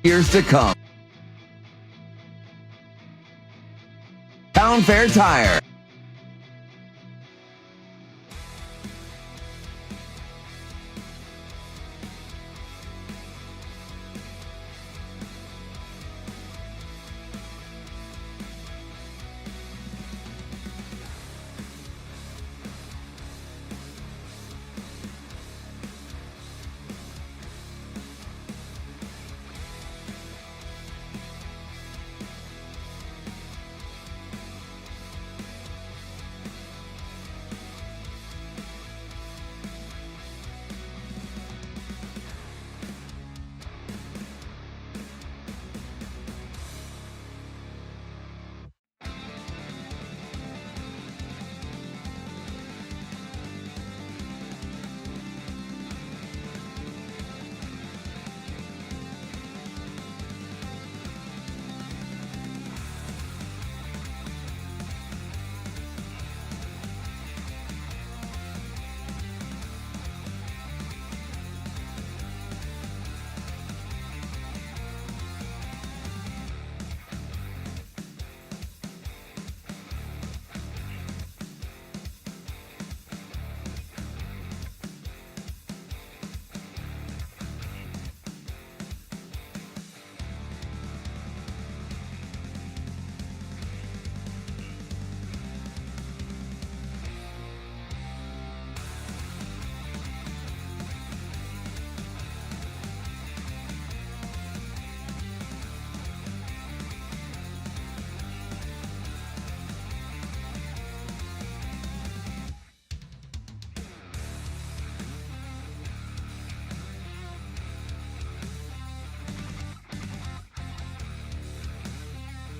years to come. Town Fair Tire.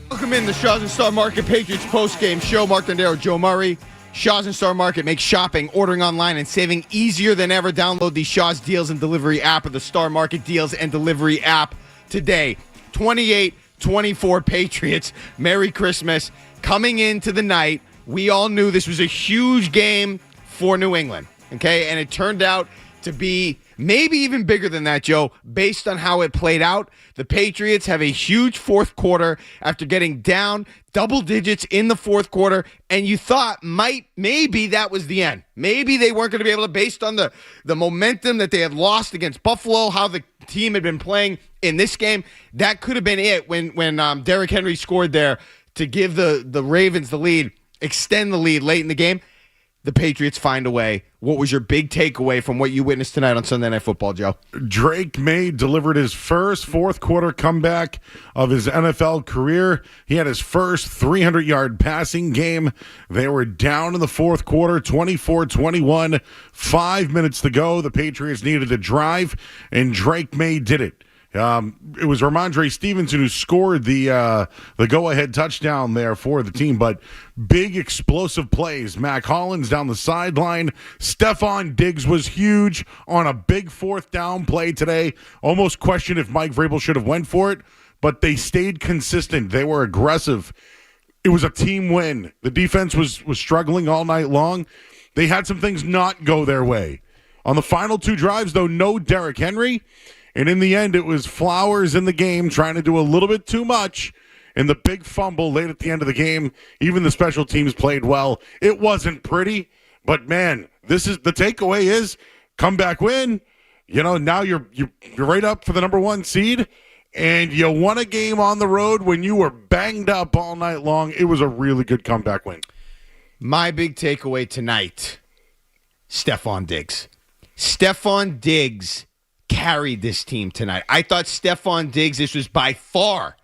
Welcome in the Shaw's and Star Market Patriots Postgame show. Mark Dondero, Joe Murray. Shaw's and Star Market makes shopping, ordering online, and saving easier than ever. Download the Shaw's Deals and Delivery app or the Star Market Deals and Delivery app today. 28-24 Patriots. Merry Christmas. Coming into the night, we all knew this was a huge game for New England, okay? And it turned out to be maybe even bigger than that, Joe, based on how it played out. The Patriots have a huge fourth quarter after getting down double digits in the fourth quarter, and you thought maybe that was the end. Maybe they weren't going to be able to, based on the momentum that they had lost against Buffalo, how the team had been playing in this game. That could have been it when Derrick Henry scored there to give the Ravens the lead, extend the lead late in the game. The Patriots find a way. What was your big takeaway from what you witnessed tonight on Sunday Night Football, Joe? Drake May delivered his first fourth quarter comeback of his NFL career. He had his first 300-yard passing game. They were down in the fourth quarter, 24-21. 5 minutes to go. The Patriots needed a drive, and Drake May did it. It was Ramondre Stevenson who scored the go-ahead touchdown there for the team, but big explosive plays. Mac Hollins down the sideline. Stephon Diggs was huge on a big fourth down play today. Almost questioned if Mike Vrabel should have went for it, but they stayed consistent. They were aggressive. It was a team win. The defense was struggling all night long. They had some things not go their way. On the final two drives, though, no Derrick Henry. And in the end, it was Flowers in the game trying to do a little bit too much. And the big fumble late at the end of the game, even the special teams played well. It wasn't pretty, but man, this is the takeaway is comeback win. You know, now you're right up for the number one seed, and you won a game on the road when you were banged up all night long. It was a really good comeback win. My big takeaway tonight, Stephon Diggs. Stephon Diggs carried this team tonight. I thought Stephon Diggs, this was by far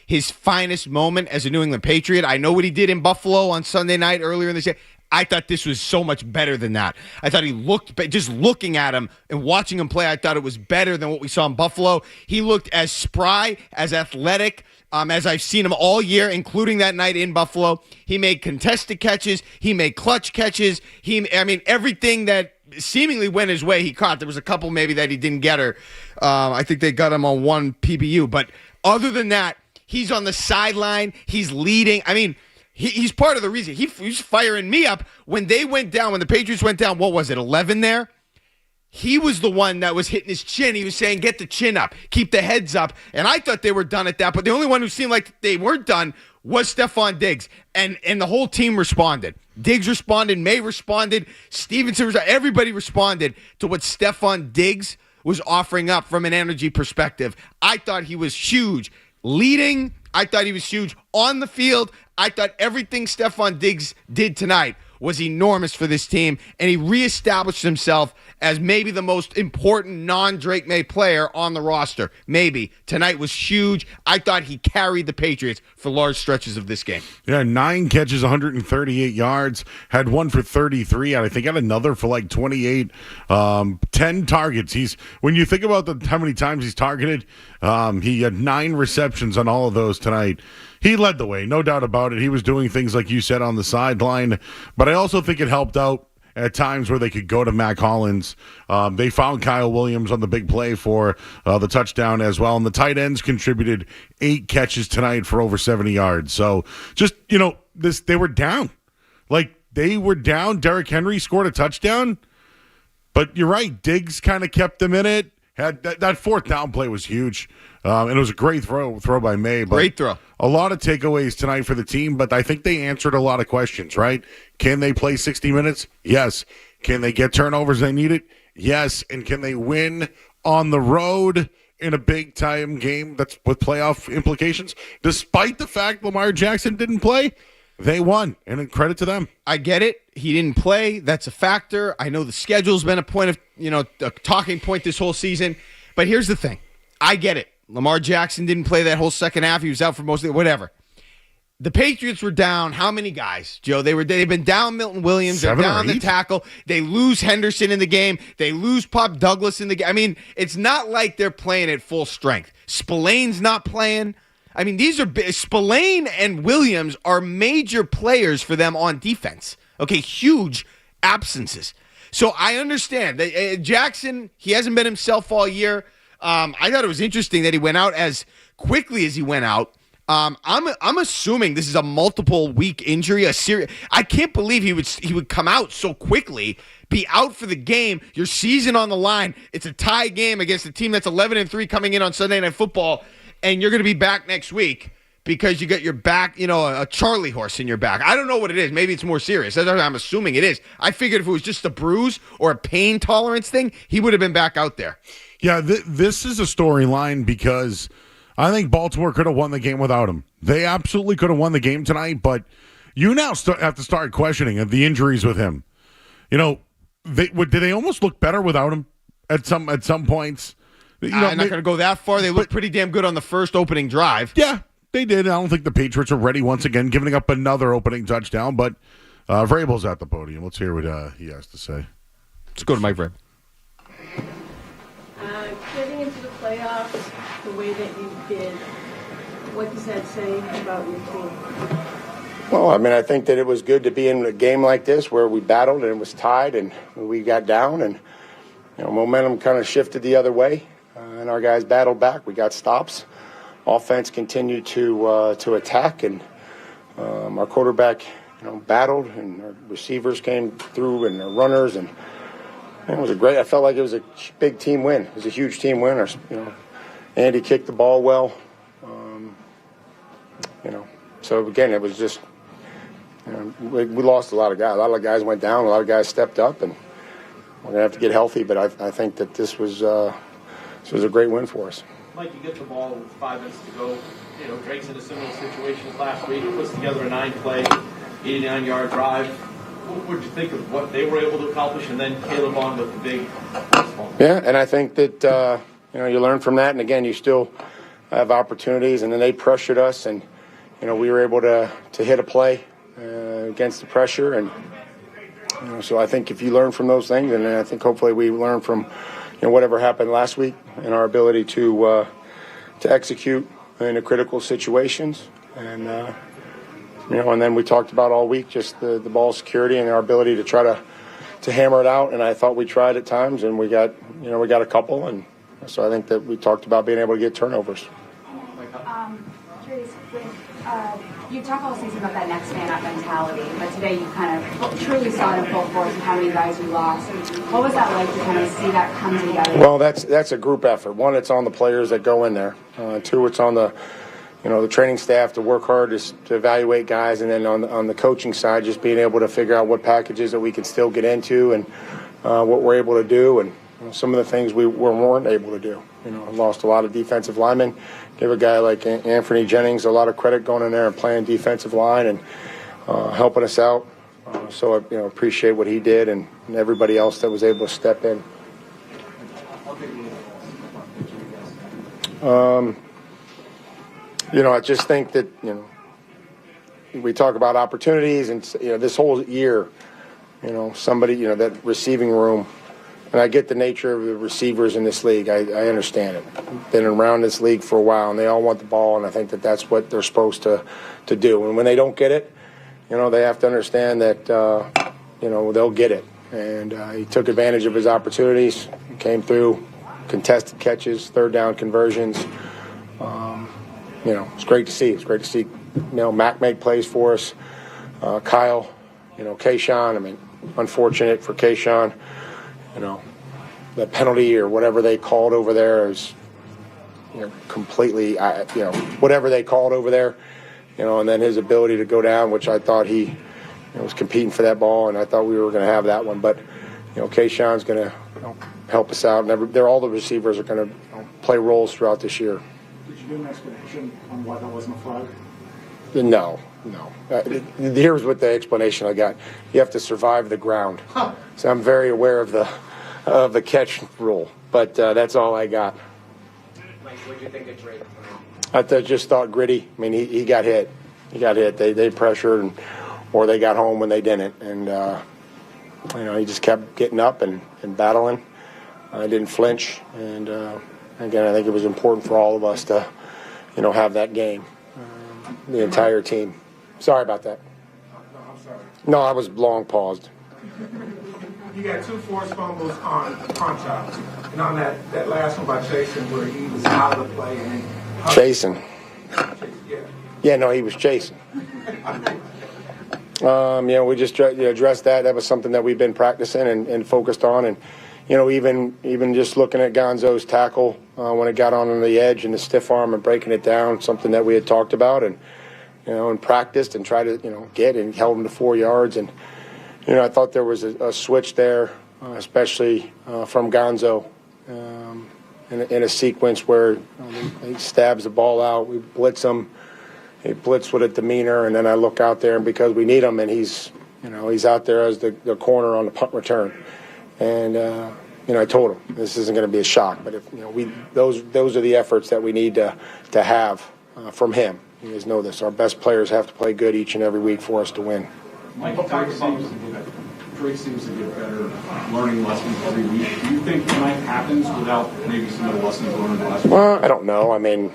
his finest moment as a New England Patriot. I know what he did in Buffalo on Sunday night earlier in this year. I thought this was so much better than that. I thought he looked, just looking at him and watching him play, I thought it was better than what we saw in Buffalo. He looked as spry, as athletic, as I've seen him all year, including that night in Buffalo. He made contested catches. He made clutch catches. Everything that seemingly went his way, he caught. There was a couple maybe that he didn't get her. I think they got him on one PBU. But other than that, he's on the sideline. He's leading. He's part of the reason. He's firing me up when they went down, when the Patriots went down, what was it, 11 there? he was the one that was hitting his chin. He was saying, get the chin up, keep the heads up. And I thought they were done at that, but the only one who seemed like they weren't done was Stephon Diggs. And the whole team responded. Diggs responded, May responded, Stevenson responded. Everybody responded to what Stephon Diggs was offering up from an energy perspective. I thought he was huge leading. I thought he was huge on the field. I thought everything Stephon Diggs did tonight was enormous for this team, and he reestablished himself as maybe the most important non-Drake May player on the roster. Maybe. Tonight was huge. I thought he carried the Patriots for large stretches of this game. Yeah, 9 catches, 138 yards, had one for 33, and I think had another for like 28, 10 targets. When you think about how many times he's targeted, he had 9 receptions on all of those tonight. He led the way, no doubt about it. He was doing things like you said on the sideline, but I also think it helped out at times where they could go to Mac Hollins. They found Kyle Williams on the big play for the touchdown as well, and the tight ends contributed 8 catches tonight for over 70 yards. So just, they were down. They were down. Derrick Henry scored a touchdown, but you're right. Diggs kind of kept them in it. Had that fourth down play was huge, and it was a great throw by May. But great throw. A lot of takeaways tonight for the team, but I think they answered a lot of questions, right? Can they play 60 minutes? Yes. Can they get turnovers they need it? Yes. And can they win on the road in a big-time game that's with playoff implications? Despite the fact Lamar Jackson didn't play, they won, and credit to them. I get it. He didn't play. That's a factor. I know the schedule's been a point of, a talking point this whole season. But here's the thing. I get it. Lamar Jackson didn't play that whole second half. He was out for most of it, whatever. The Patriots were down how many guys, Joe? They've been down Milton Williams. They're down the tackle. They lose Henderson in the game. They lose Pop Douglas in the game. I mean, it's not like they're playing at full strength. Spillane's not playing. I mean, Spillane and Williams are major players for them on defense. Okay, huge absences. So I understand that Jackson, he hasn't been himself all year. I thought it was interesting that he went out as quickly as he went out. I'm assuming this is a multiple week injury, I can't believe he would come out so quickly, be out for the game, your season on the line. It's a tie game against a team that's 11-3 coming in on Sunday Night Football, and you're going to be back next week because you got your back, a Charlie horse in your back. I don't know what it is. Maybe it's more serious. That's what I'm assuming it is. I figured if it was just a bruise or a pain tolerance thing, he would have been back out there. Yeah, this is a storyline because I think Baltimore could have won the game without him. They absolutely could have won the game tonight, but you now have to start questioning the injuries with him. Did they almost look better without him at some points? I'm not going to go that far. They looked pretty damn good on the first opening drive. Yeah, they did. I don't think the Patriots are ready once again, giving up another opening touchdown, but Vrabel's at the podium. Let's hear what he has to say. Let's go to Mike Vrabel. Getting into the playoffs the way that you did, what does that say about your team? Well, I think that it was good to be in a game like this where we battled and it was tied and we got down and momentum kind of shifted the other way and our guys battled back. We got stops. Offense continued to attack and our quarterback battled and our receivers came through and our runners and it was I felt like it was a big team win. It was a huge team win. Andy kicked the ball well. So again, it was just, we lost a lot of guys. A lot of guys went down. A lot of guys stepped up, and we're gonna have to get healthy. But I think that this was a great win for us. Mike, you get the ball with 5 minutes to go. Drake's in a similar situation last week. He puts together a 9-play, 89-yard drive. What would you think of what they were able to accomplish, and then Caleb on with the big moment? Yeah, and I think that you learn from that, and again, you still have opportunities, and then they pressured us, and we were able to hit a play against the pressure, and so I think if you learn from those things, and I think hopefully we learn from whatever happened last week and our ability to execute in the critical situations, and and then we talked about all week just the ball security and our ability to try to hammer it out, and I thought we tried at times, and we got a couple, and so I think that we talked about being able to get turnovers. Curious, with You talk all season about that next man up mentality, but today you kind of truly saw it in full force with how many guys you lost. What was that like to kind of see that come together? Well, that's a group effort. One, it's on the players that go in there. Two, it's on the training staff to work hard to evaluate guys, and then on the coaching side, just being able to figure out what packages that we can still get into and what we're able to do, and some of the things we weren't able to do. I lost a lot of defensive linemen. Give a guy like Anthony Jennings a lot of credit going in there and playing defensive line and helping us out. So I appreciate what he did and everybody else that was able to step in. I just think that we talk about opportunities, and this whole year, somebody that receiving room. And I get the nature of the receivers in this league. I understand it. Been around this league for a while, and they all want the ball, and I think that that's what they're supposed to do. And when they don't get it, they have to understand that, they'll get it. And he took advantage of his opportunities, came through, contested catches, third down conversions. It's great to see. It's great to see, Mac make plays for us. Kyle, Kayshawn, unfortunate for Kayshawn. The penalty or whatever they called over there is, completely, whatever they called over there, and then his ability to go down, which I thought he was competing for that ball, and I thought we were going to have that one. But, Kayshawn's going to help us out, and all the receivers are going to play roles throughout this year. Did you give an explanation on why that wasn't a flag? No. Here's what the explanation I got. You have to survive the ground. So I'm very aware of the catch rule, but that's all I got. Mike, what did you think of Drake? I just thought gritty. He got hit. They pressured, or they got home when they didn't, and he just kept getting up and battling. I didn't flinch, and again, I think it was important for all of us to, have that game. The entire team. Sorry about that. No, I'm sorry. No, I was long paused. You got 2 forced fumbles on punch-outs. And on that last one by Jason where he was out of the play and then... Chasing. Yeah. Yeah, no, he was chasing. We just addressed that. That was something that we've been practicing and focused on. And, even just looking at Gonzo's tackle when it got on the edge and the stiff arm and breaking it down, something that we had talked about and practiced and tried to, get and held him to 4 yards. And, I thought there was a switch there, especially from Gonzo in a sequence where he stabs the ball out. We blitz him. He blitz with a demeanor, and then I look out there, and because we need him, and he's out there as the corner on the punt return. And, I told him this isn't going to be a shock, but if those are the efforts that we need to have from him. You guys know this. Our best players have to play good each and every week for us to win. Mike, Drake seems to get better learning lessons every week. Do you think tonight happens without maybe some of the lessons learned last week? Well, I don't know. Again,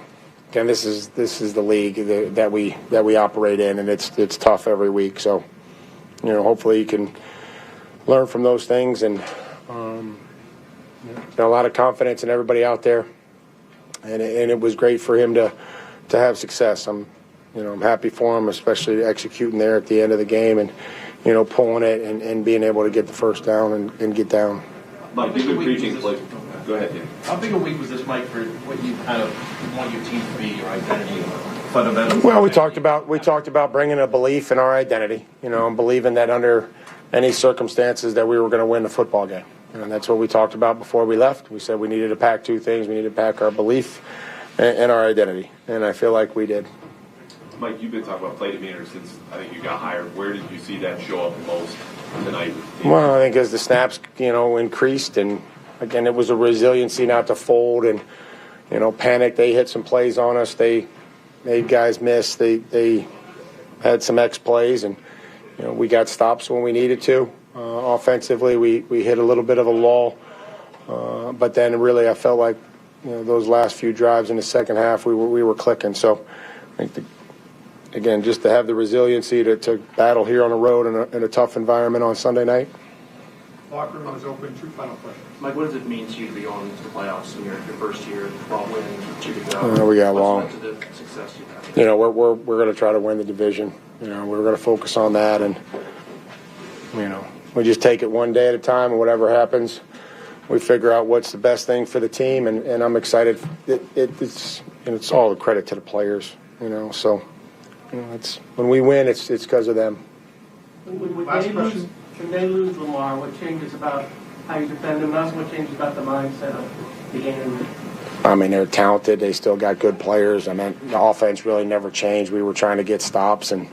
this is the league that we operate in, and it's tough every week. So, hopefully you can learn from those things, and a lot of confidence in everybody out there. And it was great for him to have success. I'm happy for him, especially executing there at the end of the game and, pulling it and being able to get the first down and get down. Mike, you've been preaching. Go ahead, Dan. How big a week was this, Mike, for what you kind of want your team to be, your identity, fundamentals? Well, we talked about bringing a belief in our identity, and believing that under any circumstances that we were going to win the football game. And that's what we talked about before we left. We said we needed to pack 2 things. We needed to pack our belief and our identity, and I feel like we did. Mike, you've been talking about play demeanor since I think you got hired. Where did you see that show up most tonight? Well, I think as the snaps, increased, and again, it was a resiliency not to fold and, panic. They hit some plays on us. They made guys miss. They had some X plays, and we got stops when we needed to. Offensively, we hit a little bit of a lull, but then really I felt like those last few drives in the second half we were clicking. So I think again, just to have the resiliency to battle here on the road in a tough environment on Sunday night. Locker room is open. 2 final questions. Mike, what does it mean to you to be on to the playoffs in your first year, 12 wins, 2 to go? We got What's long. led to the success you've had? You know, we're going to try to win the division. You know, we're going to focus on that, and you know, we just take it one day at a time, and whatever happens, we figure out what's the best thing for the team. And I'm excited. It's all the credit to the players. You know, so you know, it's when we win, it's because of them. When they lose Lamar, what changes about how you defend them? That's what changes about the mindset of the game. I mean, they're talented. They still got good players. I mean, the offense really never changed. We were trying to get stops, and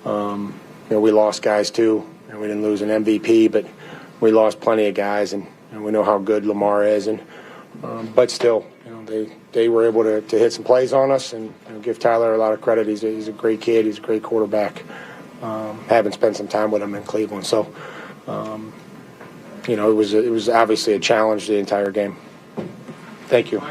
you know, we lost guys too. And we didn't lose an MVP, but we lost plenty of guys, and we know how good Lamar is. And but still, you know, they were able to hit some plays on us, and you know, give Tyler a lot of credit. He's a great kid. He's a great quarterback. Having spent some time with him in Cleveland, so you know, it was obviously a challenge the entire game. Thank you.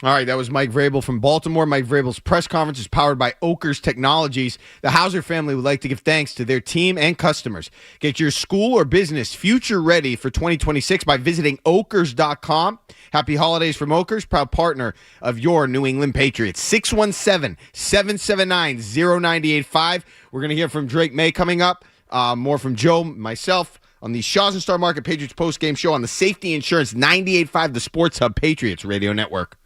All right, that was Mike Vrabel from Baltimore. Mike Vrabel's press conference is powered by Oakers Technologies. The Hauser family would like to give thanks to their team and customers. Get your school or business future ready for 2026 by visiting Okers.com. Happy holidays from Okers, proud partner of your New England Patriots. 617-779-0985. We're going to hear from Drake May coming up. More from Joe, myself, on the Shaws and Star Market Patriots postgame show on the Safety Insurance 98.5, the Sports Hub Patriots Radio Network.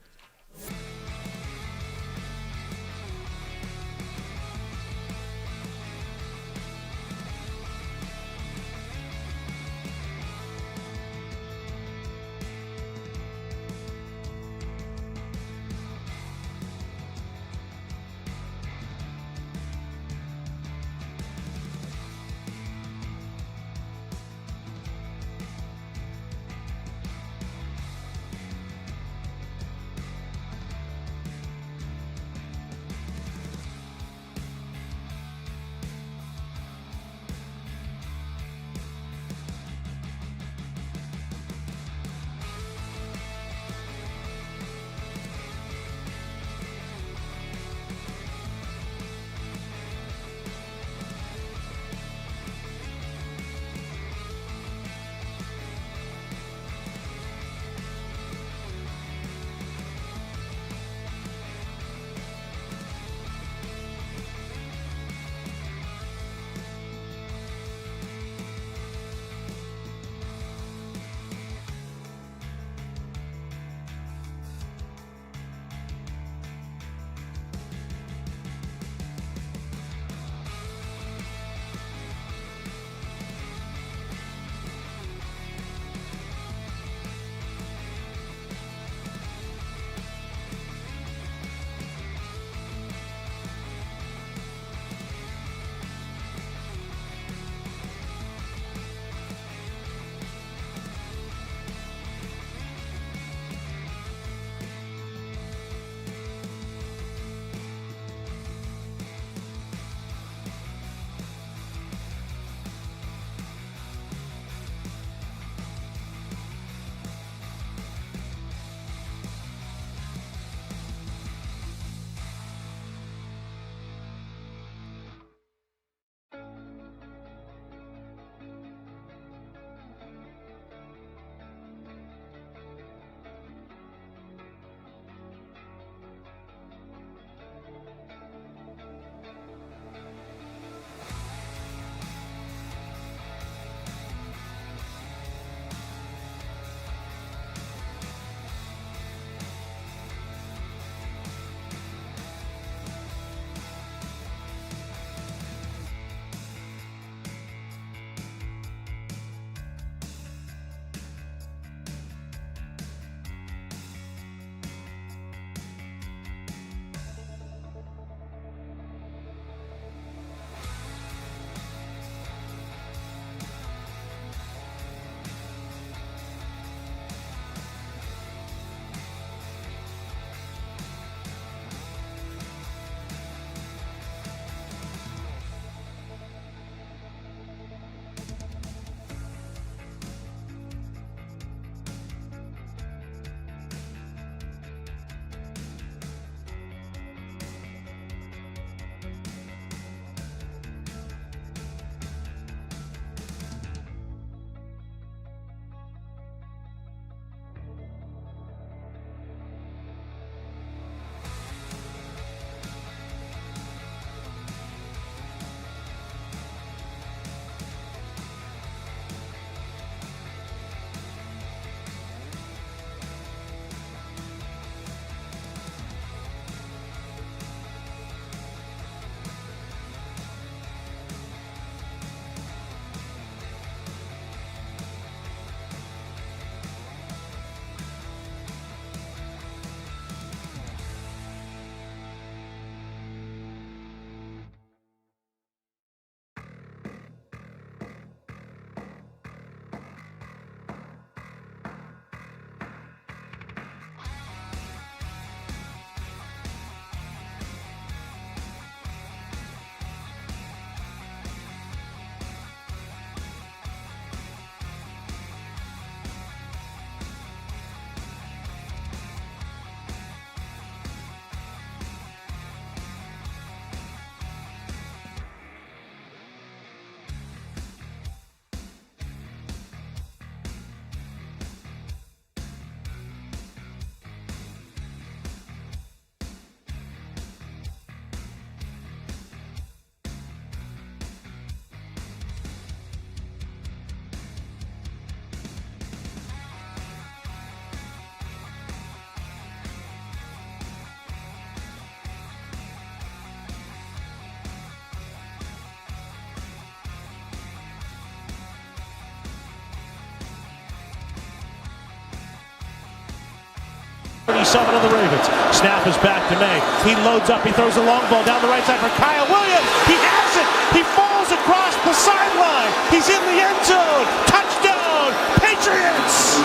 37 of the Ravens. Snap is back to May. He loads up. He throws a long ball down the right side for Kyle Williams. He has it. He falls across the sideline. He's in the end zone. Touchdown, Patriots.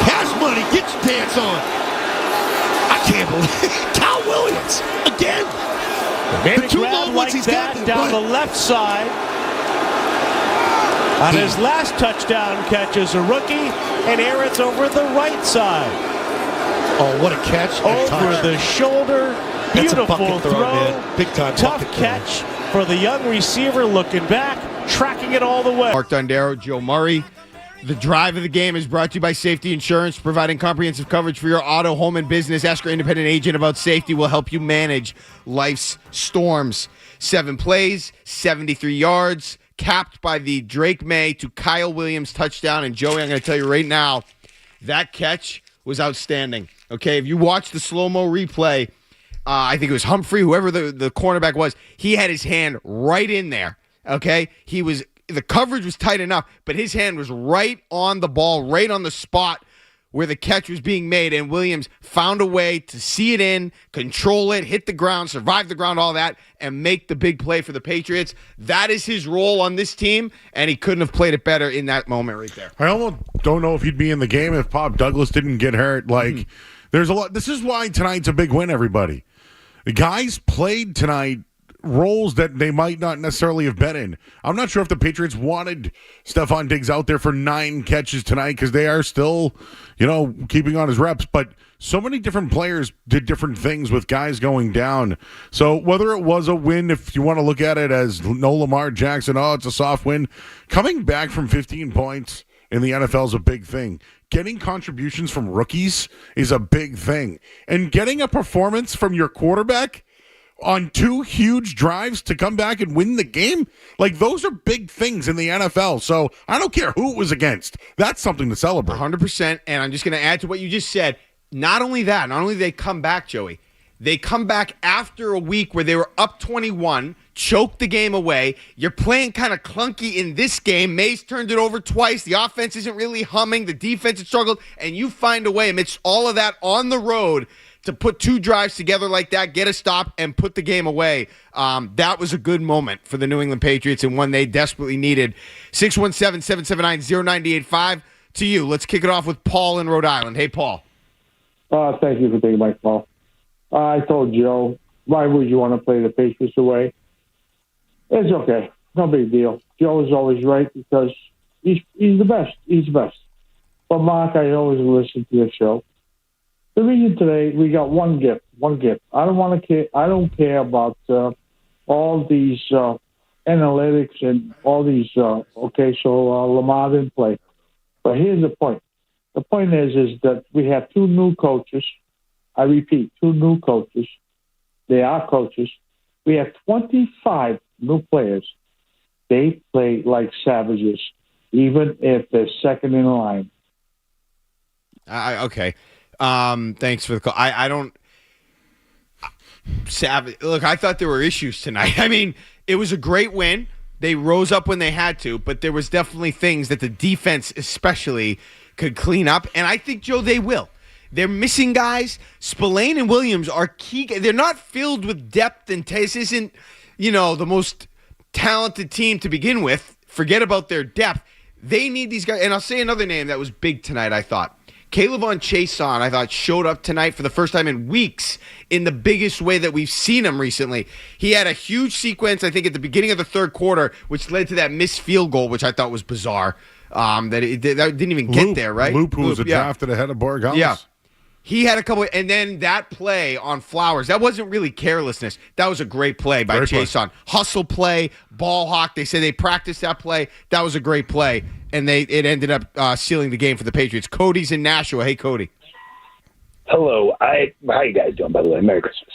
Cash money. Get your dance on. I can't believe it. Kyle Williams again. Made a grab like that down the left side. On his last touchdown catch as a rookie, and Aaron's over the right side. Oh, what a catch. Over the shoulder. Beautiful throw. Man. Big time. Tough catch for the young receiver looking back, tracking it all the way. Mark Dondero, Joe Murray. The drive of the game is brought to you by Safety Insurance, providing comprehensive coverage for your auto, home, and business. Ask your independent agent about safety. Will help you manage life's storms. 7 plays, 73 yards, capped by the Drake May to Kyle Williams touchdown. And Joey, I'm going to tell you right now, that catch was outstanding. Okay, if you watch the slow-mo replay, I think it was Humphrey, whoever the cornerback was, he had his hand right in there. Okay, the coverage was tight enough, but his hand was right on the ball, right on the spot where the catch was being made, and Williams found a way to see it in, control it, hit the ground, survive the ground, all that, and make the big play for the Patriots. That is his role on this team, and he couldn't have played it better in that moment right there. I almost don't know if he'd be in the game if Pop Douglas didn't get hurt. There's a lot. This is why tonight's a big win, everybody. The guys played tonight roles that they might not necessarily have been in. I'm not sure if the Patriots wanted Stephon Diggs out there for 9 catches tonight because they are still, keeping on his reps. But so many different players did different things with guys going down. So whether it was a win, if you want to look at it as no Lamar Jackson, it's a soft win, coming back from 15 points in the NFL is a big thing. Getting contributions from rookies is a big thing. And getting a performance from your quarterback on 2 huge drives to come back and win the game, those are big things in the NFL. So I don't care who it was against. That's something to celebrate. 100%. And I'm just going to add to what you just said. Not only that, not only did they come back, Joey, they come back after a week where they were up 21, choked the game away. You're playing kind of clunky in this game. Mays turned it over twice. The offense isn't really humming. The defense has struggled. And you find a way amidst all of that on the road to put 2 drives together like that, get a stop, and put the game away. That was a good moment for the New England Patriots and one they desperately needed. 617-779-0985 to you. Let's kick it off with Paul in Rhode Island. Hey, Paul. Thank you for taking my call. I told Joe, why would you want to play the Patriots away? It's okay. No big deal. Joe is always right because he's the best. He's the best. But, Mark, I always listen to your show. The reason today we got one gift. I don't care about all these analytics and all these. So Lamar didn't play, but here's the point. The point is that we have 2 new coaches. I repeat, 2 new coaches. They are coaches. We have 25 new players. They play like savages, even if they're second in line. Okay. Thanks for the call. I don't. Savage. Look, I thought there were issues tonight. I mean, it was a great win. They rose up when they had to, but there was definitely things that the defense especially could clean up, and I think, Joe, they will. They're missing guys. Spillane and Williams are key. They're not filled with depth, and this isn't, the most talented team to begin with. Forget about their depth. They need these guys. And I'll say another name that was big tonight, I thought. Kayvon Chason, I thought, showed up tonight for the first time in weeks in the biggest way that we've seen him recently. He had a huge sequence, I think, at the beginning of the third quarter, which led to that missed field goal, which I thought was bizarre. That didn't even get there, right? Loop, who was drafted ahead of Borregales. Yeah. He had a couple, and then that play on Flowers, that wasn't really carelessness. That was a great play by Chason. Hustle play, ball hawk. They said they practiced that play. That was a great play, and it ended up sealing the game for the Patriots. Cody's in Nashua. Hey, Cody. Hello. How you guys doing, by the way? Merry Christmas.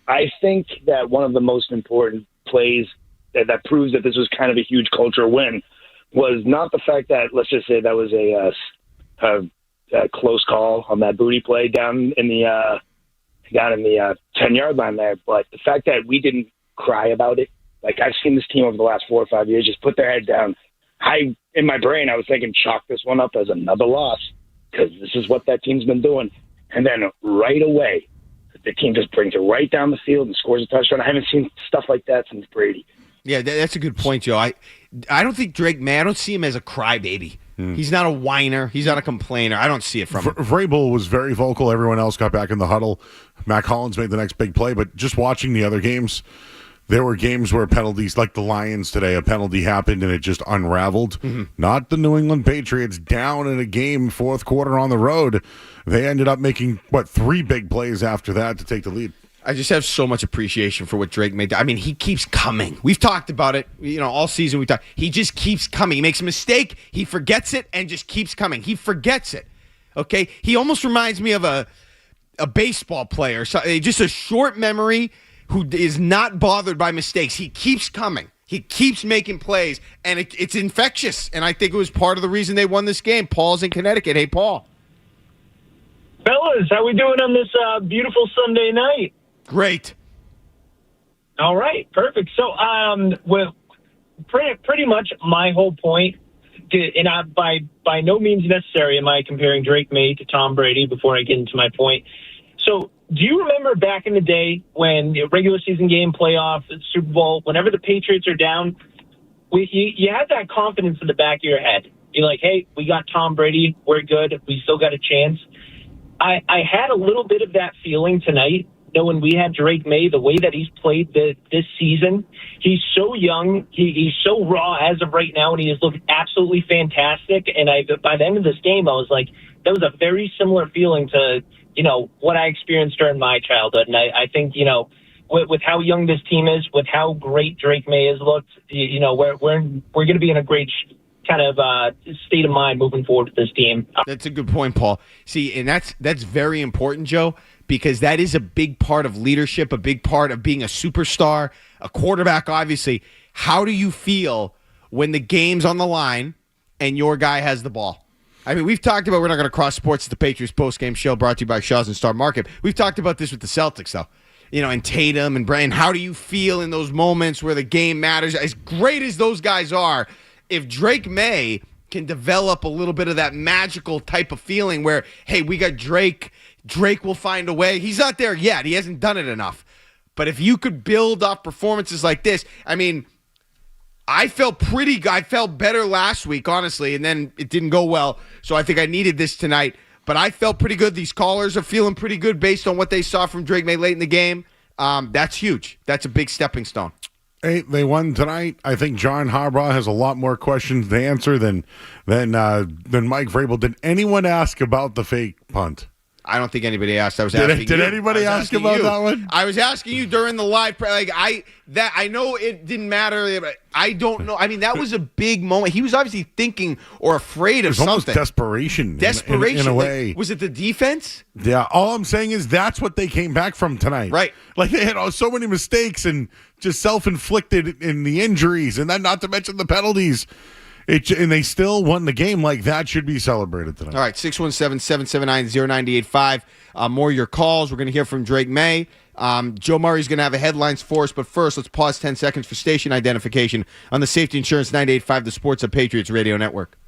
I think that one of the most important plays that proves that this was kind of a huge culture win was not the fact that, let's just say that was a close call on that booty play down in the 10-yard line there, but the fact that we didn't cry about it. Like, I've seen this team over the last 4 or 5 years just put their head down. In my brain, I was thinking, chalk this one up as another loss because this is what that team's been doing. and then right away, the team just brings it right down the field and scores a touchdown. I haven't seen stuff like that since Brady. Yeah, that's a good point, Joe. I don't think Drake May, I don't see him as a crybaby. He's not a whiner. He's not a complainer. I don't see it from him. Vrabel was very vocal. Everyone else got back in the huddle. Mac Hollins made the next big play. But just watching the other games, there were games where penalties, like the Lions today, a penalty happened and it just unraveled. Not the New England Patriots down in a game, fourth quarter on the road. They ended up making, 3 big plays after that to take the lead. I just have so much appreciation for what Drake made. I mean, he keeps coming. We've talked about it, all season. He just keeps coming. He makes a mistake, he forgets it, and just keeps coming. He forgets it. Okay, he almost reminds me of a baseball player, just a short memory who is not bothered by mistakes. He keeps coming. He keeps making plays, and it's infectious. And I think it was part of the reason they won this game. Paul's in Connecticut. Hey, Paul. Fellas, how we doing on this beautiful Sunday night? Great. All right, perfect. So, with pretty much my whole point, and by no means necessary am I comparing Drake May to Tom Brady before I get into my point. So, do you remember back in the day when regular season game, playoff, Super Bowl, whenever the Patriots are down, you have that confidence in the back of your head. You're like, hey, we got Tom Brady. We're good. We still got a chance. I had a little bit of that feeling tonight, knowing we had Drake May, the way that he's played this season. He's so young. He's so raw as of right now, and he has looked absolutely fantastic. And by the end of this game, I was like, that was a very similar feeling to, what I experienced during my childhood. And I think, with how young this team is, with how great Drake May has looked, we're going to be in a great kind of state of mind moving forward with this team. That's a good point, Paul. See, and that's very important, Joe, because that is a big part of leadership, a big part of being a superstar, a quarterback, obviously. How do you feel when the game's on the line and your guy has the ball? I mean, we've talked about, we're not going to cross sports at the Patriots Postgame show brought to you by Shaw's and Star Market. We've talked about this with the Celtics, though. And Tatum and Brian. How do you feel in those moments where the game matters? As great as those guys are, if Drake May can develop a little bit of that magical type of feeling where, hey, we got Drake will find a way. He's not there yet. He hasn't done it enough. But if you could build off performances like this, I mean, I felt better last week, honestly, and then it didn't go well. So I think I needed this tonight. But I felt pretty good. These callers are feeling pretty good based on what they saw from Drake May late in the game. That's huge. That's a big stepping stone. Hey, they won tonight. I think John Harbaugh has a lot more questions to answer than Mike Vrabel. Did anyone ask about the fake punt? I don't think anybody asked. Did anybody ask about that one? I was asking you during the live. I know it didn't matter, but I don't know. I mean, that was a big moment. He was obviously thinking or afraid of something. Almost desperation. Desperation. In a way. Was it the defense? Yeah. All I'm saying is that's what they came back from tonight. Right. Like they had so many mistakes and just self-inflicted in the injuries, and then not to mention the penalties. And they still won the game. Like, that should be celebrated tonight. All right, 617-779-0985. More of your calls. We're going to hear from Drake May. Joe Murray's going to have a headlines for us. But first, let's pause 10 seconds for station identification on the Safety Insurance 98.5, the Sports of Patriots Radio Network.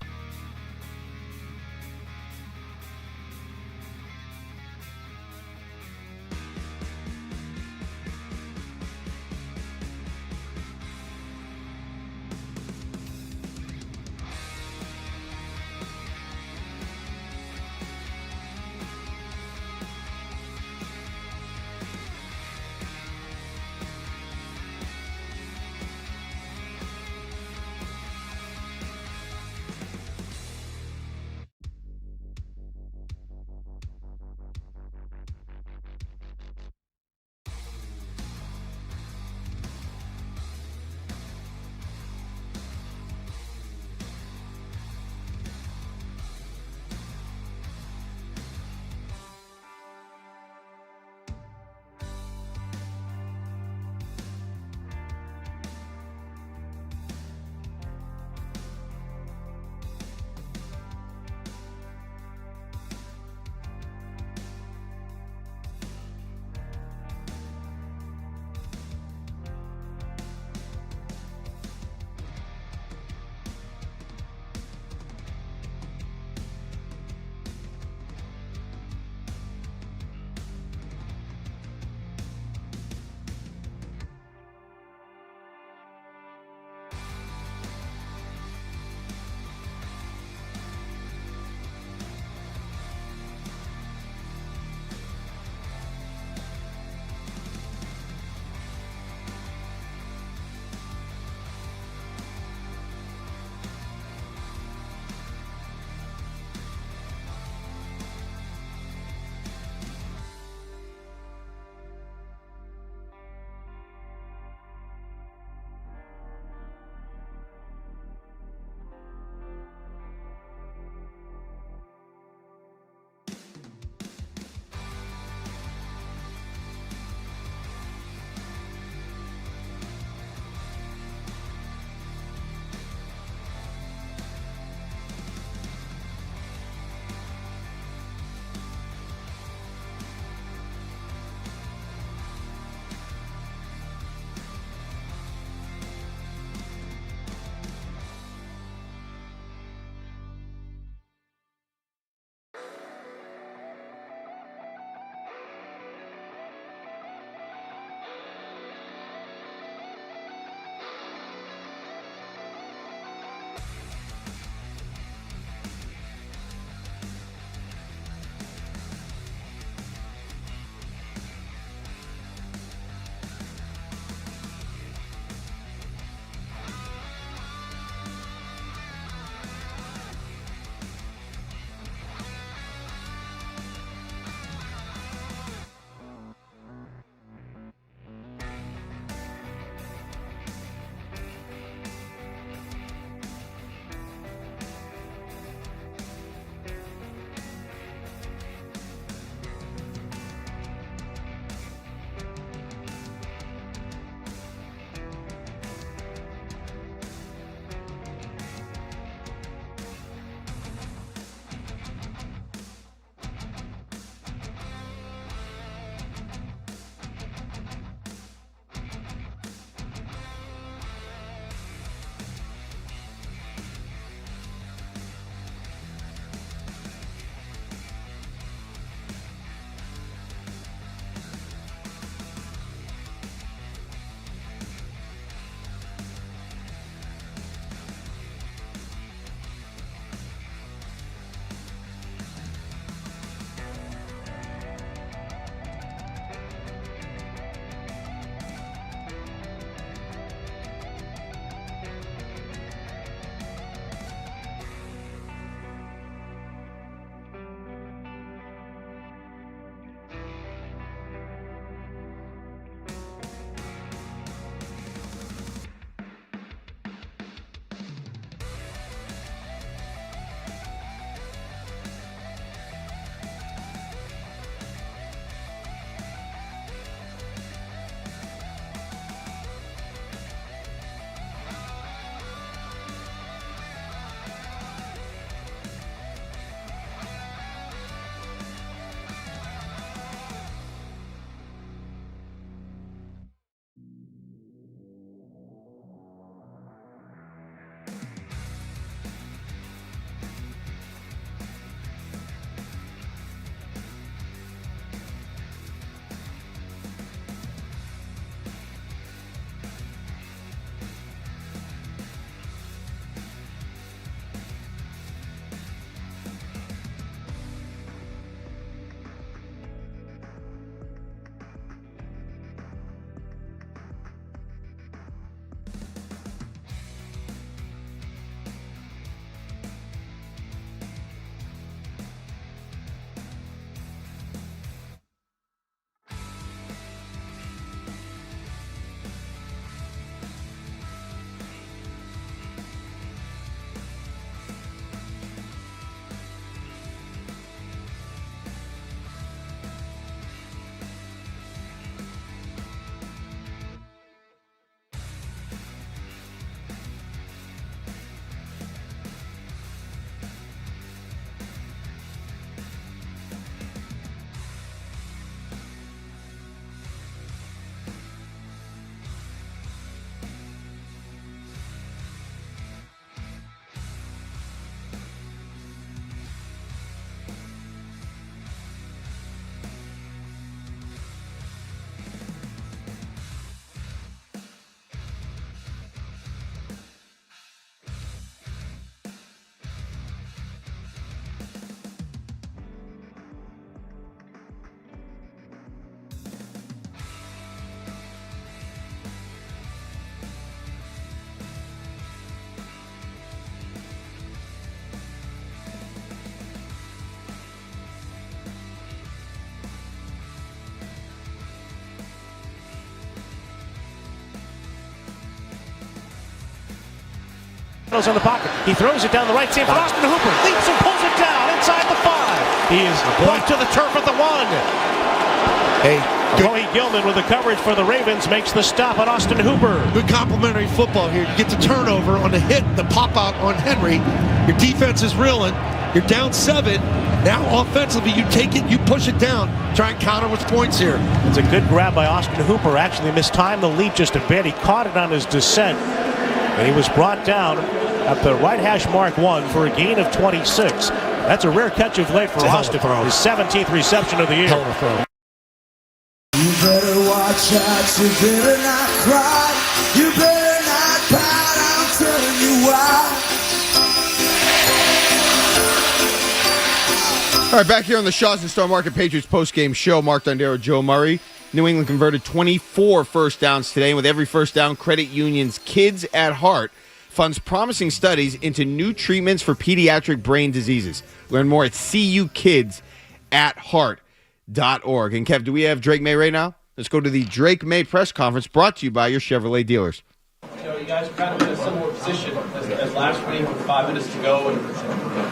Goes in the pocket. He throws it down the right side for Austin Hooper. Leaps and pulls it down inside the 5. He is brought to the turf at the 1. Hey, Roy Gilman with the coverage for the Ravens makes the stop on Austin Hooper. good complimentary football here. You get the turnover on the hit, the pop out on Henry. Your defense is reeling. You're down 7. Now offensively, you take it, you push it down. Try and counter with points here. It's a good grab by Austin Hooper. Actually mistimed the leap just a bit. He caught it on his descent. And he was brought down at the right hash mark 1 for a gain of 26. That's a rare catch of late for Austin. His 17th reception of the year. Hell of a throw. You better watch out, you better not cry, you better not pout, I'm telling you why. All right, back here on the Shaws and Star Market Patriots postgame show, Mark Dondero, Joe Murray. New England converted 24 first downs today, and with every first down, Credit Union's Kids at Heart funds promising studies into new treatments for pediatric brain diseases. Learn more at cukidsAtHeart.org. And Kev, do we have Drake May right now? Let's go to the Drake May press conference brought to you by your Chevrolet dealers. You know, you guys are kind of in a similar position as last week with 5 minutes to go and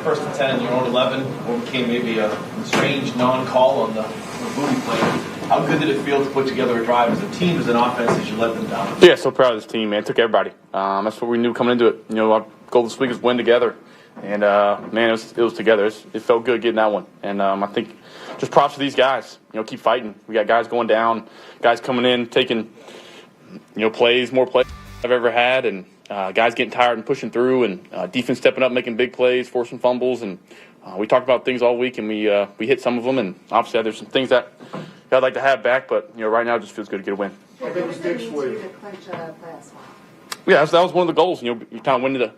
first and 10, your own 11, what became maybe a strange non-call on the booty play. How good did it feel to put together a drive as a team, as an offense, as you let them down? Yeah, so proud of this team, man. It took everybody. That's what we knew coming into it. You know, our goal this week is win together. And, man, it was together. It felt good getting that one. And I think just props to these guys. You know, keep fighting. We got guys going down, guys coming in, taking, more plays I've ever had, and guys getting tired and pushing through, and defense stepping up, making big plays, forcing fumbles. And we talked about things all week, and we hit some of them. And obviously there's some things that I'd like to have back, but, right now it just feels good to get a win. What does it mean to you to clinch a playoff spot? Yeah, that was one of the goals. You kind of win the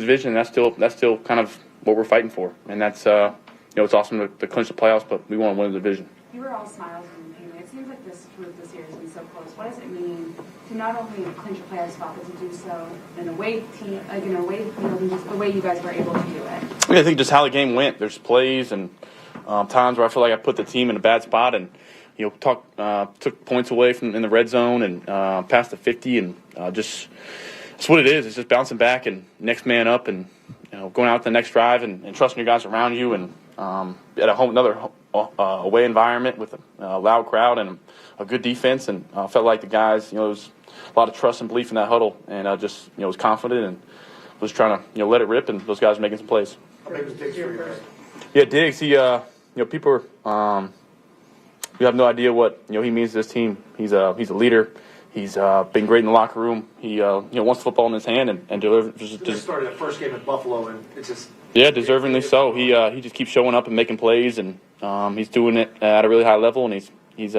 division. And that's still kind of what we're fighting for, and that's it's awesome to clinch the playoffs, but we want to win the division. You were all smiles when you came in. It seems like this year has been so close. What does it mean to not only clinch a playoff spot, but to do so in a way team, in a way field, and just the way you guys were able to do it? I think just how the game went. There's plays and times where I feel like I put the team in a bad spot, and took points away from in the red zone and past the 50, and just it's what it is. It's just bouncing back and next man up, and going out to the next drive and trusting your guys around you, and at another away environment with a loud crowd and a good defense, and felt like the guys, there was a lot of trust and belief in that huddle, and was confident and was trying to let it rip, and those guys were making some plays. How big was Diggs for you guys? Yeah, Diggs. He people are you have no idea what he means to this team. He's a leader. He's been great in the locker room. He wants football in his hand and delivers. Just started that first game at Buffalo, and it's just deservingly so. He just keeps showing up and making plays, and he's doing it at a really high level, and he's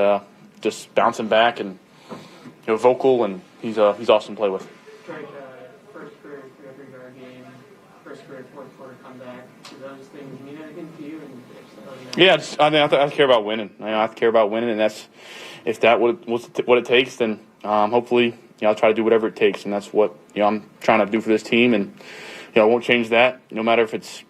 just bouncing back and vocal, and he's awesome to play with. Drake, first career 300-yard game, first career fourth quarter comeback. Do those things mean anything to you? Yeah, I care about winning. I care about winning, and that's if that what it takes, then hopefully I'll try to do whatever it takes, and that's what I'm trying to do for this team, and I won't change that, no matter if it's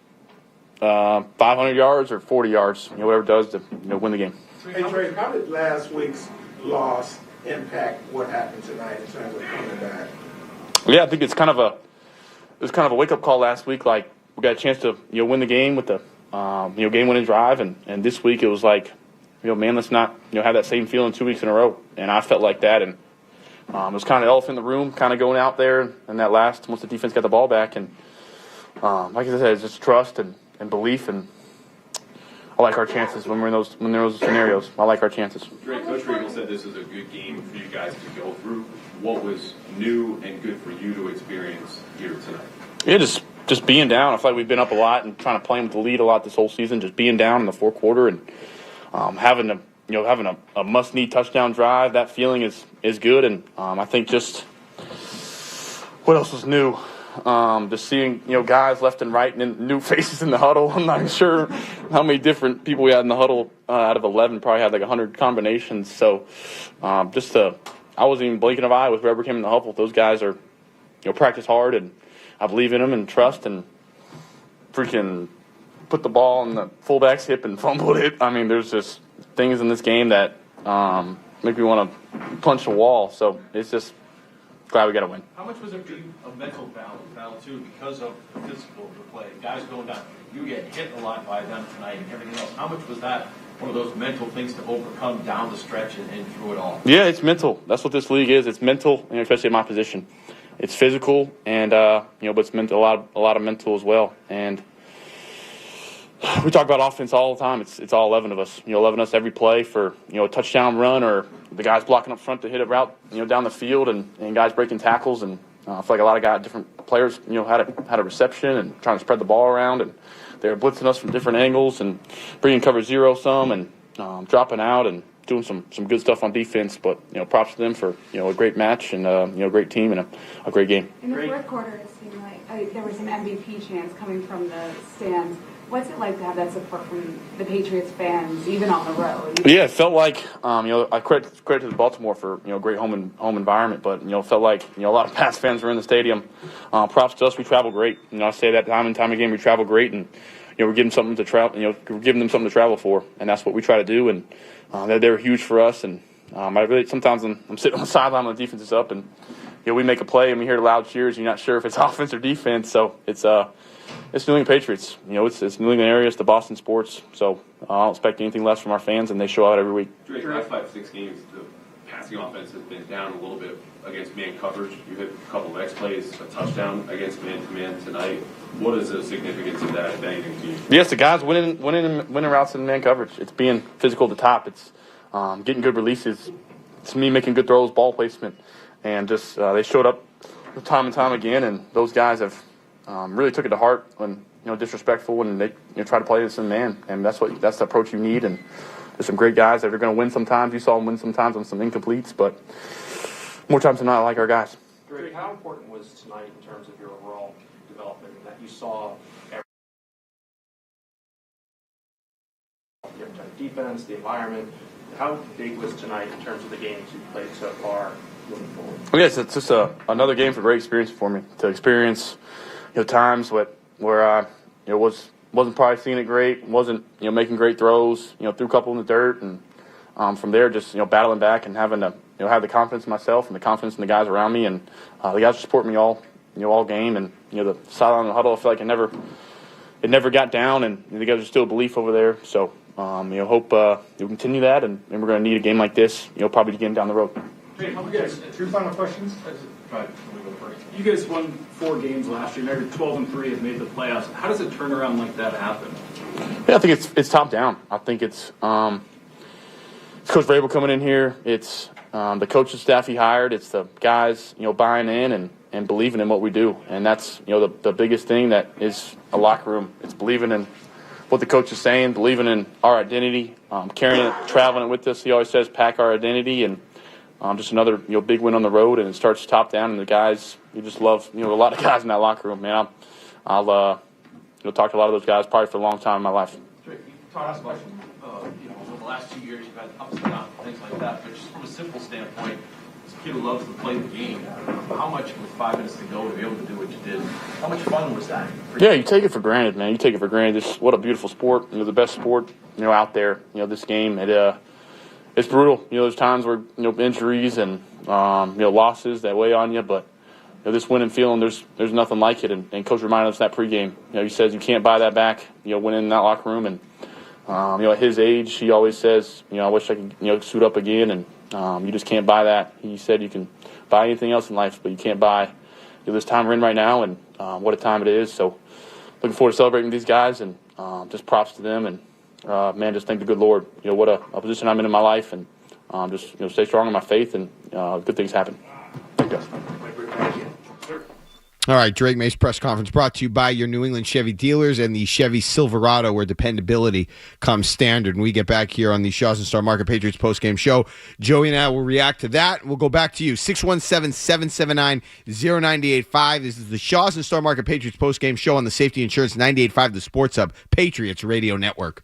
500 yards or 40 yards, whatever it does to win the game. Hey Trey, how did last week's loss impact what happened tonight in terms of coming back? Yeah, I think it was kind of a wake up call last week. Like we got a chance to win the game with the game winning drive, and this week it was like man, let's not have that same feeling 2 weeks in a row, and I felt like that, and it was kind of elephant in the room, kind of going out there and that last once the defense got the ball back, and like I said, it's just trust and belief, and I like our chances when we're in those scenarios. I like our chances. Drake, Coach Vrabel said this is a good game for you guys to go through. What was new and good for you to experience here tonight? Yeah, just being down. I feel like we've been up a lot and trying to play with the lead a lot this whole season. Just being down in the fourth quarter and having a must-need touchdown drive. That feeling is good, and I think just what else was new. Just seeing guys left and right and new faces in the huddle. I'm not sure how many different people we had in the huddle. Out of 11, probably had like 100 combinations. So I wasn't even blinking an eye with whoever came in the huddle. Those guys are practice hard, and I believe in them and trust, and freaking put the ball on the fullback's hip and fumbled it. I mean, there's just things in this game that make me want to punch a wall. So it's just glad we got a win. How much was it being a mental battle too, because of the physical of the play? Guys going down, you get hit a lot by them tonight and everything else. How much was that one of those mental things to overcome down the stretch and through it all? Yeah, it's mental. That's what this league is. It's mental, and especially in my position. It's physical, and but it's mental, a lot of mental as well. And we talk about offense all the time. It's all 11 of us. 11 of us every play for a touchdown run, or the guys blocking up front to hit a route down the field, and guys breaking tackles. And I feel like a lot of different players had a reception and trying to spread the ball around, and they were blitzing us from different angles and bringing cover zero some, and dropping out and doing some good stuff on defense. But props to them for a great match and a great team and a great game. In the fourth quarter, it seemed like there was some MVP chants coming from the stands. What's it like to have that support from the Patriots fans, even on the road? Yeah, it felt like I credit to Baltimore for great home environment, but it felt like a lot of Pats fans were in the stadium. Props to us, we travel great. I say that time and time again, we travel great, and we're giving something to travel. We're giving them something to travel for, and that's what we try to do. And they were huge for us. And I really sometimes I'm sitting on the sideline when the defense is up, and we make a play and we hear the loud cheers. You're not sure if it's offense or defense, so it's New England Patriots. It's New England area, it's the Boston sports. So I don't expect anything less from our fans, and they show out every week. Drake, last 5-6 games, the passing offense has been down a little bit against man coverage. You hit a couple of X plays, a touchdown against man-to-man tonight. What is the significance of that, if anything, to you? Yes, the guys winning routes in man coverage. It's being physical at the top. It's getting good releases. It's me making good throws, ball placement, and just they showed up time and time again. And those guys have really took it to heart when disrespectful when they try to play this in man. And that's the approach you need. And there's some great guys that are going to win sometimes. You saw them win sometimes on some incompletes, but more times than not, I like our guys. Drake, how important was tonight in terms of your overall development that you saw the defense, the environment? How big was tonight in terms of the games you've played so far moving forward? Yes, it's just another game for great experience for me to experience. Times where I wasn't probably seeing it great, wasn't making great throws, threw a couple in the dirt, and from there just battling back and having to have the confidence in myself and the confidence in the guys around me, and the guys support me all game, and the sideline the huddle, I feel like it never got down, and the guys are still a belief over there. So hope you'll continue that, and we're going to need a game like this probably again down the road. Hey, how guys? Two final questions. Right, let me go first. You guys won 4 games last year. Now you're 12-3, have made the playoffs. How does a turnaround like that happen? Yeah, I think it's top down. I think it's Coach Vrabel coming in here. It's the coaching staff he hired. It's the guys buying in and believing in what we do. And that's the biggest thing that is a locker room. It's believing in what the coach is saying, believing in our identity, carrying it, traveling it with us. He always says, pack our identity, and just another big win on the road, and it starts top down. And the guys, you just love a lot of guys in that locker room, man. I'll talk to a lot of those guys probably for a long time in my life. Todd, ask a question. Over the last 2 years, you've had ups and downs, things like that. But just from a simple standpoint, as a kid who loves to play the game, how much with 5 minutes to go to be able to do what you did? How much fun was that? Yeah, you take it for granted, man. You take it for granted. What a beautiful sport. The best sport out there. This game. It's brutal. There's times where injuries and losses that weigh on you, but this winning feeling, there's nothing like it. And Coach reminded us that pregame. He says you can't buy that back. Winning in that locker room, and at his age, he always says, I wish I could suit up again, and you just can't buy that. He said you can buy anything else in life, but you can't buy this time we're in right now, and what a time it is. So looking forward to celebrating these guys, and just props to them, and man, just thank the good Lord. What a position I'm in my life, and just stay strong in my faith, and good things happen. Thank you. All right, Drake May's press conference brought to you by your New England Chevy dealers and the Chevy Silverado, where dependability comes standard. When we get back here on the Shaws and Star Market Patriots postgame show, Joey and I will react to that. We'll go back to you, 617-779-0985. This is the Shaws and Star Market Patriots postgame show on the Safety Insurance 98.5, the Sports Hub, Patriots Radio Network.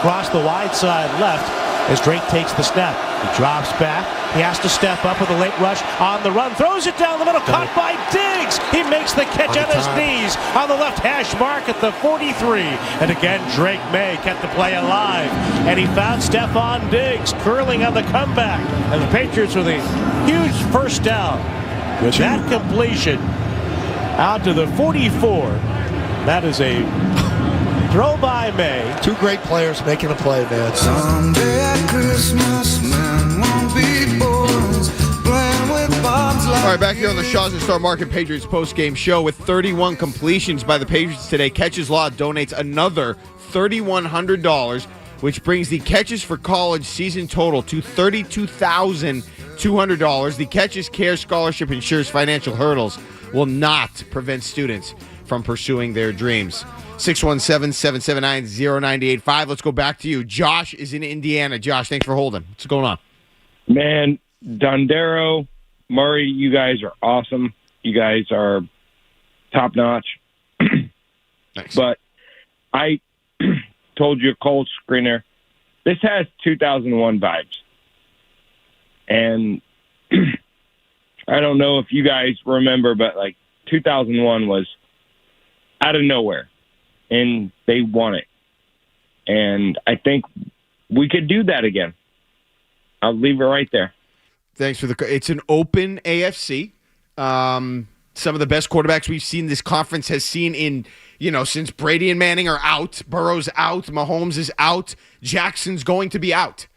across the wide side left as Drake takes the snap. He drops back. He has to step up with a late rush on the run. Throws it down the middle. Caught by Diggs. He makes the catch on his knees on the left hash mark at the 43. And again, Drake May kept the play alive. And he found Stephon Diggs curling on the comeback. And the Patriots with a huge first down. With that completion out to the 44. That is a throw by May. Two great players making a play, man. Someday at Christmas, man won't be boys playing with bombs like All right, back here on the Shaws and Star Market Patriots postgame show with 31 completions by the Patriots today. Catches Law donates another $3,100, which brings the Catches for College season total to $32,200. The Catches Care Scholarship ensures financial hurdles will not prevent students from pursuing their dreams. 617-779-0985. Let's go back to you. Josh is in Indiana. Josh, thanks for holding. What's going on? Man, Dondero, Murray, you guys are awesome. You guys are top-notch. Nice. But I told you, cold screener, this has 2001 vibes. And I don't know if you guys remember, but, 2001 was out of nowhere. And they won it. And I think we could do that again. I'll leave it right there. Thanks for it's an open AFC. Some of the best quarterbacks we've seen this conference has seen in, since Brady and Manning are out, Burrow's out, Mahomes is out, Jackson's going to be out.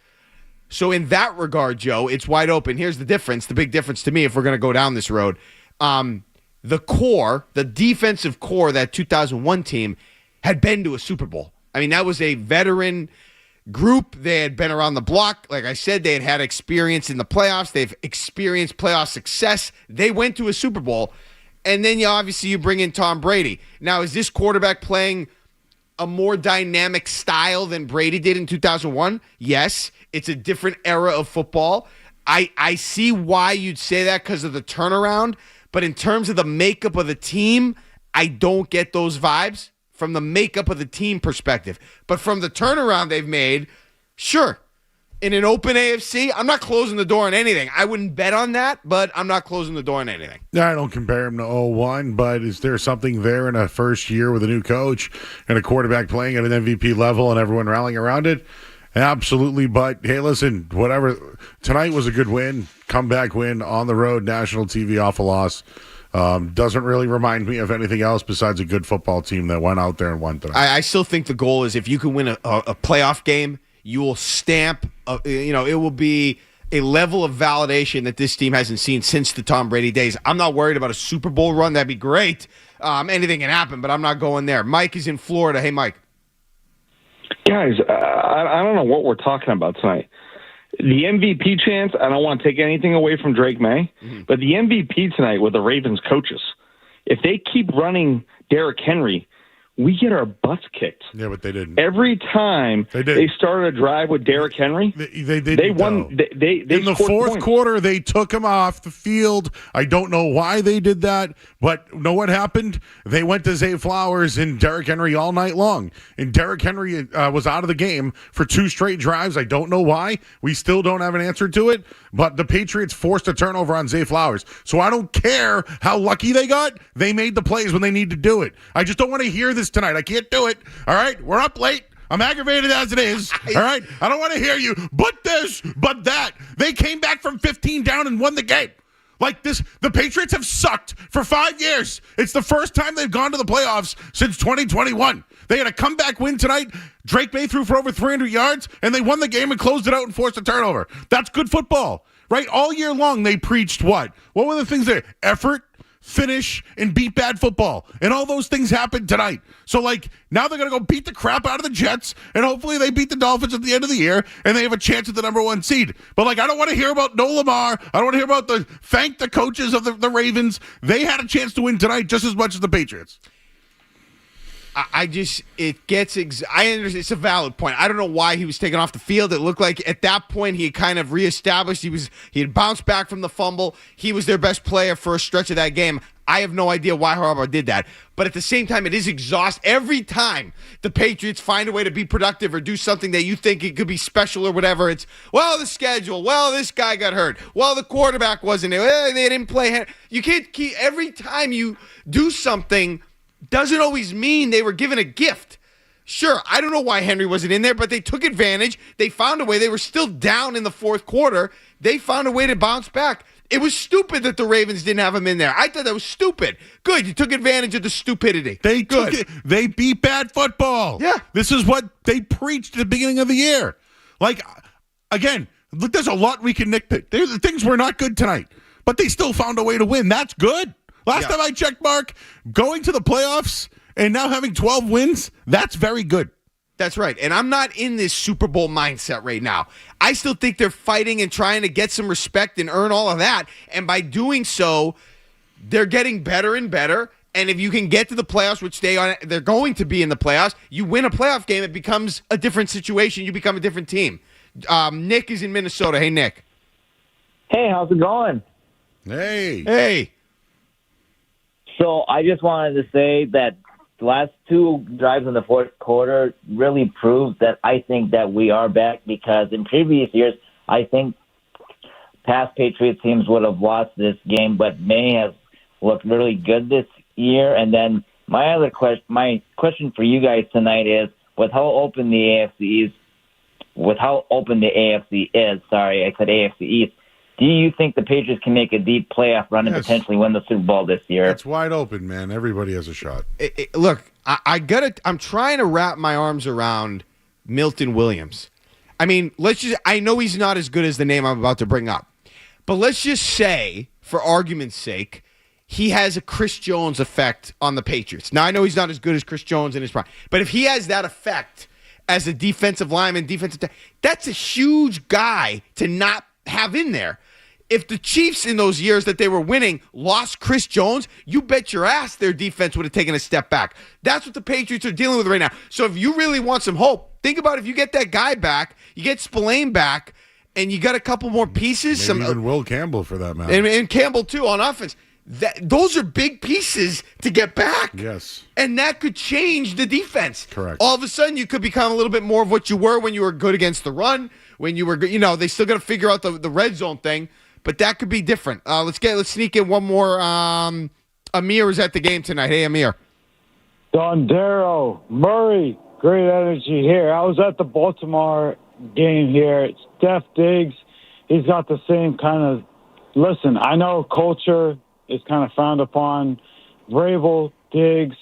So in that regard, Joe, it's wide open. Here's the difference, the big difference to me if we're going to go down this road. The core, the defensive core of that 2001 team had been to a Super Bowl. I mean, that was a veteran group. They had been around the block. Like I said, they had had experience in the playoffs. They've experienced playoff success. They went to a Super Bowl. And then you bring in Tom Brady. Now, is this quarterback playing a more dynamic style than Brady did in 2001? Yes. It's a different era of football. I see why you'd say that because of the turnaround. But in terms of the makeup of the team, I don't get those vibes from the makeup of the team perspective. But from the turnaround they've made, sure. In an open AFC, I'm not closing the door on anything. I wouldn't bet on that, but I'm not closing the door on anything. I don't compare him to 01, but is there something there in a first year with a new coach and a quarterback playing at an MVP level and everyone rallying around it? Absolutely, but hey, listen, whatever. Tonight was a good win, comeback win on the road, national TV off a loss. Doesn't really remind me of anything else besides a good football team that went out there and won tonight. I still think the goal is if you can win a playoff game, you will stamp, it will be a level of validation that this team hasn't seen since the Tom Brady days. I'm not worried about a Super Bowl run. That'd be great. Anything can happen, but I'm not going there. Mike is in Florida. Hey, Mike. Guys, I don't know what we're talking about tonight. The MVP chance, I don't want to take anything away from Drake May, but the MVP tonight with the Ravens coaches, if they keep running Derrick Henry, we get our butts kicked. Yeah, but they didn't. Every time they started a drive with Derrick Henry, they won. They in the fourth quarter, they took him off the field. I don't know why they did that, but know what happened? They went to Zay Flowers and Derrick Henry all night long. And Derrick Henry was out of the game for 2 straight drives. I don't know why. We still don't have an answer to it, but the Patriots forced a turnover on Zay Flowers. So I don't care how lucky they got. They made the plays when they need to do it. I just don't want to hear this tonight. I can't do it. All right? We're up late. I'm aggravated as it is. All right? I don't want to hear you. But this, but that. They came back from 15 down and won the game. Like this, the Patriots have sucked for 5 years. It's the first time they've gone to the playoffs since 2021. They had a comeback win tonight. Drake May threw for over 300 yards, and they won the game and closed it out and forced a turnover. That's good football, right? All year long, they preached what? What were the things there? Effort, finish, and beat bad football. And all those things happened tonight. So, now they're going to go beat the crap out of the Jets, and hopefully they beat the Dolphins at the end of the year, and they have a chance at the number 1 seed. But, I don't want to hear about no Lamar. I don't want to hear about thank the coaches of the Ravens. They had a chance to win tonight just as much as the Patriots. I understand. It's a valid point. I don't know why he was taken off the field. It looked like at that point he had kind of reestablished. He had bounced back from the fumble. He was their best player for a stretch of that game. I have no idea why Harbaugh did that. But at the same time, it is exhausting. Every time the Patriots find a way to be productive or do something that you think it could be special or whatever, it's, well, the schedule. Well, this guy got hurt. Well, the quarterback wasn't there. Well, they didn't play. You can't keep, every time you do something doesn't always mean they were given a gift. Sure, I don't know why Henry wasn't in there, but they took advantage. They found a way. They were still down in the fourth quarter. They found a way to bounce back. It was stupid that the Ravens didn't have him in there. I thought that was stupid. Good, you took advantage of the stupidity. They beat bad football. Yeah. This is what they preached at the beginning of the year. Like, again, look, there's a lot we can nitpick. The things were not good tonight, but they still found a way to win. That's good. Last time I checked, Mark, going to the playoffs and now having 12 wins, that's very good. That's right. And I'm not in this Super Bowl mindset right now. I still think they're fighting and trying to get some respect and earn all of that. And by doing so, they're getting better and better. And if you can get to the playoffs, which they're going to be in the playoffs, you win a playoff game, it becomes a different situation. You become a different team. Nick is in Minnesota. Hey, Nick. Hey, how's it going? Hey. Hey. So I just wanted to say that the last two drives in the fourth quarter really proved that I think that we are back, because in previous years, I think past Patriots teams would have lost this game, but May has looked really good this year. And then my question for you guys tonight is, with how open the AFC is, sorry, I said AFC East, do you think the Patriots can make a deep playoff run and potentially win the Super Bowl this year? It's wide open, man. Everybody has a shot. Look, I'm trying to wrap my arms around Milton Williams. I mean, I know he's not as good as the name I'm about to bring up, but let's just say, for argument's sake, he has a Chris Jones effect on the Patriots. Now, I know he's not as good as Chris Jones in his prime, but if he has that effect as a defensive lineman, that's a huge guy to not have in there. If the Chiefs in those years that they were winning lost Chris Jones, you bet your ass their defense would have taken a step back. That's what the Patriots are dealing with right now. So if you really want some hope, think about if you get that guy back, you get Spillane back, and you got a couple more pieces. Maybe even Will Campbell for that matter. And Campbell, too, on offense. Those are big pieces to get back. Yes. And that could change the defense. Correct. All of a sudden, you could become a little bit more of what you were when you were good against the run, when you were, they still got to figure out the red zone thing. But that could be different. Let's sneak in one more. Amir is at the game tonight. Hey, Amir. Dondero, Murray, great energy here. I was at the Baltimore game here. Steph Diggs, he's got the same kind of. Listen, I know culture is kind of frowned upon. Vrabel, Diggs,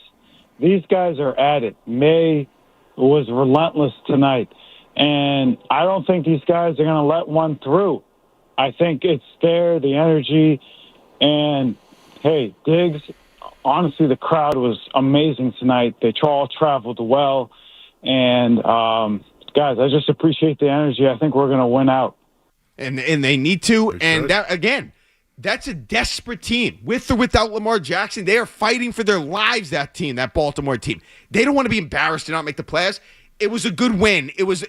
these guys are at it. May was relentless tonight. And I don't think these guys are going to let one through. I think it's there, the energy, and, hey, Diggs, honestly, the crowd was amazing tonight. They all traveled well, and, guys, I just appreciate the energy. I think we're going to win out. And they need to, and that, again, that's a desperate team. With or without Lamar Jackson, they are fighting for their lives, that team, that Baltimore team. They don't want to be embarrassed to not make the playoffs. It was a good win. It was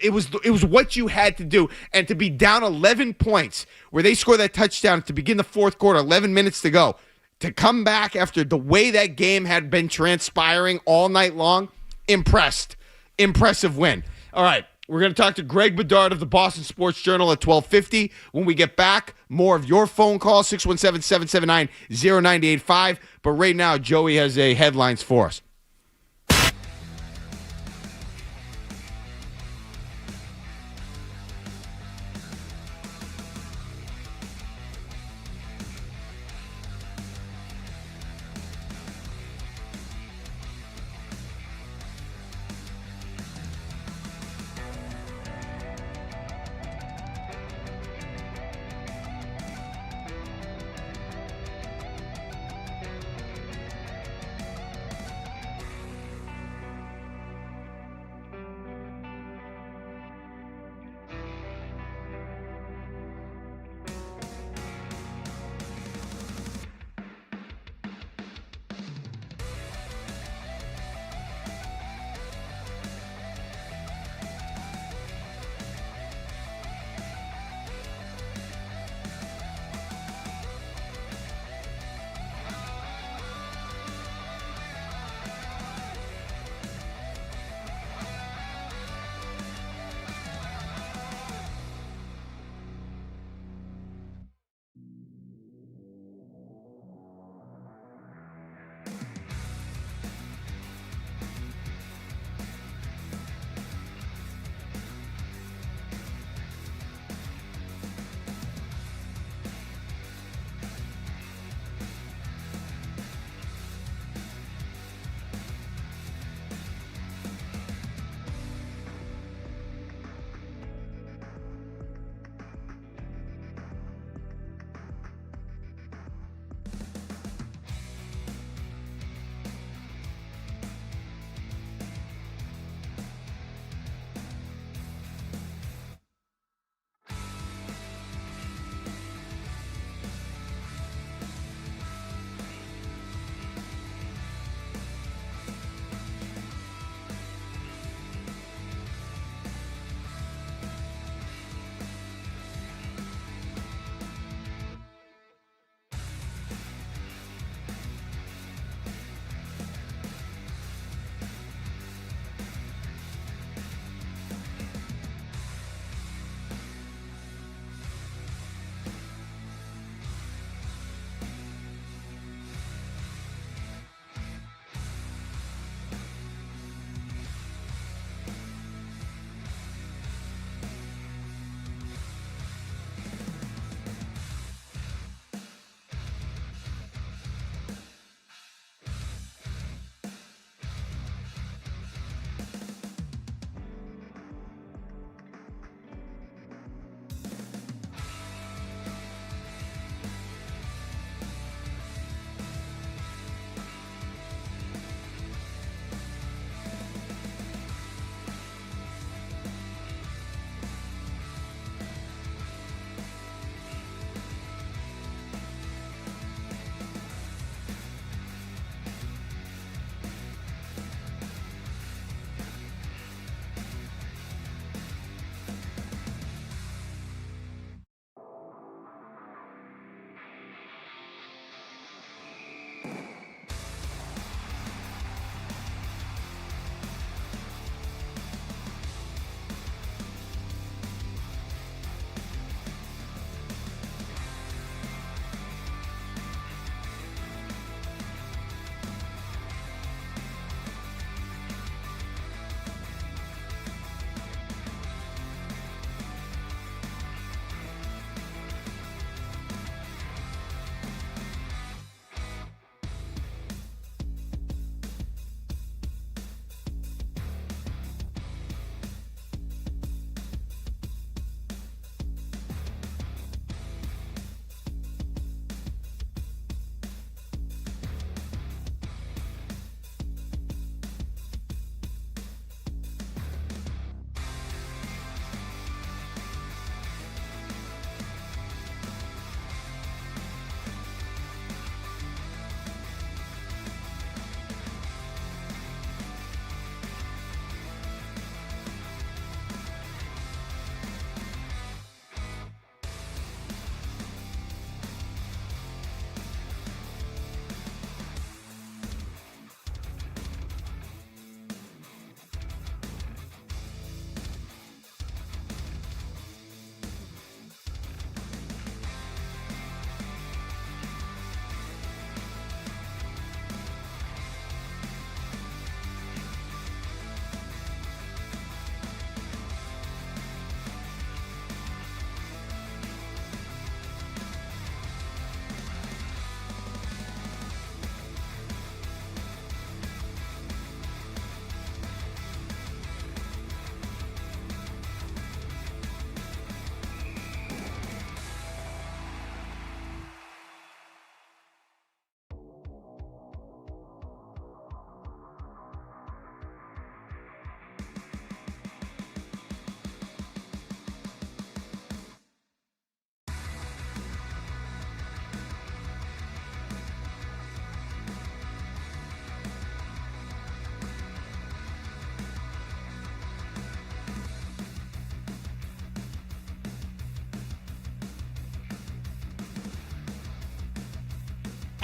what you had to do. And to be down 11 points, where they score that touchdown to begin the fourth quarter, 11 minutes to go, to come back after the way that game had been transpiring all night long, impressive win. All right, we're going to talk to Greg Bedard of the Boston Sports Journal at 12:50. When we get back, more of your phone calls, 617-779-0985. But right now, Joey has a headlines for us.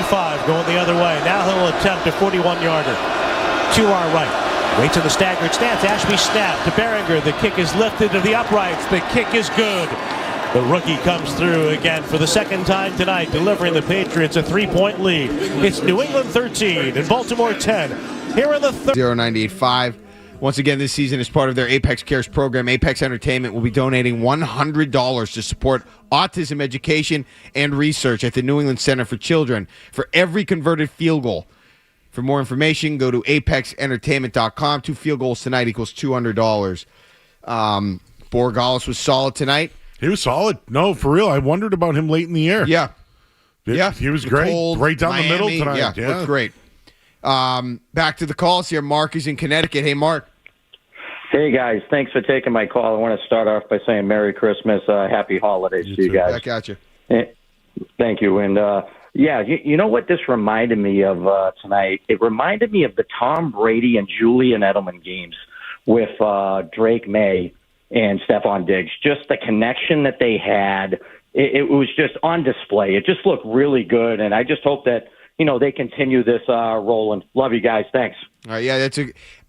5 going the other way. Now he'll attempt a 41-yarder to our right. Waits in the staggered stance. Ashby snap to Behringer. The kick is lifted to the uprights. The kick is good. The rookie comes through again for the second time tonight, delivering the Patriots a 3-point lead. It's New England 13 and Baltimore 10. Here in the 0985. Once again, this season, as part of their Apex Cares program, Apex Entertainment will be donating $100 to support autism education and research at the New England Center for Children for every converted field goal. For more information, go to apexentertainment.com. 2 field goals tonight equals $200. Borregales was solid tonight. He was solid. No, for real. I wondered about him late in the year. Yeah. He was great. Cold, right down Miami, the middle tonight. Yeah, looked great. Back to the calls here. Mark is in Connecticut. Hey, Mark. Hey, guys. Thanks for taking my call. I want to start off by saying Merry Christmas, Happy Holidays to you guys. Back at you. Thank you. And, you know what this reminded me of tonight? It reminded me of the Tom Brady and Julian Edelman games with Drake May and Stephon Diggs. Just the connection that they had, it was just on display. It just looked really good, and I just hope that, they continue this rolling. Love you guys. Thanks. All right, yeah,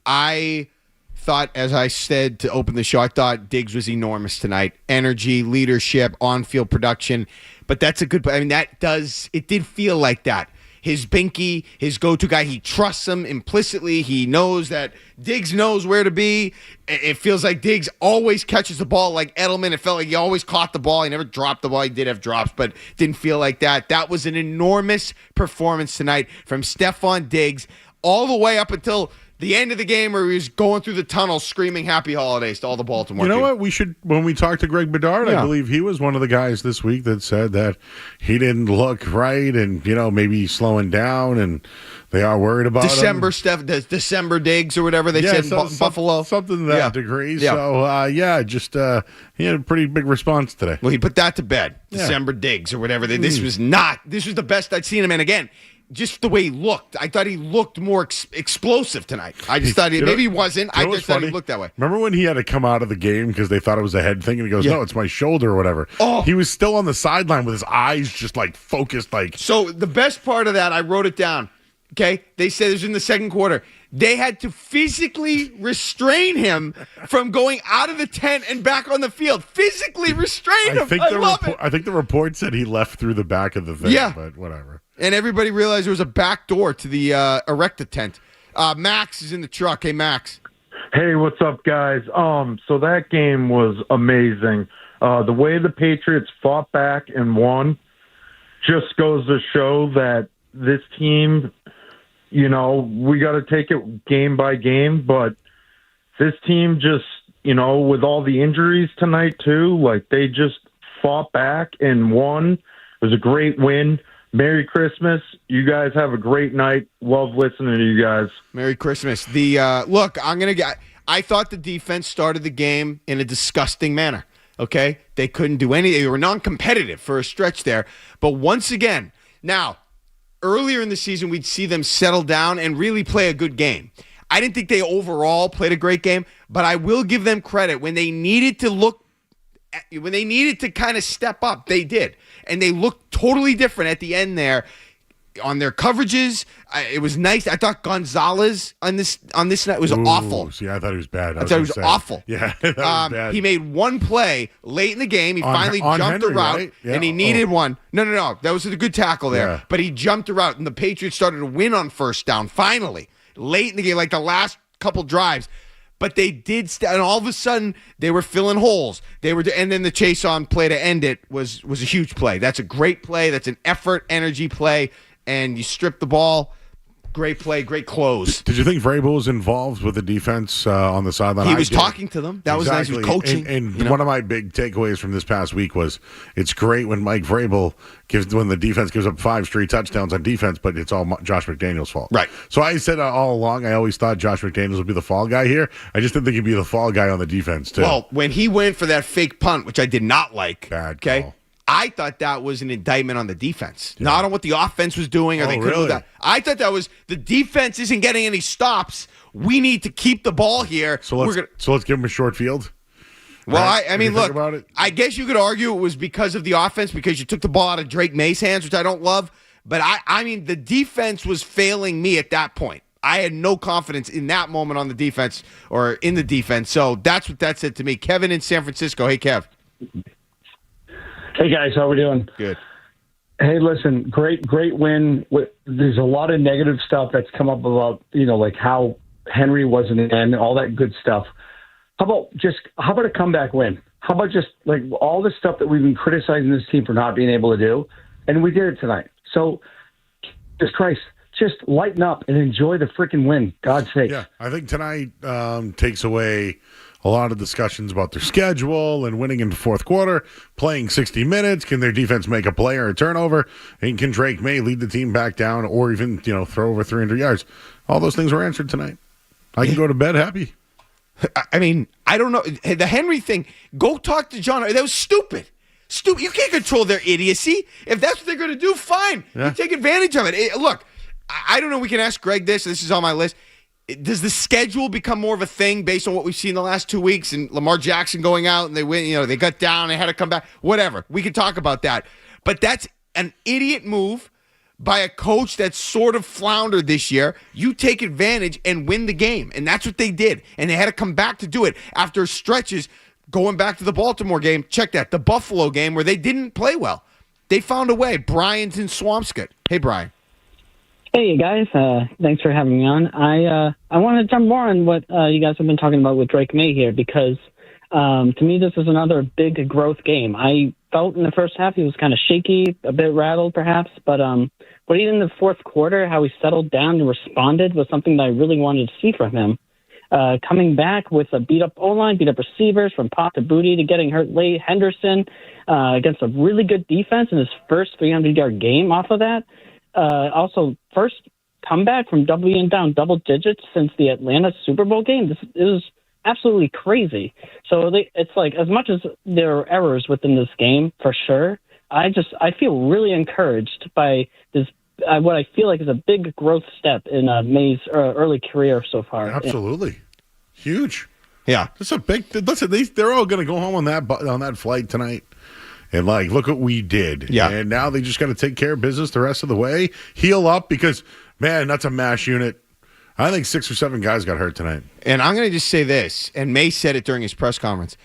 I thought, as I said to open the show, I thought Diggs was enormous tonight. Energy, leadership, on-field production. But that's a good, it did feel like that. His binky, his go-to guy, he trusts him implicitly. He knows that Diggs knows where to be. It feels like Diggs always catches the ball like Edelman. It felt like he always caught the ball. He never dropped the ball. He did have drops, but didn't feel like that. That was an enormous performance tonight from Stephon Diggs all the way up until the end of the game where he was going through the tunnel screaming happy holidays to all the Baltimore team. What? We should, when we talked to Greg Bedard, I believe he was one of the guys this week that said that he didn't look right and, maybe slowing down and they are worried about December him. December Diggs or whatever they said in Buffalo. Something to that degree. Yeah. So, he had a pretty big response today. Well, he put that to bed. December Diggs or whatever. This was the best I'd seen him. And again, just the way he looked. I thought he looked more explosive tonight. I just thought maybe he wasn't. I just thought he looked that way. Remember when he had to come out of the game because they thought it was a head thing and he goes, no, it's my shoulder or whatever. Oh. He was still on the sideline with his eyes just focused. So the best part of that, I wrote it down. Okay? They said it was in the second quarter. They had to physically restrain him from going out of the tent and back on the field. Physically restrain him. I think the report said he left through the back of the thing, but whatever. And everybody realized there was a back door to the Erecta tent. Max is in the truck. Hey, Max. Hey, what's up, guys? So that game was amazing. The way the Patriots fought back and won just goes to show that this team, we got to take it game by game, but this team just, with all the injuries tonight too, they just fought back and won. It was a great win. Merry Christmas. You guys have a great night. Love listening to you guys. Merry Christmas. Look, I thought the defense started the game in a disgusting manner. Okay? They couldn't do anything. They were non-competitive for a stretch there. But once again, now, earlier in the season, we'd see them settle down and really play a good game. I didn't think they overall played a great game, but I will give them credit. When they needed to kind of step up, they did. And they looked totally different at the end there on their coverages. It was nice. I thought Gonzalez on this night was awful. See, I thought he was bad. I thought he was awful. Yeah, that was bad. He made one play late in the game. He finally jumped a route, right? And he needed one. No. That was a good tackle there. Yeah. But he jumped a route, and the Patriots started to win on first down, finally. Late in the game, the last couple drives. But they did, and all of a sudden they were filling holes. And then the chase on play to end it was a huge play. That's a great play. That's an effort, energy play, and you strip the ball. Great play, great close. Did you think Vrabel was involved with the defense on the sideline? He was talking to them. That was nice. He was coaching. And one of my big takeaways from this past week was it's great when Mike Vrabel when the defense gives up 5 straight touchdowns on defense, but it's all Josh McDaniels' fault. Right. So I said all along, I always thought Josh McDaniels would be the fall guy here. I just didn't think he'd be the fall guy on the defense, too. Well, when he went for that fake punt, which I did not like. Bad call. I thought that was an indictment on the defense, not on what the offense was doing. Or they couldn't do that. I thought that was the defense isn't getting any stops. We need to keep the ball here. So let's give him a short field. Well, right? I mean, look, I guess you could argue it was because of the offense, because you took the ball out of Drake May's hands, which I don't love. But I mean, the defense was failing me at that point. I had no confidence in that moment on the defense or in the defense. So that's what that said to me. Kevin in San Francisco. Hey, Kev. Hey, guys. How we doing? Good. Hey, listen, great win. There's a lot of negative stuff that's come up about, like how Henry wasn't in, all that good stuff. How about a comeback win? How about just like all the stuff that we've been criticizing this team for not being able to do, and we did it tonight. So, Jesus Christ, just lighten up and enjoy the freaking win. God's sake. Yeah, I think tonight takes away a lot of discussions about their schedule and winning in the fourth quarter, playing 60 minutes. Can their defense make a play or a turnover? And can Drake May lead the team back down or even, throw over 300 yards? All those things were answered tonight. I can go to bed happy. I mean, I don't know. The Henry thing, go talk to John. That was stupid. Stupid. You can't control their idiocy. If that's what they're going to do, fine. Yeah. You take advantage of it. Look, I don't know. We can ask Greg this. This is on my list. Does the schedule become more of a thing based on what we've seen the last 2 weeks and Lamar Jackson going out and they win, they got down, they had to come back, whatever. We can talk about that. But that's an idiot move by a coach that sort of floundered this year. You take advantage and win the game. And that's what they did. And they had to come back to do it after stretches going back to the Baltimore game. Check that. The Buffalo game where they didn't play well. They found a way. Brian's in Swampscott. Hey, Brian. Hey, guys. Thanks for having me on. I want to jump more on what you guys have been talking about with Drake May here because to me this is another big growth game. I felt in the first half he was kind of shaky, a bit rattled perhaps, but even in the fourth quarter, how he settled down and responded was something that I really wanted to see from him. Coming back with a beat-up O-line, beat-up receivers from Pop to Booty to getting hurt late, Henderson against a really good defense in his first 300-yard game off of that. Also, first comeback from being down double digits since the Atlanta Super Bowl game. This is absolutely crazy. So it's like, as much as there are errors within this game, for sure, I feel really encouraged by this, what I feel like is a big growth step in May's early career so far. Absolutely. Huge. Yeah. It's a big, listen, they're all going to go home on that flight tonight. And, look what we did. Yeah. And now they just got to take care of business the rest of the way. Heal up because, man, that's a mash unit. I think 6 or 7 guys got hurt tonight. And I'm going to just say this, and May said it during his press conference.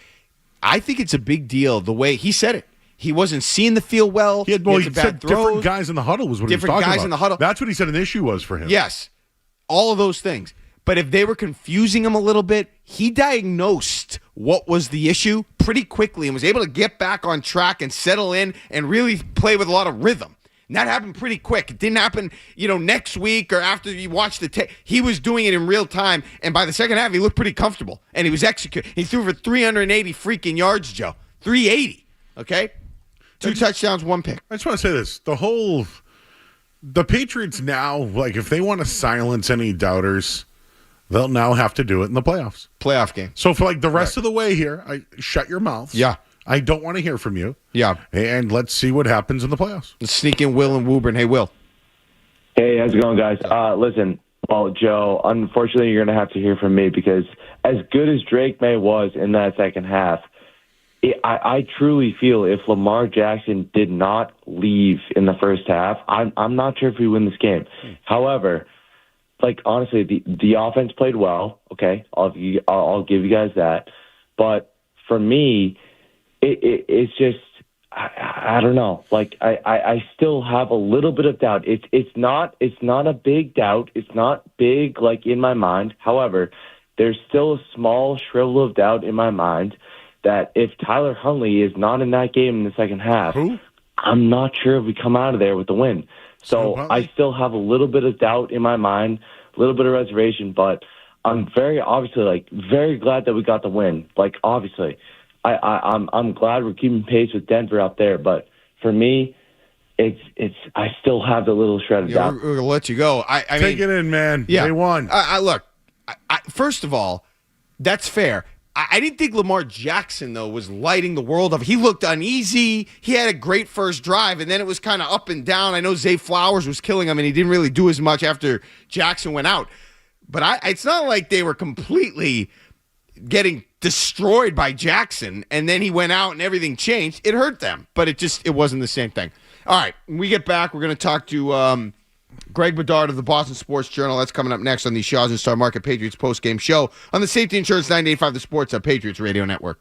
I think it's a big deal the way he said it. He wasn't seeing the field well. He said different guys in the huddle was what he was talking about. Different guys in the huddle. That's what he said an issue was for him. Yes. All of those things. But if they were confusing him a little bit, he diagnosed what was the issue pretty quickly and was able to get back on track and settle in and really play with a lot of rhythm. And that happened pretty quick. It didn't happen, next week or after you watched the tape. He was doing it in real time, and by the second half, he looked pretty comfortable, and he was executing. He threw for 380 freaking yards, Joe. 380, okay? 2 touchdowns, 1 pick. I just want to say this. The Patriots now, if they want to silence any doubters, they'll now have to do it in the playoffs. Playoff game. So for the rest of the way here, shut your mouths. Yeah. I don't want to hear from you. Yeah. And let's see what happens in the playoffs. Let's sneak in Will and Woburn. Hey, Will. Hey, how's it going, guys? Listen, Joe, unfortunately, you're going to have to hear from me because as good as Drake May was in that second half, I truly feel if Lamar Jackson did not leave in the first half, I'm not sure if we win this game. However, honestly, the offense played well. Okay, I'll give you guys that. But for me, it's just I don't know. I still have a little bit of doubt. It's not a big doubt. It's not big in my mind. However, there's still a small shrivel of doubt in my mind that if Tyler Huntley is not in that game in the second half, I'm not sure if we come out of there with the win. So I still have a little bit of doubt in my mind, a little bit of reservation, but I'm very glad that we got the win. Obviously, I'm glad we're keeping pace with Denver out there, but for me, I still have the little shred of doubt. We're gonna let you go. Take it in, man. Yeah. They won. Look, first of all, that's fair. I didn't think Lamar Jackson, though, was lighting the world up. He looked uneasy. He had a great first drive, and then it was kind of up and down. I know Zay Flowers was killing him, and he didn't really do as much after Jackson went out. But it's not like they were completely getting destroyed by Jackson, and then he went out and everything changed, it hurt them. But it wasn't the same thing. All right, when we get back, we're going to talk to Greg Bedard of the Boston Sports Journal. That's coming up next on the Shaw's and Star Market Patriots postgame show on the Safety Insurance 98.5 The Sports Patriots Radio Network.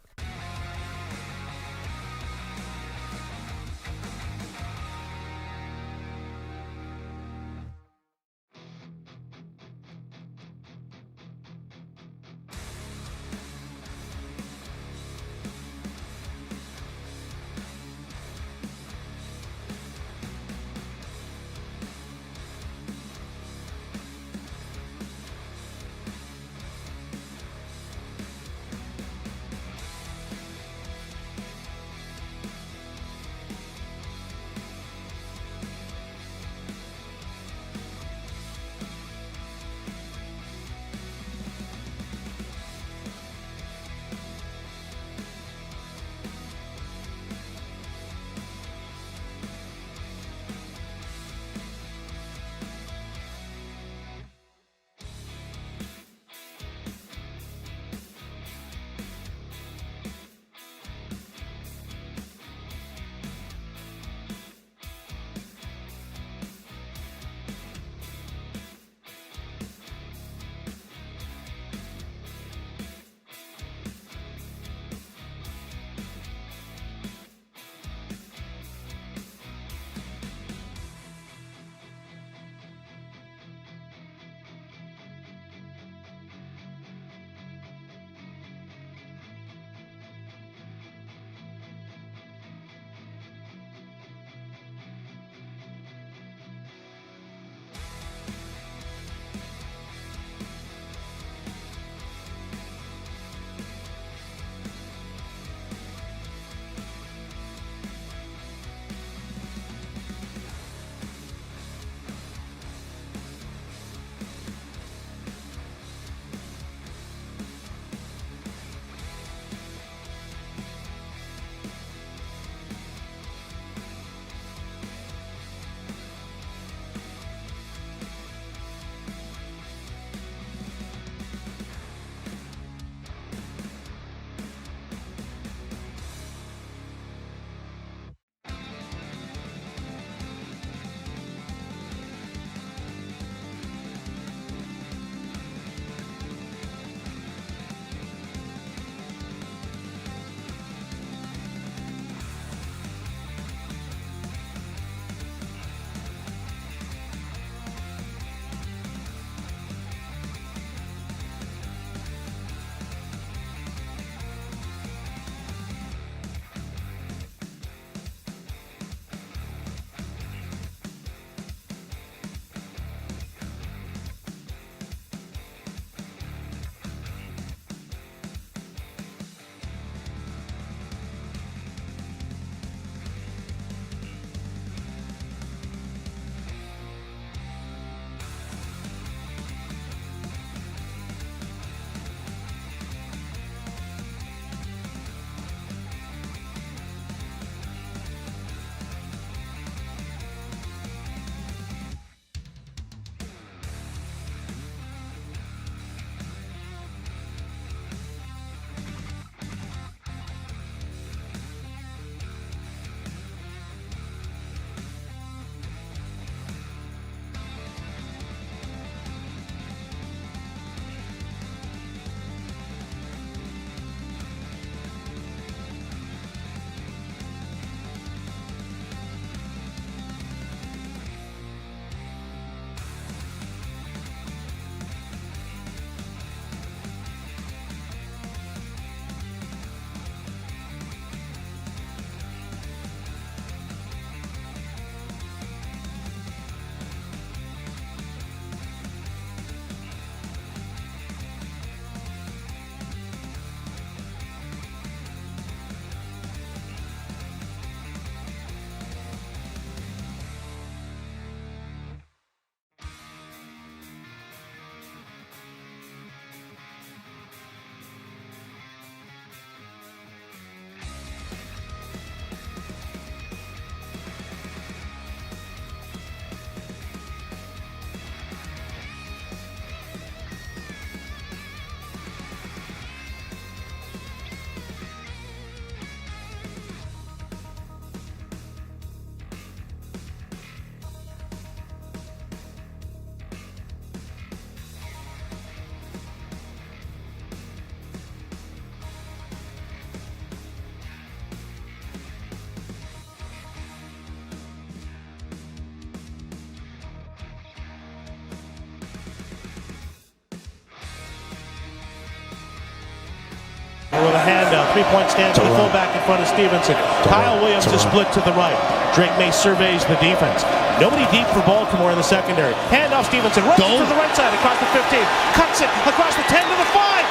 3-point stance with the fullback in front of Stevenson. Kyle Williams is split to the right. Drake May surveys the defense. Nobody deep for Baltimore in the secondary. Hand off Stevenson, runs to the right side across the 15. Cuts it across the 10 to the 5.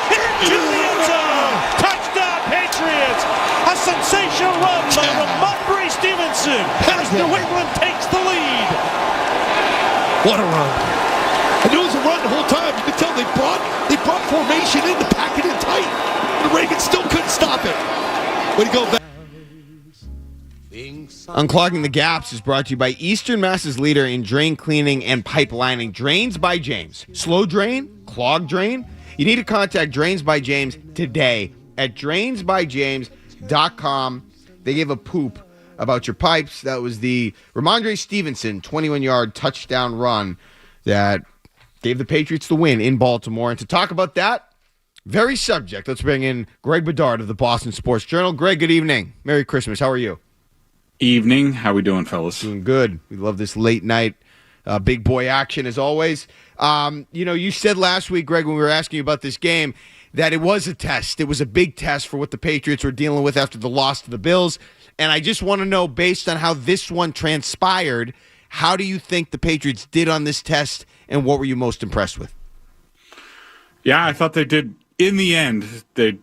Into the end zone. Touchdown, Patriots. A sensational run by Ramondre Stevenson as New England takes the lead. What a run. And it was a run the whole time. You could tell they brought formation in to pack it in tight. The Ravens still couldn't stop it. Way to go back. Unclogging the Gaps is brought to you by Eastern Mass's leader in drain cleaning and pipelining, Drains by James. Slow drain, clog drain. You need to contact Drains by James today at drainsbyjames.com. They gave a poop about your pipes. That was the Ramondre Stevenson 21-yard touchdown run that gave the Patriots the win in Baltimore. And to talk about that very subject, let's bring in Greg Bedard of the Boston Sports Journal. Greg, good evening. Merry Christmas. How are you? Evening. How we doing, fellas? Doing good. We love this late night big boy action as always. You said last week, Greg, when we were asking you about this game, that it was a test. It was a big test for what the Patriots were dealing with after the loss to the Bills. And I just want to know, based on how this one transpired, how do you think the Patriots did on this test, and what were you most impressed with? Yeah, I thought they did. In the end, they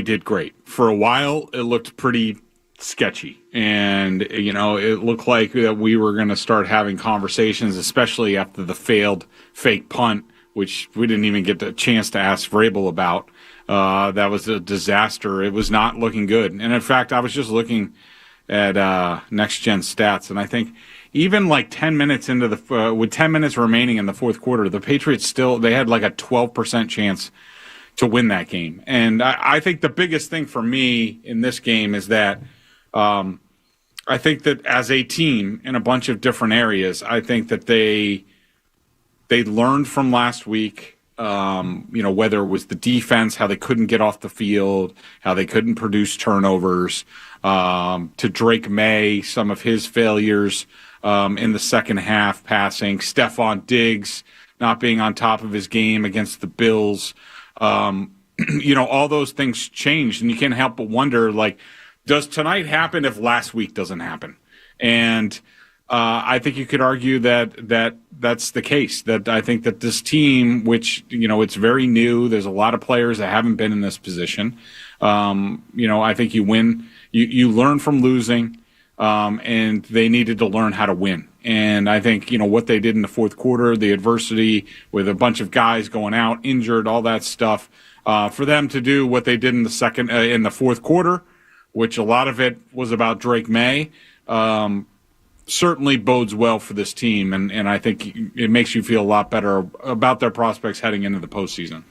did great. For a while, it looked pretty sketchy, and it looked like that we were going to start having conversations, especially after the failed fake punt, which we didn't even get the chance to ask Vrabel about. That was a disaster. It was not looking good. And in fact, I was just looking at Next Gen Stats, and I think even like 10 minutes into with 10 minutes remaining in the fourth quarter, the Patriots they had like a 12% chance to win that game. And I think the biggest thing for me in this game is that I think that as a team in a bunch of different areas, I think that they learned from last week, whether it was the defense, how they couldn't get off the field, how they couldn't produce turnovers, to Drake May, some of his failures in the second half passing, Stephon Diggs not being on top of his game against the Bills. All those things changed, and you can't help but wonder, does tonight happen if last week doesn't happen? And I think you could argue that's the case. That I think that this team, which it's very new, there's a lot of players that haven't been in this position. I think you win, you learn from losing, and they needed to learn how to win. And I think what they did in the fourth quarter, the adversity with a bunch of guys going out injured, all that stuff, for them to do what they did in the fourth quarter, which a lot of it was about Drake May, certainly bodes well for this team, and I think it makes you feel a lot better about their prospects heading into the postseason.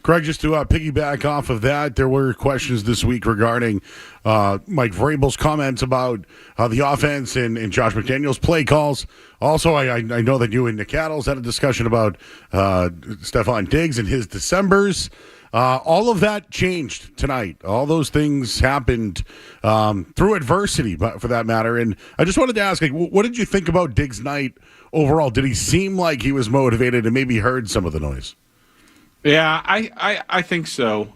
Greg, just to piggyback off of that, there were questions this week regarding Mike Vrabel's comments about the offense and Josh McDaniels' play calls. Also, I know that you and Nick Cattles had a discussion about Stephon Diggs and his Decembers. All of that changed tonight. All those things happened through adversity, for that matter. And I just wanted to ask, what did you think about Diggs' night overall? Did he seem like he was motivated and maybe heard some of the noise? Yeah, I think so.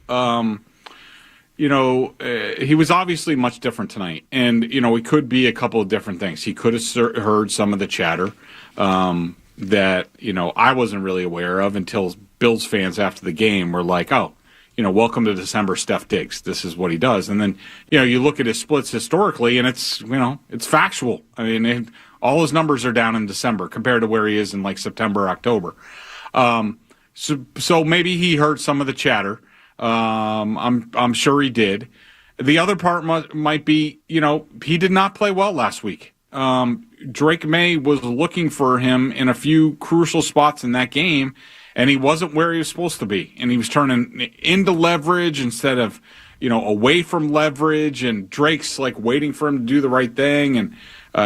He was obviously much different tonight. And, it could be a couple of different things. He could have heard some of the chatter that, I wasn't really aware of until Bills fans after the game were like, oh, welcome to December, Steph Diggs. This is what he does. And then, you look at his splits historically, and it's factual. I mean, all his numbers are down in December compared to where he is in September, October. So maybe he heard some of the chatter. I'm sure he did. The other part might be, he did not play well last week. Drake May was looking for him in a few crucial spots in that game, and he wasn't where he was supposed to be. And he was turning into leverage instead of, away from leverage. And Drake's waiting for him to do the right thing. And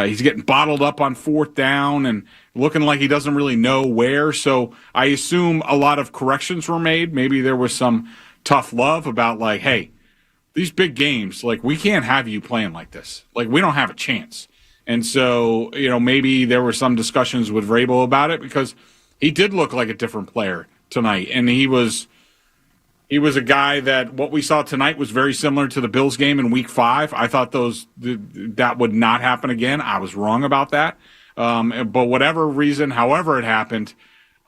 he's getting bottled up on fourth down and looking like he doesn't really know where. So I assume a lot of corrections were made. Maybe there was some tough love about hey, these big games, we can't have you playing like this. We don't have a chance. And so, maybe there were some discussions with Vrabel about it because he did look like a different player tonight. And he was He was a guy that what we saw tonight was very similar to the Bills game in Week 5. I thought that would not happen again. I was wrong about that. But whatever reason, however it happened,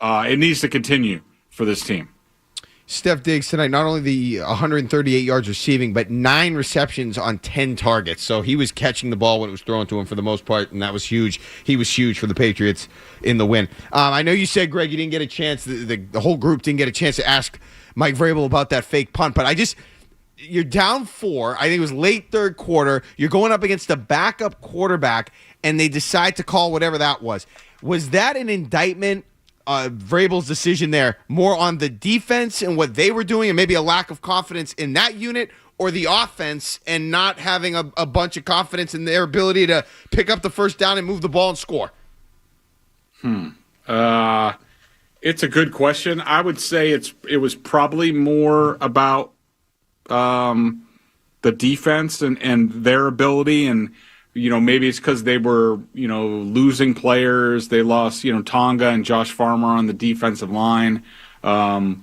it needs to continue for this team. Steph Diggs tonight, not only the 138 yards receiving, but 9 receptions on 10 targets. So he was catching the ball when it was thrown to him for the most part, and that was huge. He was huge for the Patriots in the win. I know you said, Greg, you didn't get a chance, the whole group didn't get a chance to ask Mike Vrabel about that fake punt, but you're down 4. I think it was late third quarter. You're going up against a backup quarterback, and they decide to call whatever that was. Was that an indictment? Vrabel's decision there more on the defense and what they were doing and maybe a lack of confidence in that unit, or the offense and not having a bunch of confidence in their ability to pick up the first down and move the ball and score? It's a good question. I would say it was probably more about the defense and their ability, and maybe it's because they were, losing players. They lost, Tonga and Josh Farmer on the defensive line. But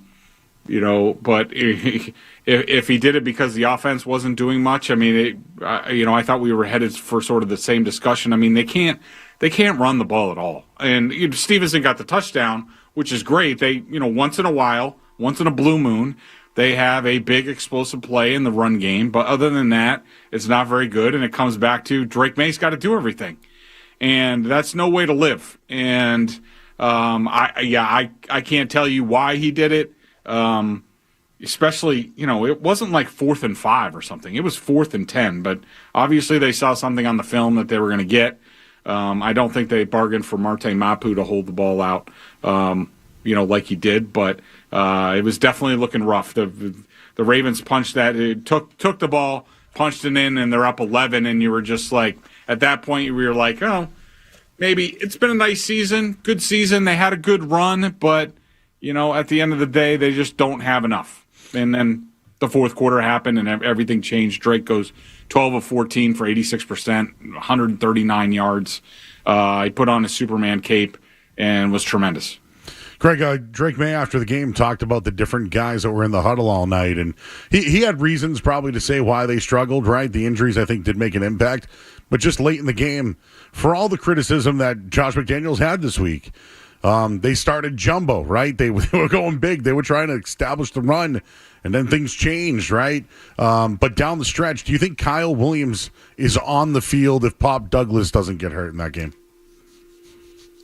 if he did it because the offense wasn't doing much, I mean, I thought we were headed for sort of the same discussion. I mean, they can't run the ball at all. And Stevenson got the touchdown, which is great. They, once in a while, once in a blue moon, they have a big explosive play in the run game, but other than that, it's not very good, and it comes back to Drake May's got to do everything, and that's no way to live. And I can't tell you why he did it, especially, it wasn't like 4th and 5 or something. It was 4th and 10, but obviously they saw something on the film that they were going to get. I don't think they bargained for Marte Mapu to hold the ball out, like he did, but it was definitely looking rough. The Ravens punched that. It took the ball, punched it in, and they're up 11, and you were just like, at that point, we were like, oh, maybe it's been a nice season, good season. They had a good run, but, at the end of the day, they just don't have enough. And then the fourth quarter happened, and everything changed. Drake goes 12 of 14 for 86%, 139 yards. He put on his Superman cape and was tremendous. Greg, Drake May after the game talked about the different guys that were in the huddle all night, and he had reasons probably to say why they struggled, right? The injuries, I think, did make an impact. But just late in the game, for all the criticism that Josh McDaniels had this week, they started jumbo, right? They were going big. They were trying to establish the run, and then things changed, right? But down the stretch, do you think Kyle Williams is on the field if Pop Douglas doesn't get hurt in that game?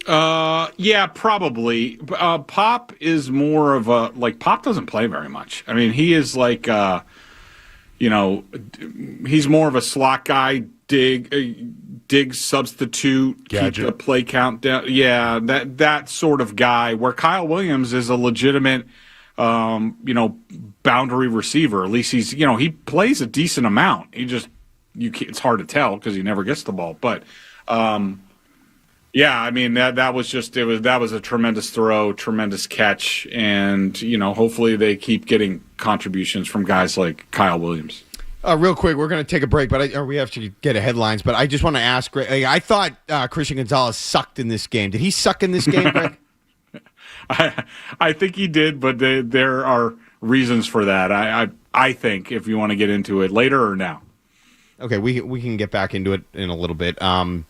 Yeah, probably. Pop is more of a, Pop doesn't play very much. I mean, he is he's more of a slot guy, dig substitute, Gadget. Keep the play count down. Yeah, that sort of guy, where Kyle Williams is a legitimate, boundary receiver. At least he's, he plays a decent amount. It's hard to tell because he never gets the ball. But, yeah, I mean, that was a tremendous throw, tremendous catch, and, hopefully they keep getting contributions from guys like Kyle Williams. Real quick, we're going to take a break, but we have to get a headlines. But I just want to ask, Greg, I thought Christian Gonzalez sucked in this game. Did he suck in this game, Greg? I think he did, but there are reasons for that. I think, if you want to get into it later or now. Okay, we can get back into it in a little bit. I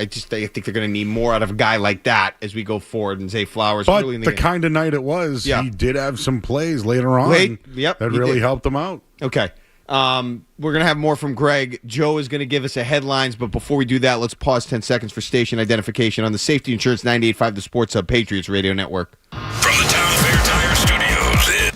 think they're going to need more out of a guy like that as we go forward. And Zay Flowers, but really in the kind of night it was, he did have some plays later on that really helped him out. Okay. We're going to have more from Greg. Joe is going to give us a headlines, but before we do that, let's pause 10 seconds for station identification on the Safety Insurance 98.5 The Sports Hub Patriots Radio Network. From the Town Fair Tire Studios.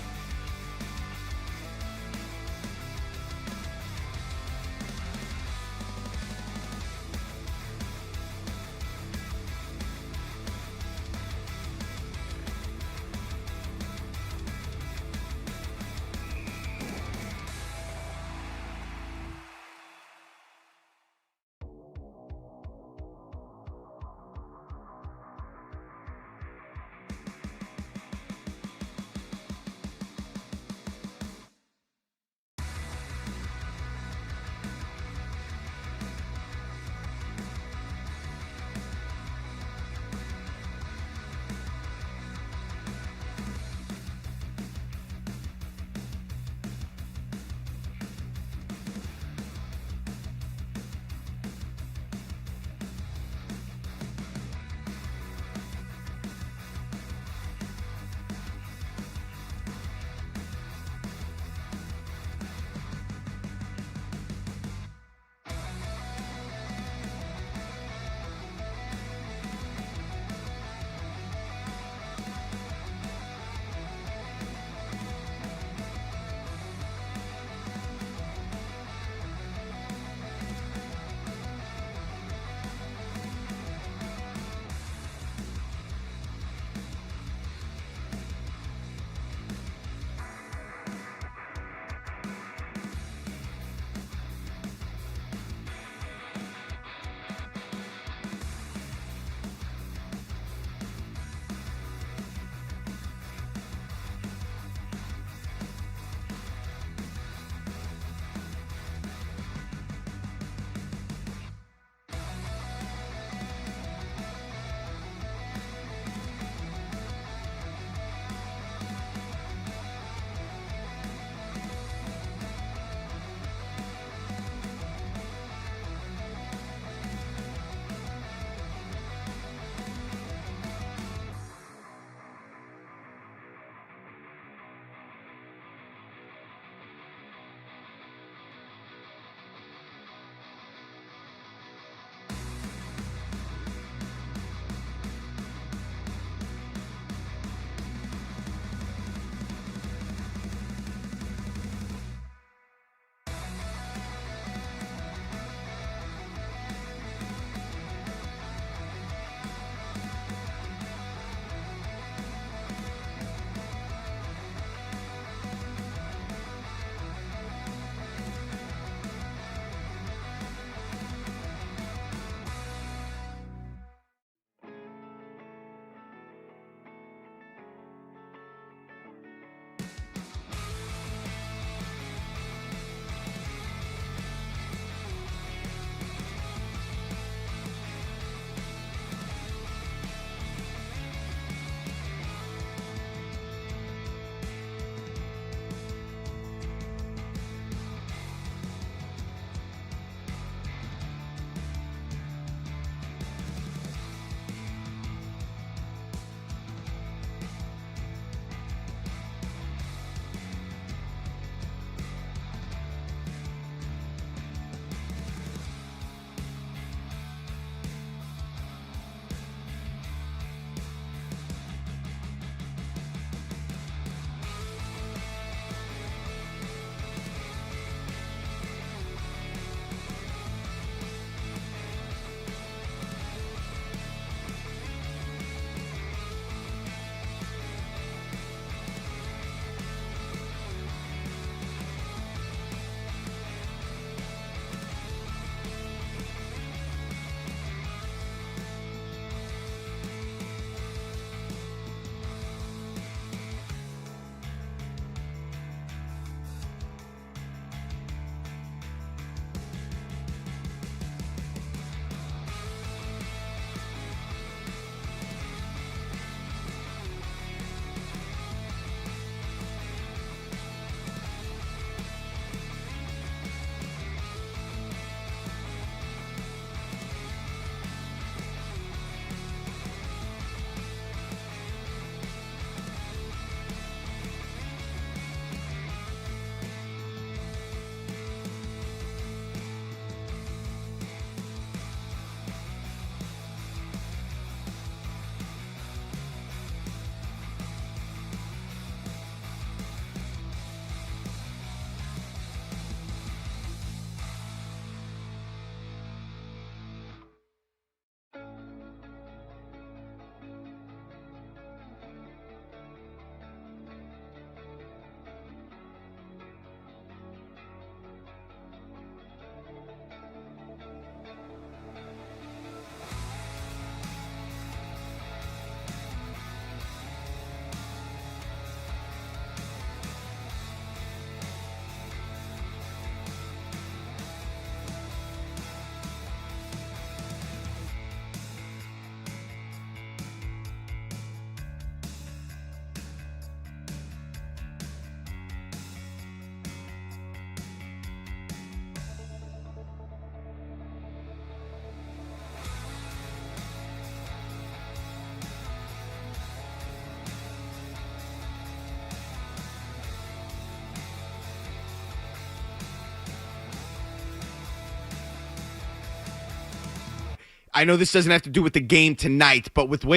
I know this doesn't have to do with the game tonight, but with the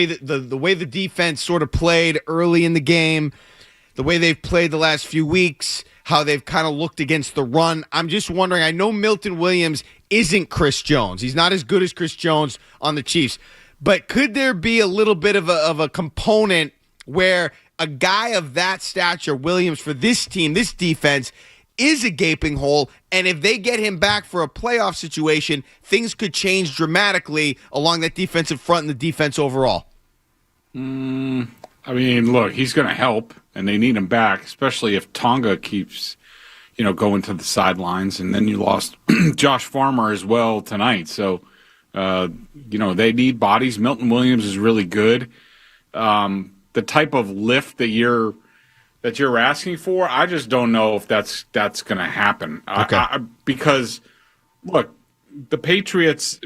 way the defense sort of played early in the game, the way they've played the last few weeks, how they've kind of looked against the run. I'm just wondering, I know Milton Williams isn't Chris Jones. He's not as good as Chris Jones on the Chiefs. But could there be a little bit of a component where a guy of that stature, Williams, for this team, this defense, is a gaping hole, and if they get him back for a playoff situation, things could change dramatically along that defensive front and the defense overall? I mean, look, he's going to help, and they need him back, especially if Tonga keeps, going to the sidelines, and then you lost Josh Farmer as well tonight. So, they need bodies. Milton Williams is really good. The type of lift that you're asking for, I just don't know if that's going to happen. Okay. Because, look, the Patriots,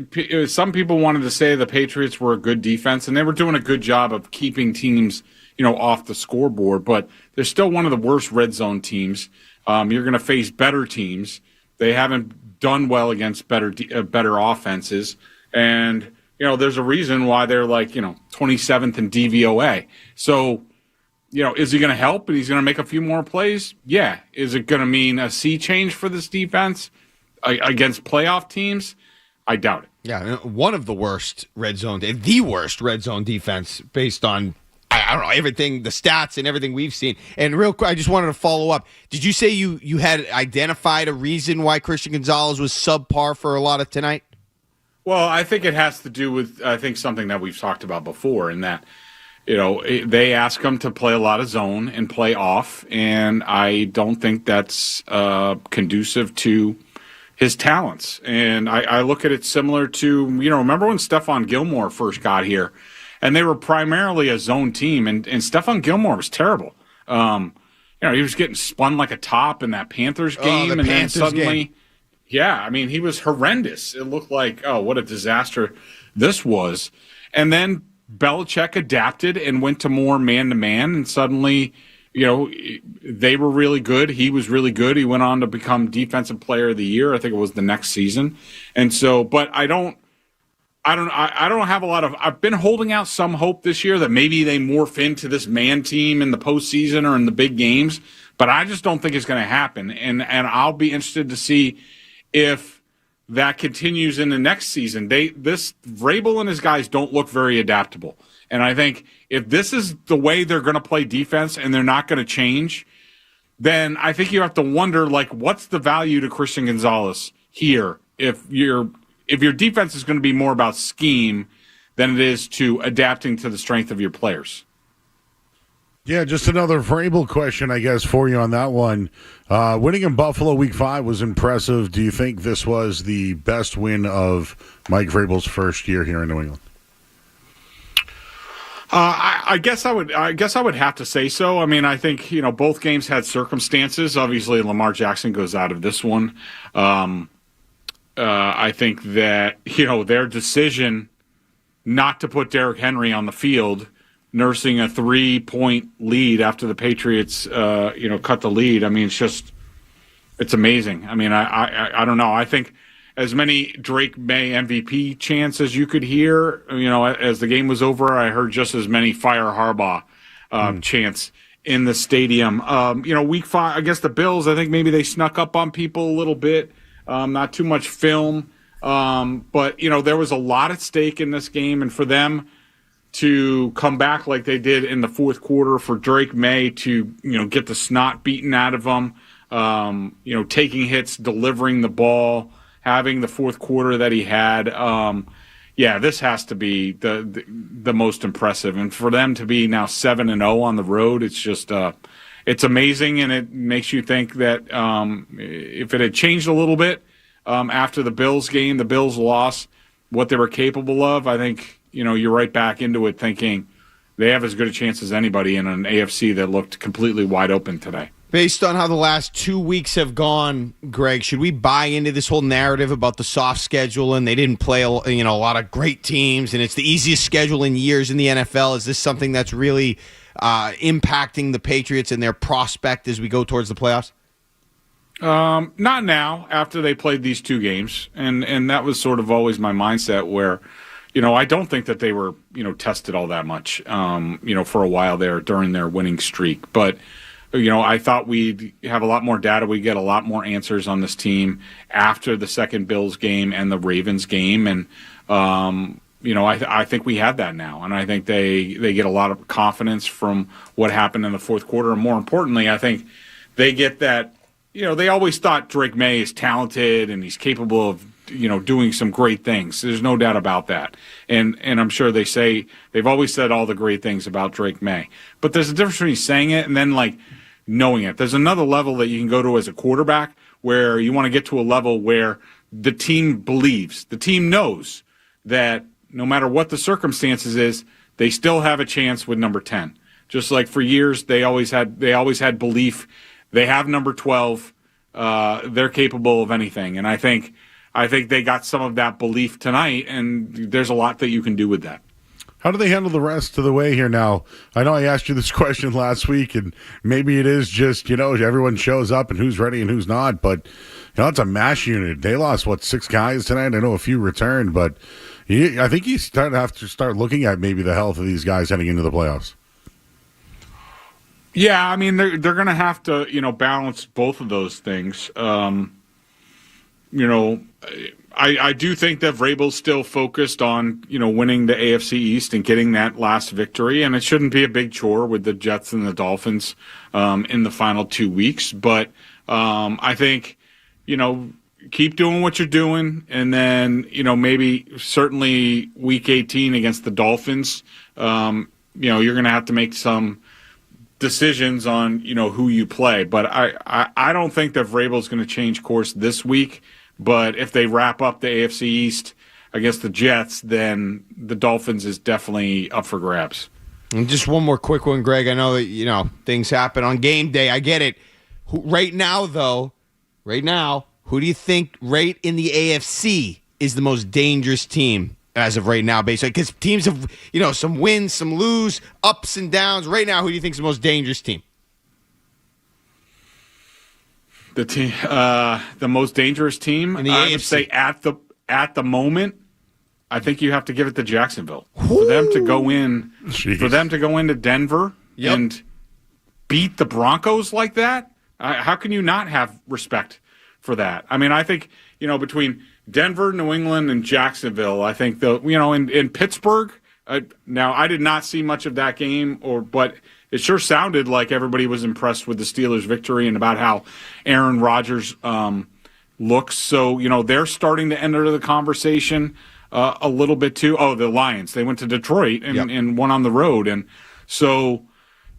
some people wanted to say the Patriots were a good defense, and they were doing a good job of keeping teams, off the scoreboard, but they're still one of the worst red zone teams. You're going to face better teams. They haven't done well against better offenses, and there's a reason why they're 27th in DVOA. So, is he going to help and he's going to make a few more plays? Yeah. Is it going to mean a sea change for this defense against playoff teams? I doubt it. Yeah, one of the worst red zone defense based on, I don't know, everything, the stats and everything we've seen. And real quick, I just wanted to follow up. Did you say you had identified a reason why Christian Gonzalez was subpar for a lot of tonight? Well, I think it has to do with, something that we've talked about before, in that, they ask him to play a lot of zone and play off, and I don't think that's conducive to his talents. And I look at it similar to, remember when Stephon Gilmore first got here, and they were primarily a zone team, and Stephon Gilmore was terrible. He was getting spun like a top in that Panthers game, and then suddenly, yeah, I mean, he was horrendous. It looked like, oh, what a disaster this was. And then Belichick adapted and went to more man-to-man, and suddenly, they were really good. He was really good. He went on to become Defensive Player of the Year. I think it was the next season. And so, but I don't have a lot of. I've been holding out some hope this year that maybe they morph into this man team in the postseason or in the big games, but I just don't think it's going to happen. And I'll be interested to see if that continues in the next season. This Vrabel and his guys don't look very adaptable. And I think if this is the way they're going to play defense and they're not going to change, then I think you have to wonder, what's the value to Christian Gonzalez here if your defense is going to be more about scheme than it is to adapting to the strength of your players. Yeah, just another Vrabel question, I guess, for you on that one. Winning in Buffalo Week 5 was impressive. Do you think this was the best win of Mike Vrabel's first year here in New England? I guess I would have to say so. I mean, I think both games had circumstances. Obviously, Lamar Jackson goes out of this one. I think that their decision not to put Derrick Henry on the field, nursing a 3-point lead after the Patriots, cut the lead. I mean, it's amazing. I mean, I don't know. I think as many Drake May MVP chants as you could hear, as the game was over, I heard just as many Fire Harbaugh chants in the stadium. Week 5, I guess the Bills, I think maybe they snuck up on people a little bit. Not too much film. But, there was a lot at stake in this game, and for them to come back like they did in the fourth quarter, for Drake May to, get the snot beaten out of them, taking hits, delivering the ball, having the fourth quarter that he had. This has to be the most impressive. And for them to be now 7-0 on the road, it's just it's amazing, and it makes you think that if it had changed a little bit after the Bills game, the Bills loss, what they were capable of, I think, you're right back into it thinking they have as good a chance as anybody in an AFC that looked completely wide open today. Based on how the last 2 weeks have gone, Greg, should we buy into this whole narrative about the soft schedule and they didn't play a lot of great teams and it's the easiest schedule in years in the NFL? Is this something that's really impacting the Patriots and their prospect as we go towards the playoffs? Not now, after they played these two games. And that was sort of always my mindset where, I don't think that they were, tested all that much, for a while there during their winning streak. But, I thought we'd have a lot more data. We'd get a lot more answers on this team after the second Bills game and the Ravens game. And, I think we have that now. And I think they get a lot of confidence from what happened in the fourth quarter. And more importantly, I think they get that, they always thought Drake May is talented and he's capable of, doing some great things. There's no doubt about that. And I'm sure they've always said all the great things about Drake May. But there's a difference between saying it and then knowing it. There's another level that you can go to as a quarterback where you want to get to a level where the team believes, the team knows that no matter what the circumstances is, they still have a chance with number 10. Just like for years, they always had belief. They have number 12. They're capable of anything. And I think they got some of that belief tonight, and there's a lot that you can do with that. How do they handle the rest of the way here now? I know I asked you this question last week, and maybe it is just, everyone shows up and who's ready and who's not, but, it's a mash unit. They lost, 6 guys tonight? I know a few returned, but I think you have to start looking at maybe the health of these guys heading into the playoffs. Yeah, I mean, they're going to have to, balance both of those things. I do think that Vrabel's still focused on, winning the AFC East and getting that last victory, and it shouldn't be a big chore with the Jets and the Dolphins in the final 2 weeks. But I think, keep doing what you're doing, and then, maybe certainly Week 18 against the Dolphins, you're going to have to make some decisions on, who you play. But I don't think that Vrabel's going to change course this week. But if they wrap up the AFC East against the Jets, then the Dolphins is definitely up for grabs. And just one more quick one, Greg. I know that, things happen on game day. I get it. Right now, who do you think right in the AFC is the most dangerous team as of right now, basically? Because teams have, some wins, some lose, ups and downs. Right now, who do you think is the most dangerous team? The most dangerous team, in the I AFC. would say at the moment, I think you have to give it to Jacksonville. For them to go into Denver and beat the Broncos like that. How can you not have respect for that? I mean, I think between Denver, New England, and Jacksonville, I think in Pittsburgh. Now, I did not see much of that game, but it sure sounded like everybody was impressed with the Steelers' victory and about how Aaron Rodgers looks. So, they're starting to enter the conversation a little bit too. Oh, the Lions. They went to Detroit and won on the road. And so,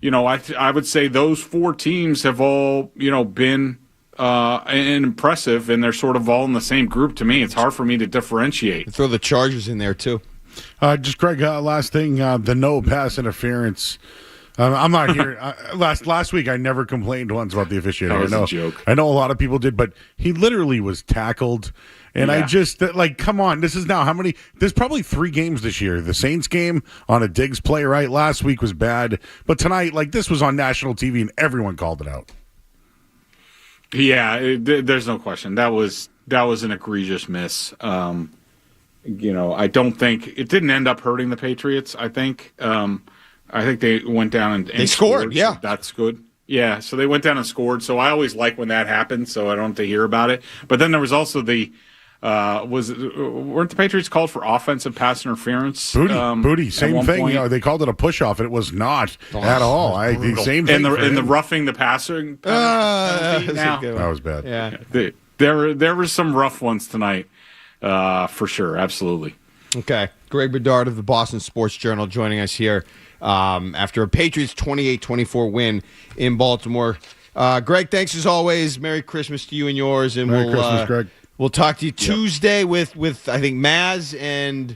I would say those 4 teams have all, been impressive, and they're sort of all in the same group to me. It's hard for me to differentiate. Throw the Chargers in there, too. Just, Greg, last thing, the no pass interference. I'm not here. Last week, I never complained once about the officiating. That was a joke. I know a lot of people did, but he literally was tackled. And I just, come on. This is now how many? There's probably 3 games this year. The Saints game on a Diggs play, right? Last week was bad. But tonight, this was on national TV, and everyone called it out. Yeah, there's no question. That was an egregious miss. I don't think it didn't end up hurting the Patriots. I think they went down and they scored. Yeah, so that's good. Yeah, so they went down and scored. So I always like when that happens, so I don't have to hear about it. But then there was also weren't the Patriots called for offensive pass interference? Booty, same thing. They called it a push off, and it was not at all. Same thing. And the roughing the passer. That was bad. Yeah, there were some rough ones tonight. For sure, absolutely. Okay, Greg Bedard of the Boston Sports Journal joining us here after a Patriots 28-24 win in Baltimore. Greg, thanks as always. Merry Christmas to you and yours, and Merry Christmas, Greg. We'll talk to you Tuesday with I think Maz and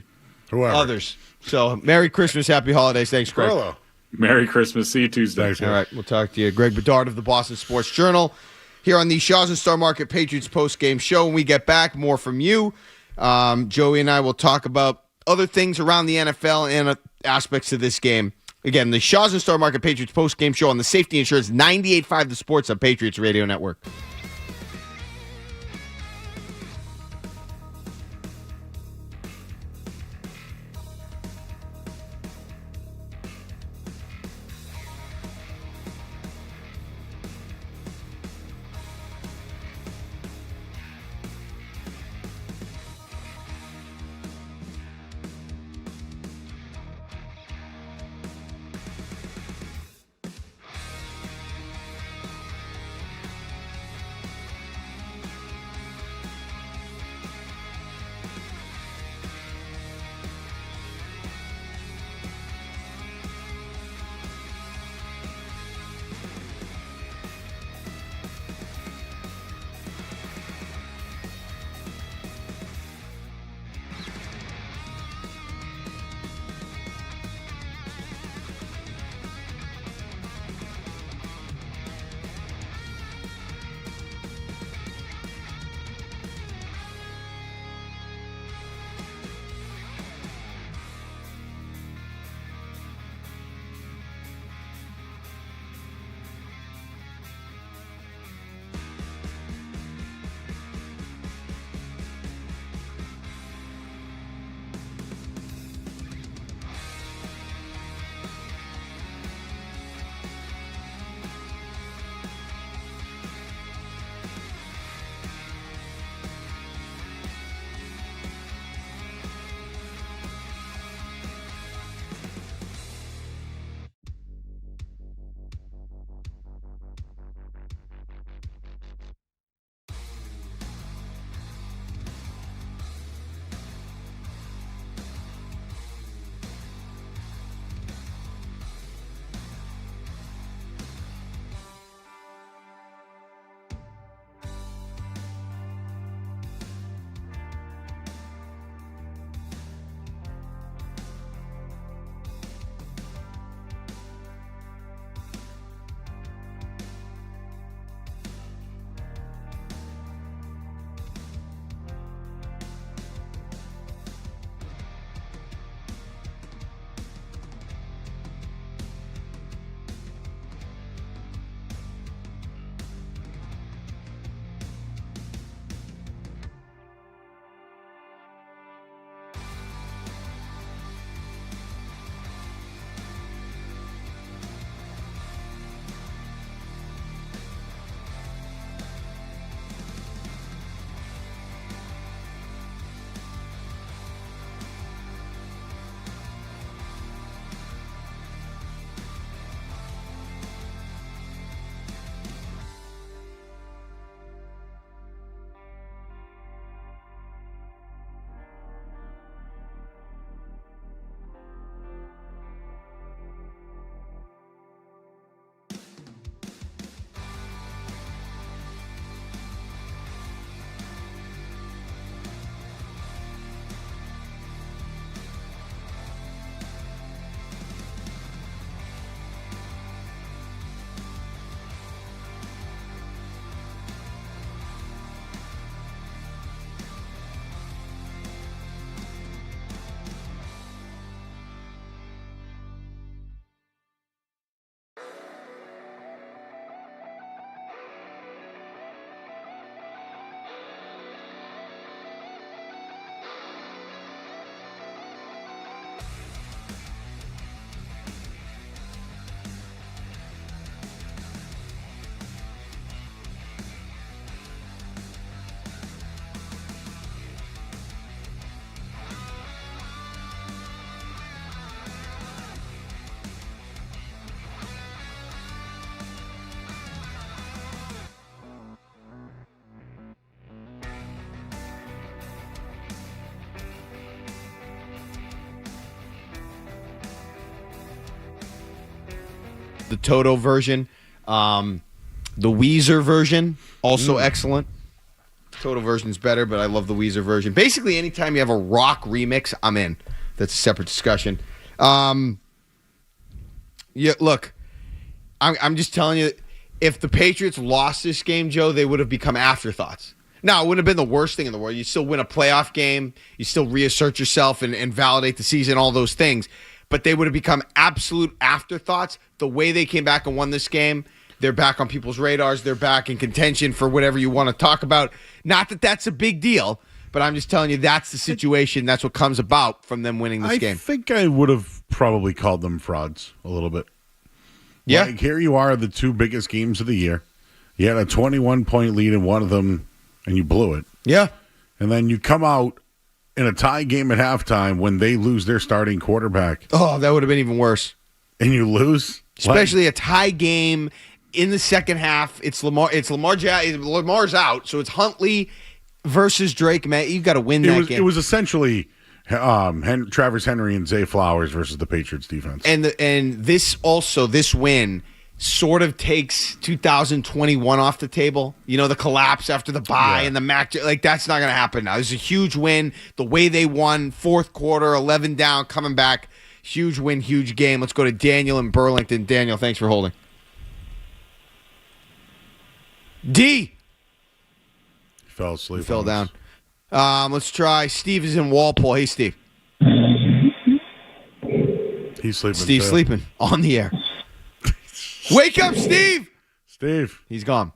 others. So Merry Christmas, Happy Holidays. Thanks, Greg. Hello. Merry Christmas. See you Tuesday. Thanks, all right, we'll talk to you. Greg Bedard of the Boston Sports Journal here on the Shaw's and Star Market Patriots Postgame Show. When we get back, more from you. Joey and I will talk about other things around the NFL and aspects of this game. Again, the Shaw's and Star Market Patriots Postgame Show on the Safety Insurance 98.5 The Sports on Patriots Radio Network. the Toto version. The Weezer version, also excellent. Toto version's better, but I love the Weezer version. Basically, anytime you have a rock remix, I'm in. That's a separate discussion. Yeah, look, I'm just telling you, if the Patriots lost this game, Joe, they would have become afterthoughts. Now, it wouldn't have been the worst thing in the world. You still win a playoff game. You still reassert yourself and validate the season, all those things. But they would have become absolute afterthoughts. The way they came back and won this game, they're back on people's radars. They're back in contention for whatever you want to talk about. Not that that's a big deal, but I'm just telling you that's the situation. That's what comes about from them winning this game. I think I would have probably called them frauds a little bit. Yeah. Like, here you are, the two biggest games of the year. You had a 21-point lead in one of them, and you blew it. Yeah. And then you come out in a tie game at halftime when they lose their starting quarterback. Oh, that would have been even worse. And you lose? Especially a tie game in the second half. It's Lamar's out, so it's Huntley versus Drake May. You got to win that game. It was essentially Travis Henry and Zay Flowers versus the Patriots defense. And this win sort of takes 2021 off the table. You know, the collapse after the bye and the Mac. Like, that's not going to happen now. This is a huge win. The way they won, fourth quarter, 11 down, coming back. Huge win, huge game. Let's go to Daniel in Burlington. Daniel, thanks for holding. D. He fell asleep. He fell down. Let's try. Steve is in Walpole. Hey, Steve. He's sleeping. Steve's sleeping on the air. Wake up, Steve! Steve. He's gone.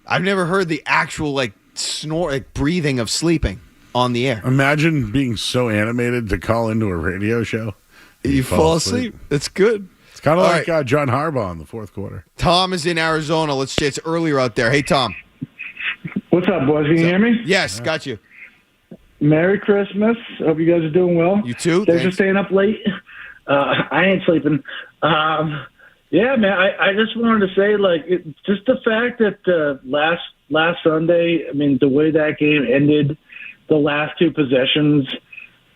I've never heard the actual breathing of sleeping on the air. Imagine being so animated to call into a radio show. You fall asleep. That's good. It's kind of like right. John Harbaugh in the fourth quarter. Tom is in Arizona. It's earlier out there. Hey, Tom. What's up, boys? Can you hear me? Yes, got you. Merry Christmas. Hope you guys are doing well. You too. Thanks for staying up late. I ain't sleeping. Yeah, man. I just wanted to say, just the fact that last Sunday, I mean, the way that game ended, the last two possessions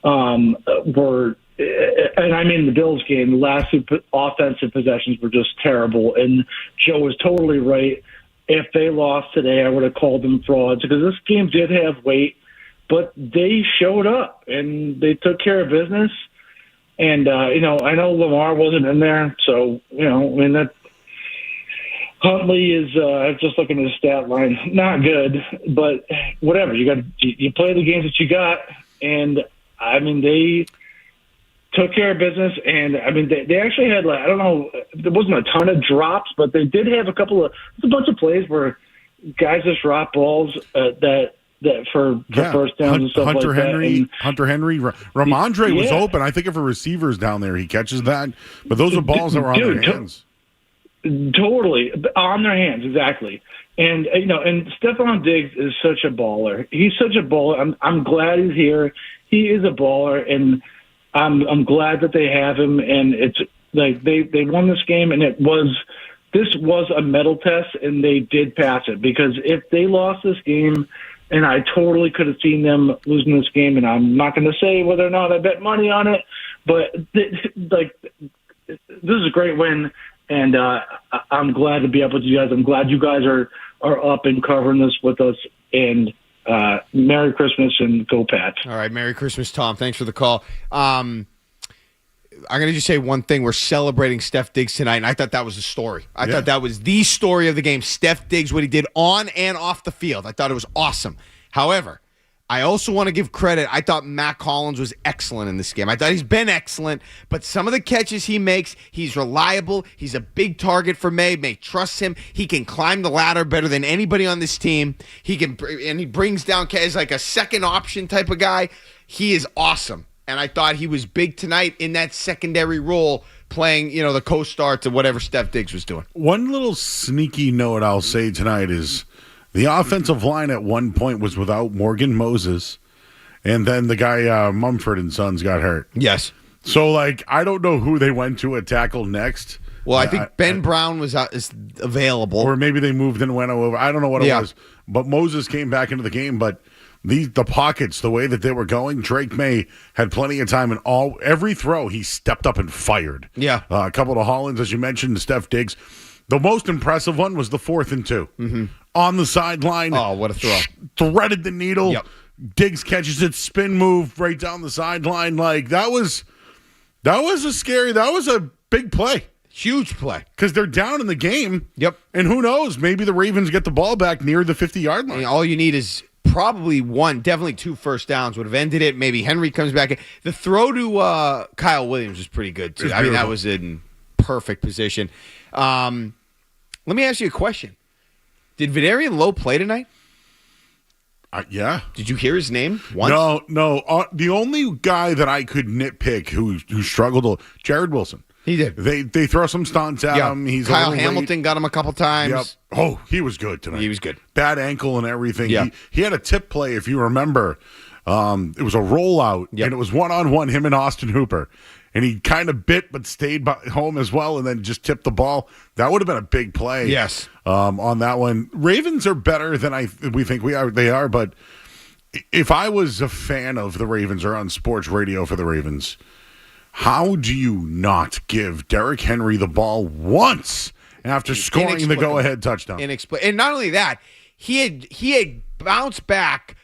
were, and I mean the Bills game, the last two offensive possessions were just terrible. And Joe was totally right. If they lost today, I would have called them frauds because this game did have weight, but they showed up and they took care of business. And, I know Lamar wasn't in there, so, that Huntley is, I'm just looking at his stat line, not good, but whatever. You play the games that you got, and, I mean, they took care of business, and, I mean, they actually had, I don't know, there wasn't a ton of drops, but they did have a bunch of plays where guys just dropped balls that for first downs and stuff Hunter like Henry, that. Hunter Henry, Ramondre was open. I think if a receiver's down there, he catches that. But those are balls that were on their hands. Totally on their hands, exactly. And and Stephon Diggs is such a baller. He's such a baller. I'm glad he's here. He is a baller, and I'm glad that they have him. And it's like they won this game, and this was a medal test, and they did pass it because if they lost this game. And I totally could have seen them losing this game, and I'm not going to say whether or not I bet money on it, but this is a great win, and I'm glad to be up with you guys. I'm glad you guys are up and covering this with us, and Merry Christmas and go Pats. All right, Merry Christmas, Tom. Thanks for the call. I'm going to just say one thing. We're celebrating Steph Diggs tonight, and I thought that was a story. I thought that was the story of the game. Steph Diggs, what he did on and off the field. I thought it was awesome. However, I also want to give credit. I thought Matt Collins was excellent in this game. I thought he's been excellent, but some of the catches he makes, he's reliable. He's a big target for May. May trusts him. He can climb the ladder better than anybody on this team. He brings down as like a second option type of guy. He is awesome. And I thought he was big tonight in that secondary role, playing, the co-star to whatever Steph Diggs was doing. One little sneaky note I'll say tonight is the offensive line at one point was without Morgan Moses, and then the guy Mumford and Sons got hurt. Yes. So, I don't know who they went to tackle next. Well, I think Ben Brown is available. Or maybe they moved and went over. I don't know what it was. But Moses came back into the game, but the pockets, the way that they were going, Drake May had plenty of time, and every throw he stepped up and fired. Yeah. A couple of Hollands, as you mentioned, Steph Diggs. The most impressive one was the 4th and 2. Mm-hmm. On the sideline. Oh, what a throw. Threaded the needle. Yep. Diggs catches it, spin move right down the sideline. Like, that was a big play. Huge play. Because they're down in the game. Yep. And who knows, maybe the Ravens get the ball back near the 50-yard line. And all you need is probably definitely 2 first downs would have ended it. Maybe Henry comes back. The throw to Kyle Williams was pretty good, too. I mean, that was in perfect position. Let me ask you a question. Did Vederian Lowe play tonight? Yeah. Did you hear his name once? No. The only guy that I could nitpick who struggled, Jared Wilson. He did. They throw some stunts at him. He's Kyle Hamilton got him a couple times. Yep. Oh, he was good tonight. He was good. Bad ankle and everything. Yeah. He had a tip play, if you remember. It was a rollout, and it was one-on-one, him and Austin Hooper. And he kind of bit but stayed home as well and then just tipped the ball. That would have been a big play. Yes. On that one. Ravens are better than we think they are, but if I was a fan of the Ravens or on sports radio for the Ravens, how do you not give Derrick Henry the ball once after scoring the go-ahead touchdown? And not only that, he had bounced back.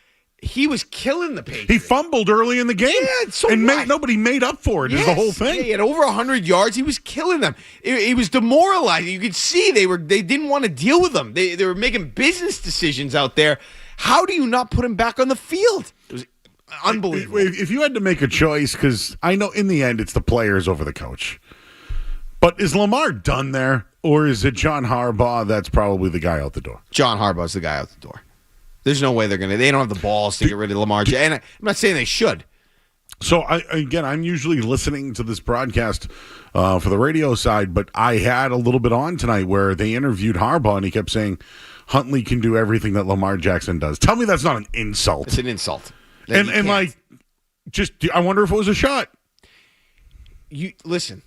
He was killing the Patriots. He fumbled early in the game. Yeah, nobody made up for it. Is the whole thing. Yeah, he had over 100 yards. He was killing them. It was demoralizing. You could see they didn't want to deal with him. They were making business decisions out there. How do you not put him back on the field? It was unbelievable. If you had to make a choice, because I know in the end it's the players over the coach, but is Lamar done there, or is it John Harbaugh that's probably the guy out the door? John Harbaugh's the guy out the door. There's no way they don't have the balls to get rid of Lamar. And I'm not saying they should. So, I'm usually listening to this broadcast for the radio side, but I had a little bit on tonight where they interviewed Harbaugh, and he kept saying, Huntley can do everything that Lamar Jackson does. Tell me that's not an insult. It's an insult. And I wonder if it was a shot. Listen,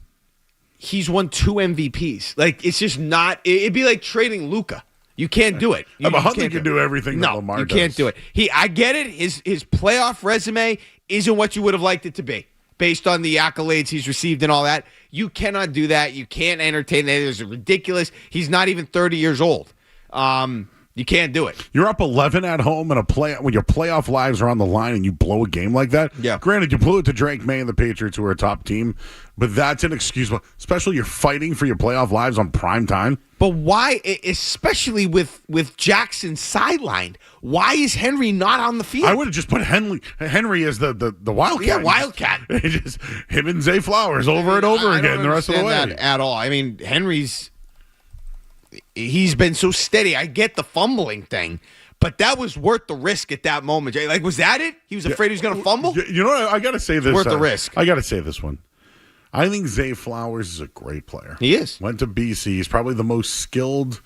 he's won 2 MVPs. Like, it's just not, it'd be like trading Luka. You can't do it. But Huntley can do everything that Lamar does. You can't do it. I get it. His playoff resume isn't what you would have liked it to be based on the accolades he's received and all that. You cannot do that. You can't entertain that. It's ridiculous. He's not even 30 years old. You can't do it. You're up 11 at home in when your playoff lives are on the line and you blow a game like that. Yeah. Granted, you blew it to Drake May and the Patriots, who are a top team, but that's inexcusable. Especially you're fighting for your playoff lives on prime time. But why, especially with Jackson sidelined, why is Henry not on the field? I would have just put Henry as the Wildcat. Yeah, Wildcat. Just him and Zay Flowers over and over again the rest of the way. That at all. I mean, he's been so steady. I get the fumbling thing, but that was worth the risk at that moment. Like, was that it? He was afraid he was going to fumble? You know what? I got to say this. Worth the risk. I got to say this one. I think Zay Flowers is a great player. He is. Went to BC. He's probably the most skilled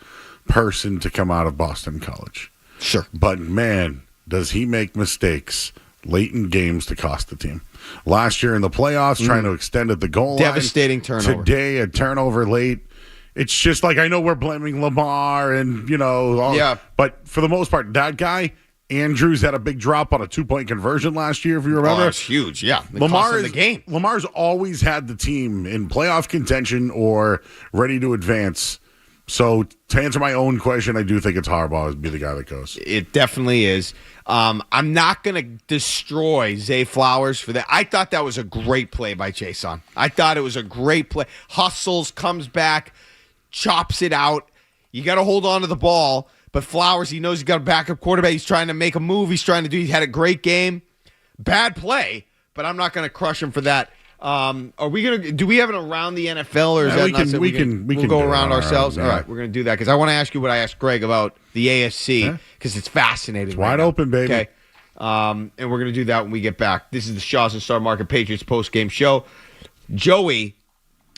person to come out of Boston College. Sure. But, man, does he make mistakes late in games to cost the team. Last year in the playoffs, trying to extend at the goal line. Devastating turnover. Today, a turnover late. It's just like, I know we're blaming Lamar and, but for the most part, that guy, Andrews, had a big drop on a 2-point conversion last year, if you remember. Oh, that's huge, yeah. Lamar's always had the team in playoff contention or ready to advance. So to answer my own question, I do think it's Harbaugh would be the guy that goes. It definitely is. I'm not going to destroy Zay Flowers for that. I thought that was a great play by Jason. I thought it was a great play. Hustles, comes back, chops it out. You got to hold on to the ball. But Flowers, he knows he's got a backup quarterback. He's trying to make a move. He had a great game. Bad play, but I'm not going to crush him for that. Are we going to? Do we have an around the NFL, or is that not we can go around ourselves? All right, we're going to do that because I want to ask you what I asked Greg about the AFC because it's fascinating. It's wide open, baby. Okay, and we're going to do that when we get back. This is the Shaws and Star Market Patriots post-game show. Joey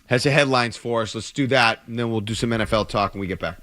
has the headlines for us. Let's do that, and then we'll do some NFL talk when we get back.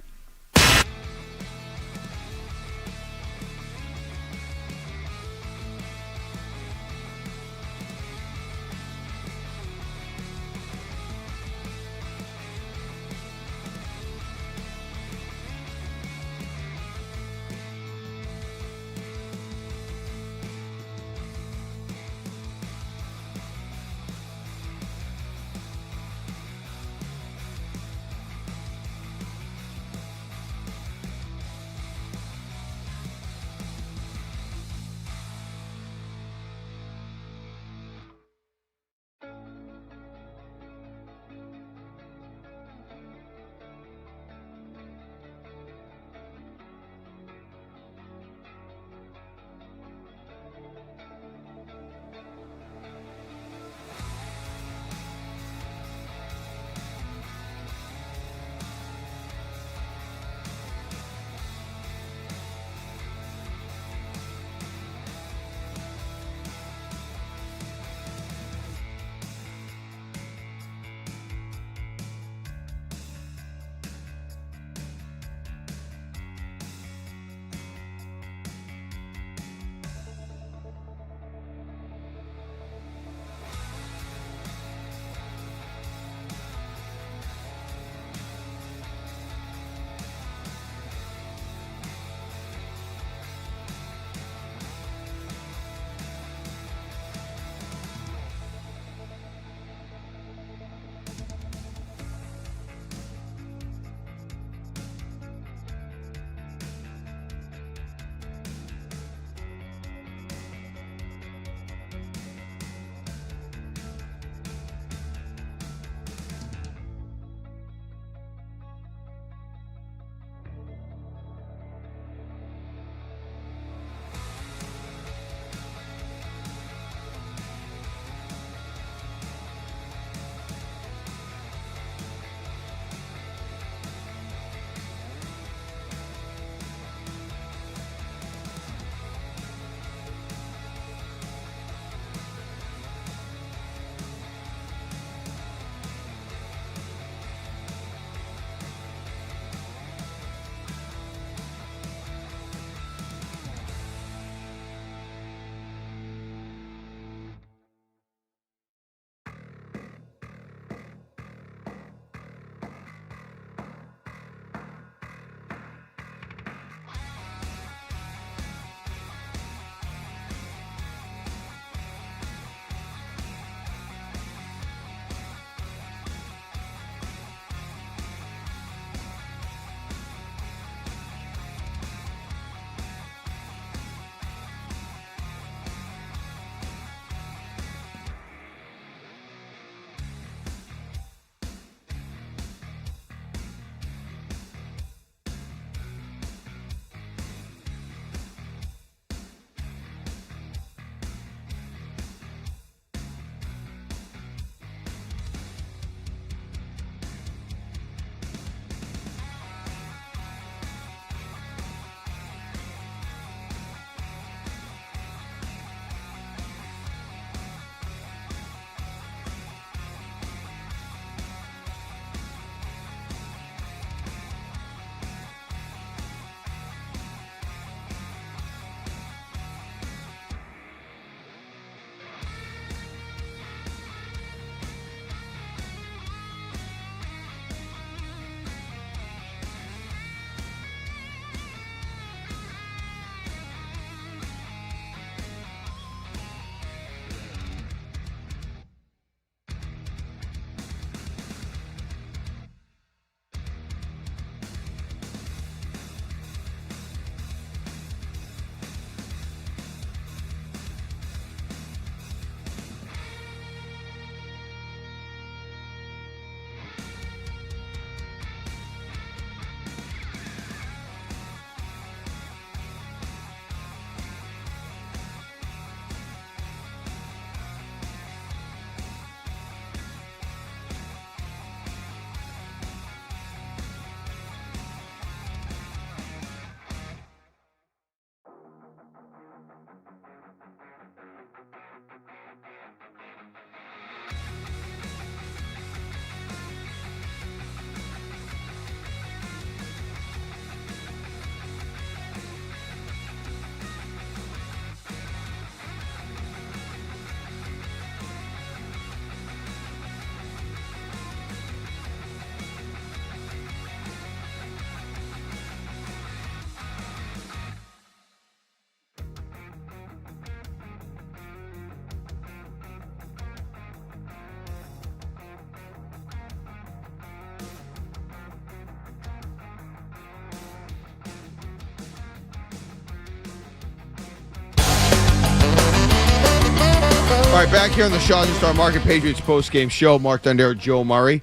All right, back here on the Shaws and Star Market Patriots postgame show. Mark Dondero, Joe Murray.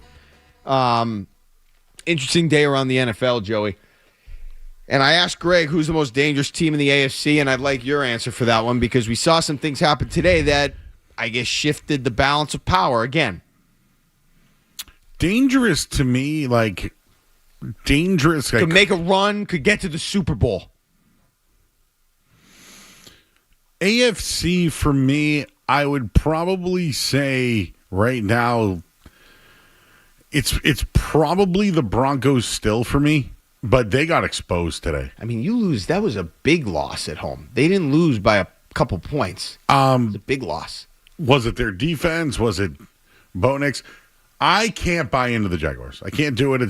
Interesting day around the NFL, Joey. And I asked Greg who's the most dangerous team in the AFC, and I'd like your answer for that one because we saw some things happen today that I guess shifted the balance of power again. Dangerous to me, dangerous. Could make a run, could get to the Super Bowl. AFC for me, I would probably say right now it's probably the Broncos still for me, but they got exposed today. I mean, you lose. That was a big loss at home. They didn't lose by a couple points. It was a big loss. Was it their defense? Was it Bo Nix? I can't buy into the Jaguars. I can't do it.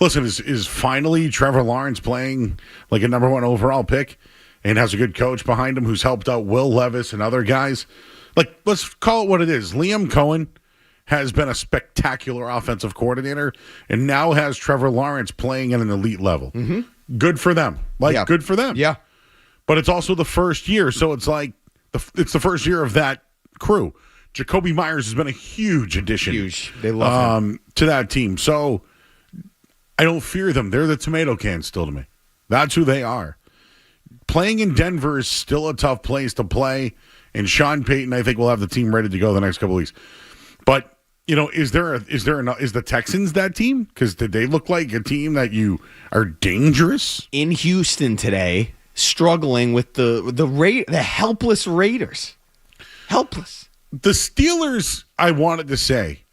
Listen, is finally Trevor Lawrence playing like a number 1 overall pick and has a good coach behind him who's helped out Will Levis and other guys? Let's call it what it is. Liam Cohen has been a spectacular offensive coordinator and now has Trevor Lawrence playing at an elite level. Mm-hmm. Good for them. Good for them. Yeah. But it's also the first year, so it's it's the first year of that crew. Jacoby Myers has been a huge addition. Huge. They love him. To that team. So I don't fear them. They're the tomato can still to me. That's who they are. Playing in Denver is still a tough place to play, and Sean Payton, I think, will have the team ready to go the next couple of weeks. But is the Texans that team? Because did they look like a team that you are dangerous in Houston today? Struggling with the helpless Raiders. Helpless. The Steelers, I wanted to say,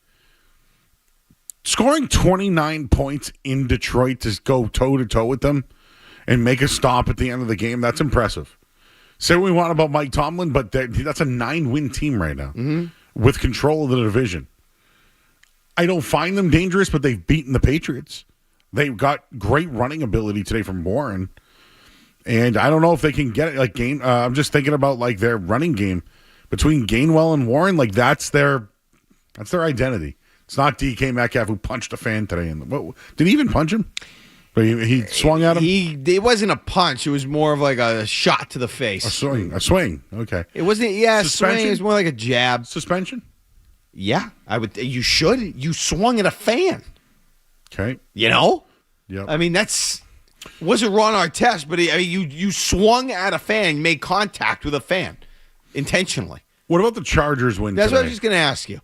scoring 29 points in Detroit to go toe-to-toe with them and make a stop at the end of the game, that's impressive. Say what we want about Mike Tomlin, but that's a 9-win team right now with control of the division. I don't find them dangerous, but they've beaten the Patriots. They've got great running ability today from Warren. And I don't know if they can get it. I'm just thinking about their running game between Gainwell and Warren. That's their identity. It's not DK Metcalf who punched a fan today. Did he even punch him? He swung at him. It wasn't a punch. It was more of a shot to the face. A swing. Okay. It wasn't. Yeah, swing. It was more like a jab. Suspension. Yeah, I would. You should. You swung at a fan. Okay. Yeah. I mean, wasn't Ron Artest, but you swung at a fan, you made contact with a fan intentionally. What about the Chargers win That's today? what I was just going to ask you,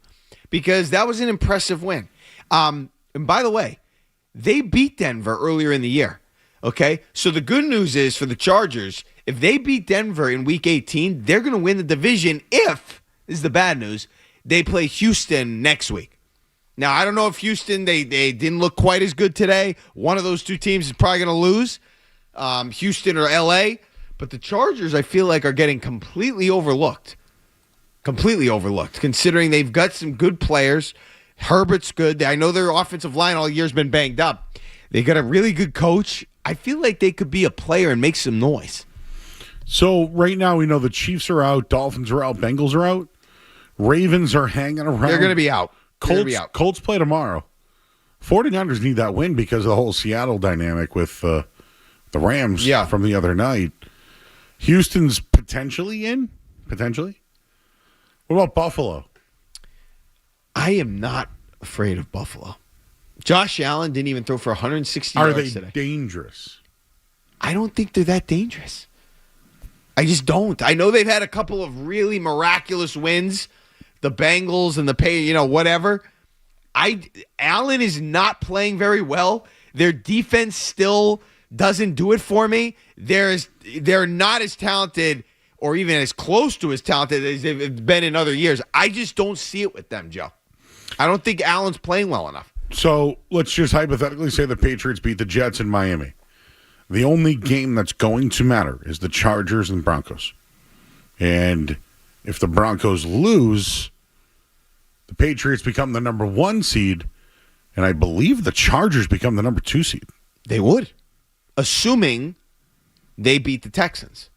because that was an impressive win. And by the way, they beat Denver earlier in the year. Okay, so the good news is for the Chargers, if they beat Denver in Week 18, they're going to win the division. If this is the bad news, they play Houston next week. Now, I don't know if Houston, they didn't look quite as good today. One of those two teams is probably going to lose, Houston or L.A., but the Chargers, I feel like, are getting completely overlooked. Completely overlooked, considering they've got some good players. Herbert's good. I know their offensive line all year has been banged up. They got a really good coach. I feel like they could be a player and make some noise. So right now we know the Chiefs are out, Dolphins are out, Bengals are out. Ravens are hanging around. They're going to be out. Colts play tomorrow. 49ers need that win because of the whole Seattle dynamic with the Rams from the other night. Houston's potentially in. Potentially. What about Buffalo? I am not afraid of Buffalo. Josh Allen didn't even throw for 160 yards today. Are they dangerous? I don't think they're that dangerous. I just don't. I know they've had a couple of really miraculous wins. The Bengals and the whatever. Allen is not playing very well. Their defense still doesn't do it for me. They're not as talented or even as close to as talented as they've been in other years. I just don't see it with them, Joe. I don't think Allen's playing well enough. So let's just hypothetically say the Patriots beat the Jets in Miami. The only game that's going to matter is the Chargers and Broncos. And if the Broncos lose, the Patriots become the number 1 seed, and I believe the Chargers become the number 2 seed. They would, assuming they beat the Texans.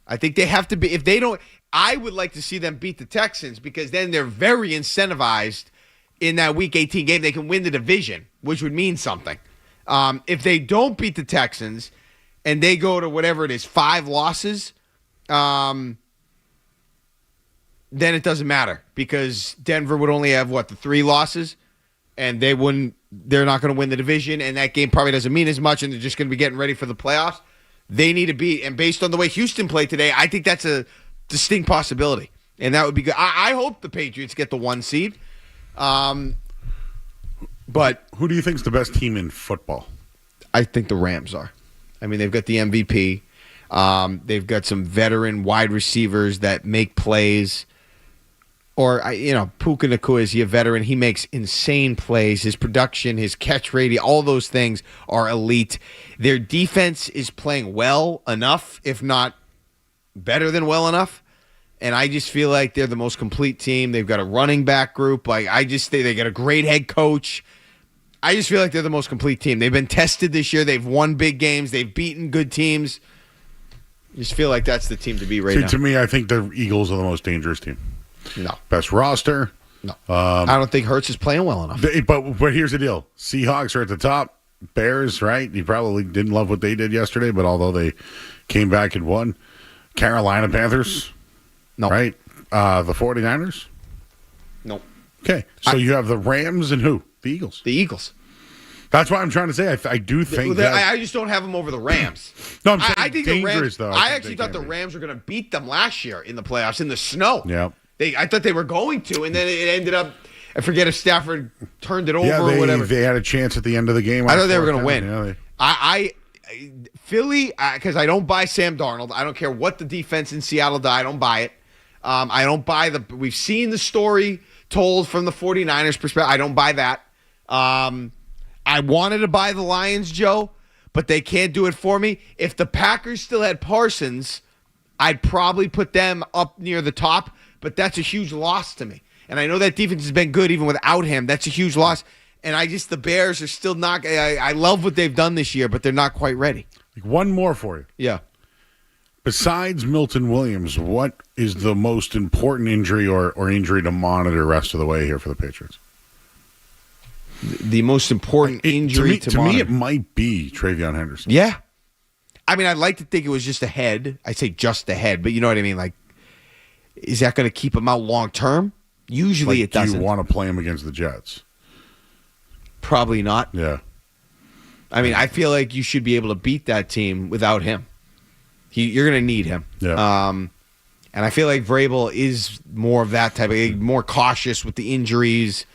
I think they have to be. If they don't, I would like to see them beat the Texans because then they're very incentivized in that Week 18 game. They can win the division, which would mean something. If they don't beat the Texans and they go to whatever it is, 5 losses, then it doesn't matter because Denver would only have, the 3 losses, and they're not going to win the division, and that game probably doesn't mean as much, and they're just going to be getting ready for the playoffs. They need to beat, and based on the way Houston played today, I think that's a distinct possibility, and that would be good. I hope the Patriots get the 1 seed. But who do you think is the best team in football? I think the Rams are. I mean, they've got the MVP. They've got some veteran wide receivers that make plays. Or, Puka Nacua is a veteran. He makes insane plays. His production, his catch rate, all those things are elite. Their defense is playing well enough, if not better than well enough. And I just feel like they're the most complete team. They've got a running back group. Like I just think they got a great head coach. I just feel like they're the most complete team. They've been tested this year. They've won big games. They've beaten good teams. I just feel like that's the team to beat right now. To me, I think the Eagles are the most dangerous team. No. Best roster. No. I don't think Hurts is playing well enough. But here's the deal. Seahawks are at the top. Bears, right? You probably didn't love what they did yesterday, but although they came back and won. Carolina Panthers. No. Right? The 49ers? No. Okay. So you have the Rams and who? The Eagles. The Eagles. That's what I'm trying to say. I do think that. I just don't have them over the Rams. No, I'm saying I think dangerous, the Rams, though. I actually thought the Rams were going to beat them last year in the playoffs in the snow. Yeah. I thought they were going to, and then it ended up, I forget if Stafford turned it over or whatever. They had a chance at the end of the game. I thought they were going to win. Yeah, Philly, because I don't buy Sam Darnold. I don't care what the defense in Seattle does. I don't buy it. I don't buy we've seen the story told from the 49ers perspective. I don't buy that. I wanted to buy the Lions, Joe, but they can't do it for me. If the Packers still had Parsons, I'd probably put them up near the top, but that's a huge loss to me. And I know that defense has been good even without him. That's a huge loss. And the Bears are still not. I love what they've done this year, but they're not quite ready. One more for you. Yeah. Besides Milton Williams, what is the most important injury or injury to monitor the rest of the way here for the Patriots? The most important injury to monitor. Me, it might be Travion Henderson. Yeah. I mean, I'd like to think it was just a head. I say just a head, but you know what I mean? Like, is that going to keep him out long term? Usually it doesn't. Do you want to play him against the Jets? Probably not. Yeah. I mean, I feel like you should be able to beat that team without him. You're going to need him. Yeah. And I feel like Vrabel is more of that type of, more cautious with the injuries.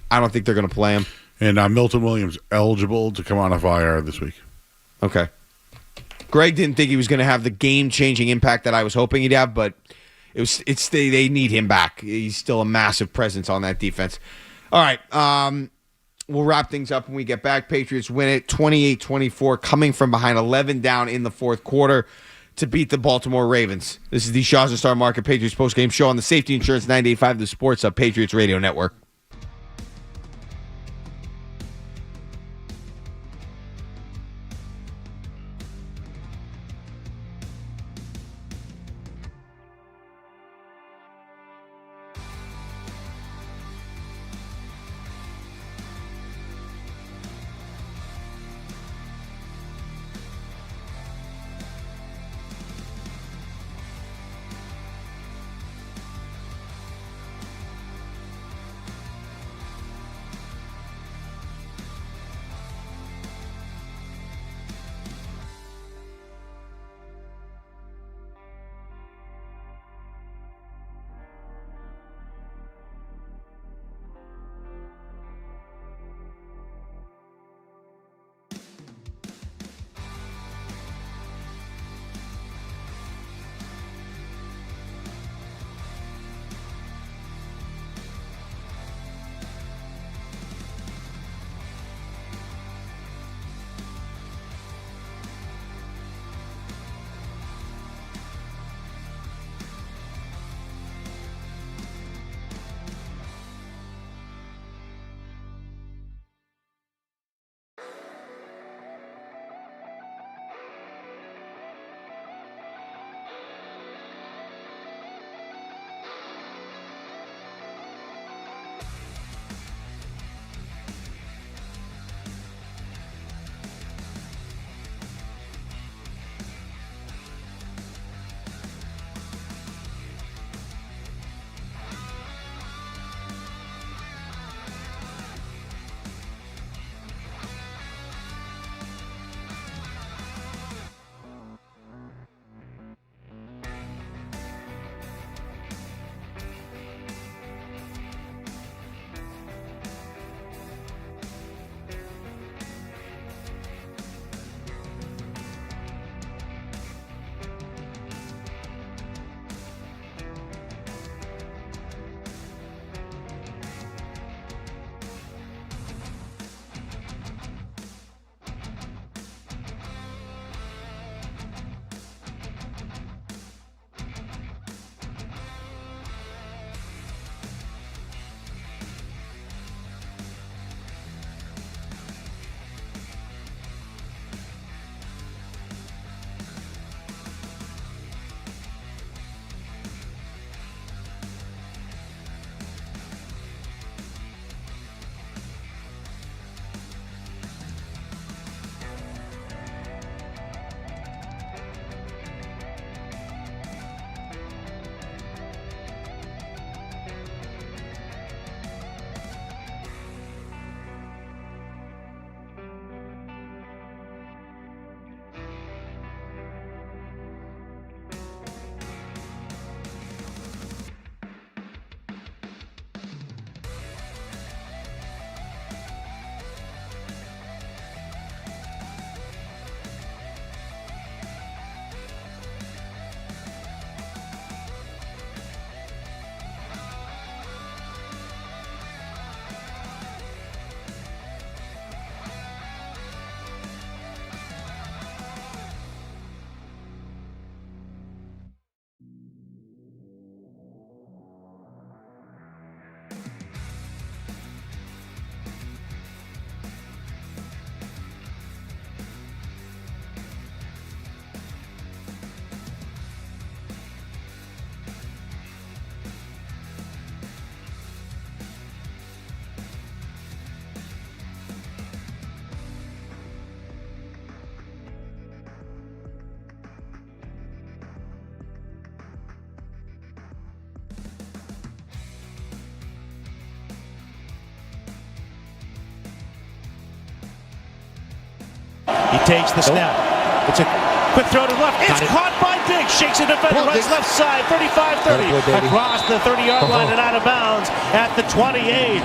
I don't think they're going to play him. And Milton Williams eligible to come on off IR this week. Okay. Greg didn't think he was going to have the game-changing impact that I was hoping he'd have, but they need him back. He's still a massive presence on that defense. All right. We'll wrap things up when we get back. Patriots win it 28-24, coming from behind 11 down in the fourth quarter to beat the Baltimore Ravens. This is the Shaw's and Star Market Patriots postgame show on the Safety Insurance 98.5 The Sports Hub Patriots Radio Network. He takes the snap. It's a quick throw to the left. It's caught by Diggs. Shakes a defender. Runs left side. 35-30. Across the 30-yard line and out of bounds at the 28.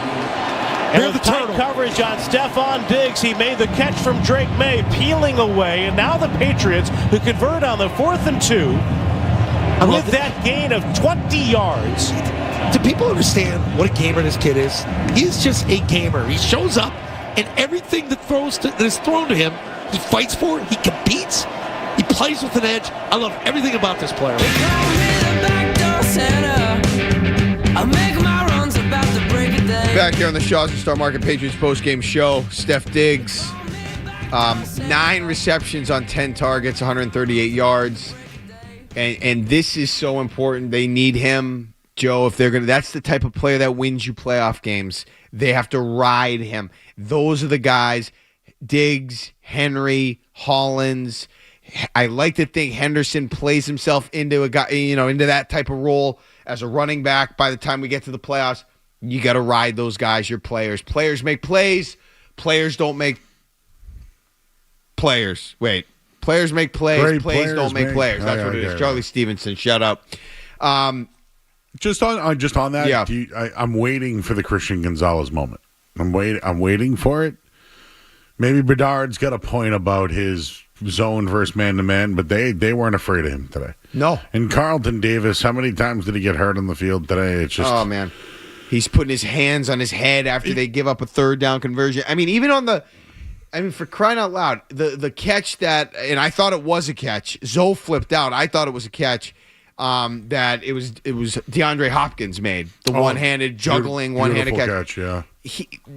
And with tight coverage on Stephon Diggs, he made the catch from Drake May, peeling away. And now the Patriots, who convert on the 4th and 2, with that gain of 20 yards. Do people understand what a gamer this kid is? He's just a gamer. He shows up, and everything that is thrown to him, he fights for it. He competes. He plays with an edge. I love everything about this player. Back here on the Shaw's and Star Market Patriots postgame show, Steph Diggs, 9 receptions on 10 targets, 138 yards. And this is so important. They need him, Joe, if they're going to. That's the type of player that wins you playoff games. They have to ride him. Those are the guys, Diggs, Henry, Hollins. I like to think Henderson plays himself into a guy, into that type of role as a running back. By the time we get to the playoffs, you got to ride those guys, your players. Players make plays. Players don't make players. Wait. Players make plays. Players don't make players. That's what it is. Charlie Stevenson, shut up. Just on that, yeah. I'm waiting for the Christian Gonzalez moment. I'm waiting for it. Maybe Bedard's got a point about his zone versus man-to-man, but they weren't afraid of him today. No. And Carlton Davis, how many times did he get hurt on the field today? It's just... Oh, man. He's putting his hands on his head after they give up a third down conversion. I mean, even on for crying out loud, the catch that, and I thought it was a catch. Zoe flipped out. I thought it was a catch that it was DeAndre Hopkins made. The one-handed juggling, one-handed catch. Yeah.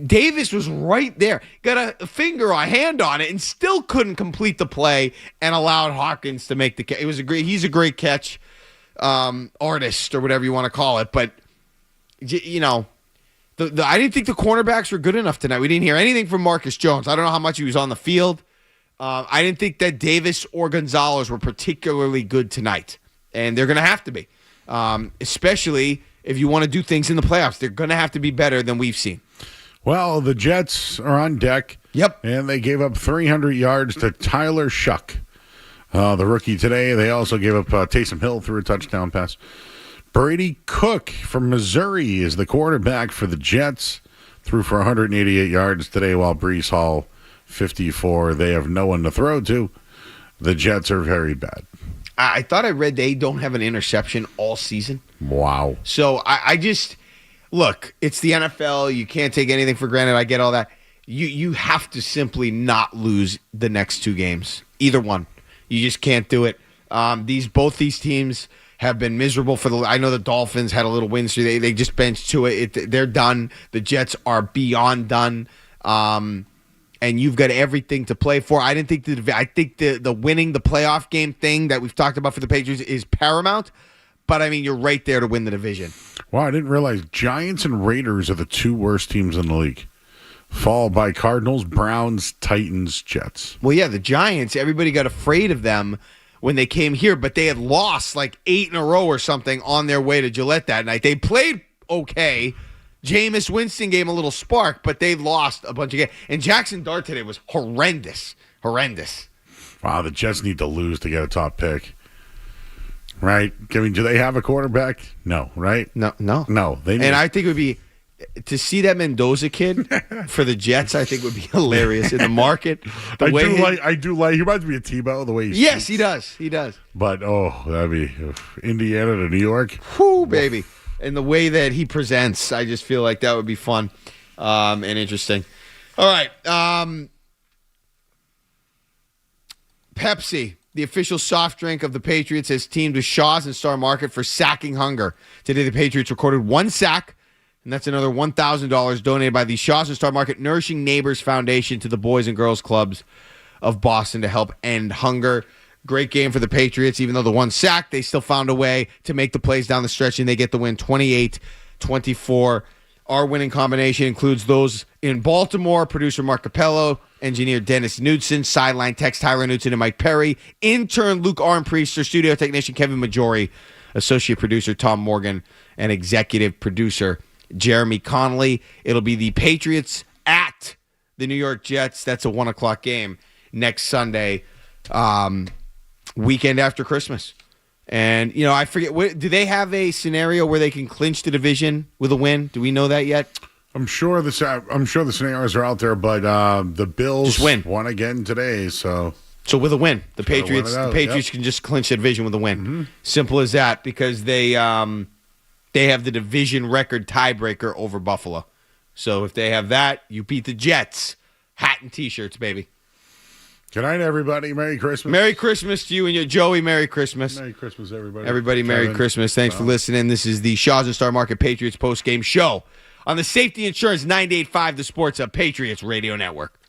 Davis was right there. Got a hand on it and still couldn't complete the play and allowed Hopkins to make the catch. He's a great catch artist or whatever you want to call it. But, I didn't think the cornerbacks were good enough tonight. We didn't hear anything from Marcus Jones. I don't know how much he was on the field. I didn't think that Davis or Gonzalez were particularly good tonight. And they're going to have to be, especially if you want to do things in the playoffs. They're going to have to be better than we've seen. Well, the Jets are on deck. Yep. And they gave up 300 yards to Tyler Shuck, the rookie today. They also gave up Taysom Hill through a touchdown pass. Brady Cook from Missouri is the quarterback for the Jets. Threw for 188 yards today while Breece Hall, 54. They have no one to throw to. The Jets are very bad. I thought I read they don't have an interception all season. Wow. So I just, look, it's the NFL. You can't take anything for granted. I get all that. You have to simply not lose the next 2 games. Either one. You just can't do it. Both these teams have been miserable I know the Dolphins had a little win streak. They just benched to it. They're done. The Jets are beyond done. And you've got everything to play for. I think the winning the playoff game thing that we've talked about for the Patriots is paramount. But, I mean, you're right there to win the division. Wow, I didn't realize Giants and Raiders are the 2 worst teams in the league. Followed by Cardinals, Browns, Titans, Jets. Well, yeah, the Giants, everybody got afraid of them when they came here, but they had lost like 8 in a row or something on their way to Gillette that night. They played okay. Jameis Winston gave him a little spark, but they lost a bunch of games. And Jackson Dart today was horrendous. Horrendous. Wow, the Jets need to lose to get a top pick. Right? I mean, do they have a quarterback? No, right? No. They need. And I think it would be, to see that Mendoza kid for the Jets, I think would be hilarious in the market. I do like. He reminds me of Tebow the way he Yes, speaks. he does. But that'd be Indiana to New York. Whoo, baby! And the way that he presents, I just feel like that would be fun and interesting. All right, Pepsi, the official soft drink of the Patriots, has teamed with Shaw's and Star Market for sacking hunger. Today, the Patriots recorded 1 sack. And that's another $1,000 donated by the Shaw's and Star Market Nourishing Neighbors Foundation to the Boys and Girls Clubs of Boston to help end hunger. Great game for the Patriots. Even though the 1 sack, they still found a way to make the plays down the stretch, and they get the win 28-24. Our winning combination includes those in Baltimore, producer Mark Capello, engineer Dennis Knudsen, sideline text Tyler Knudsen and Mike Perry, intern Luke Armpriester, studio technician Kevin Majori, associate producer Tom Morgan, and executive producer Jeremy Connolly. It'll be the Patriots at the New York Jets. That's a 1:00 game. next Sunday, weekend after Christmas. And, I forget, do they have a scenario where they can clinch the division with a win? Do we know that yet? I'm sure the scenarios are out there, but the Bills just won again today, so with a win, the Patriots can just clinch the division with a win. Mm-hmm. Simple as that, because they have the division record tiebreaker over Buffalo. So if they have that, you beat the Jets. Hat and T-shirts, baby. Good night, everybody. Merry Christmas. Merry Christmas to you and your Joey. Merry Christmas. Merry Christmas, everybody. Everybody, Merry Christmas. Thanks for listening. This is the Shaw's and Star Market Patriots postgame show on the Safety Insurance 98.5 The Sports Patriots Radio Network.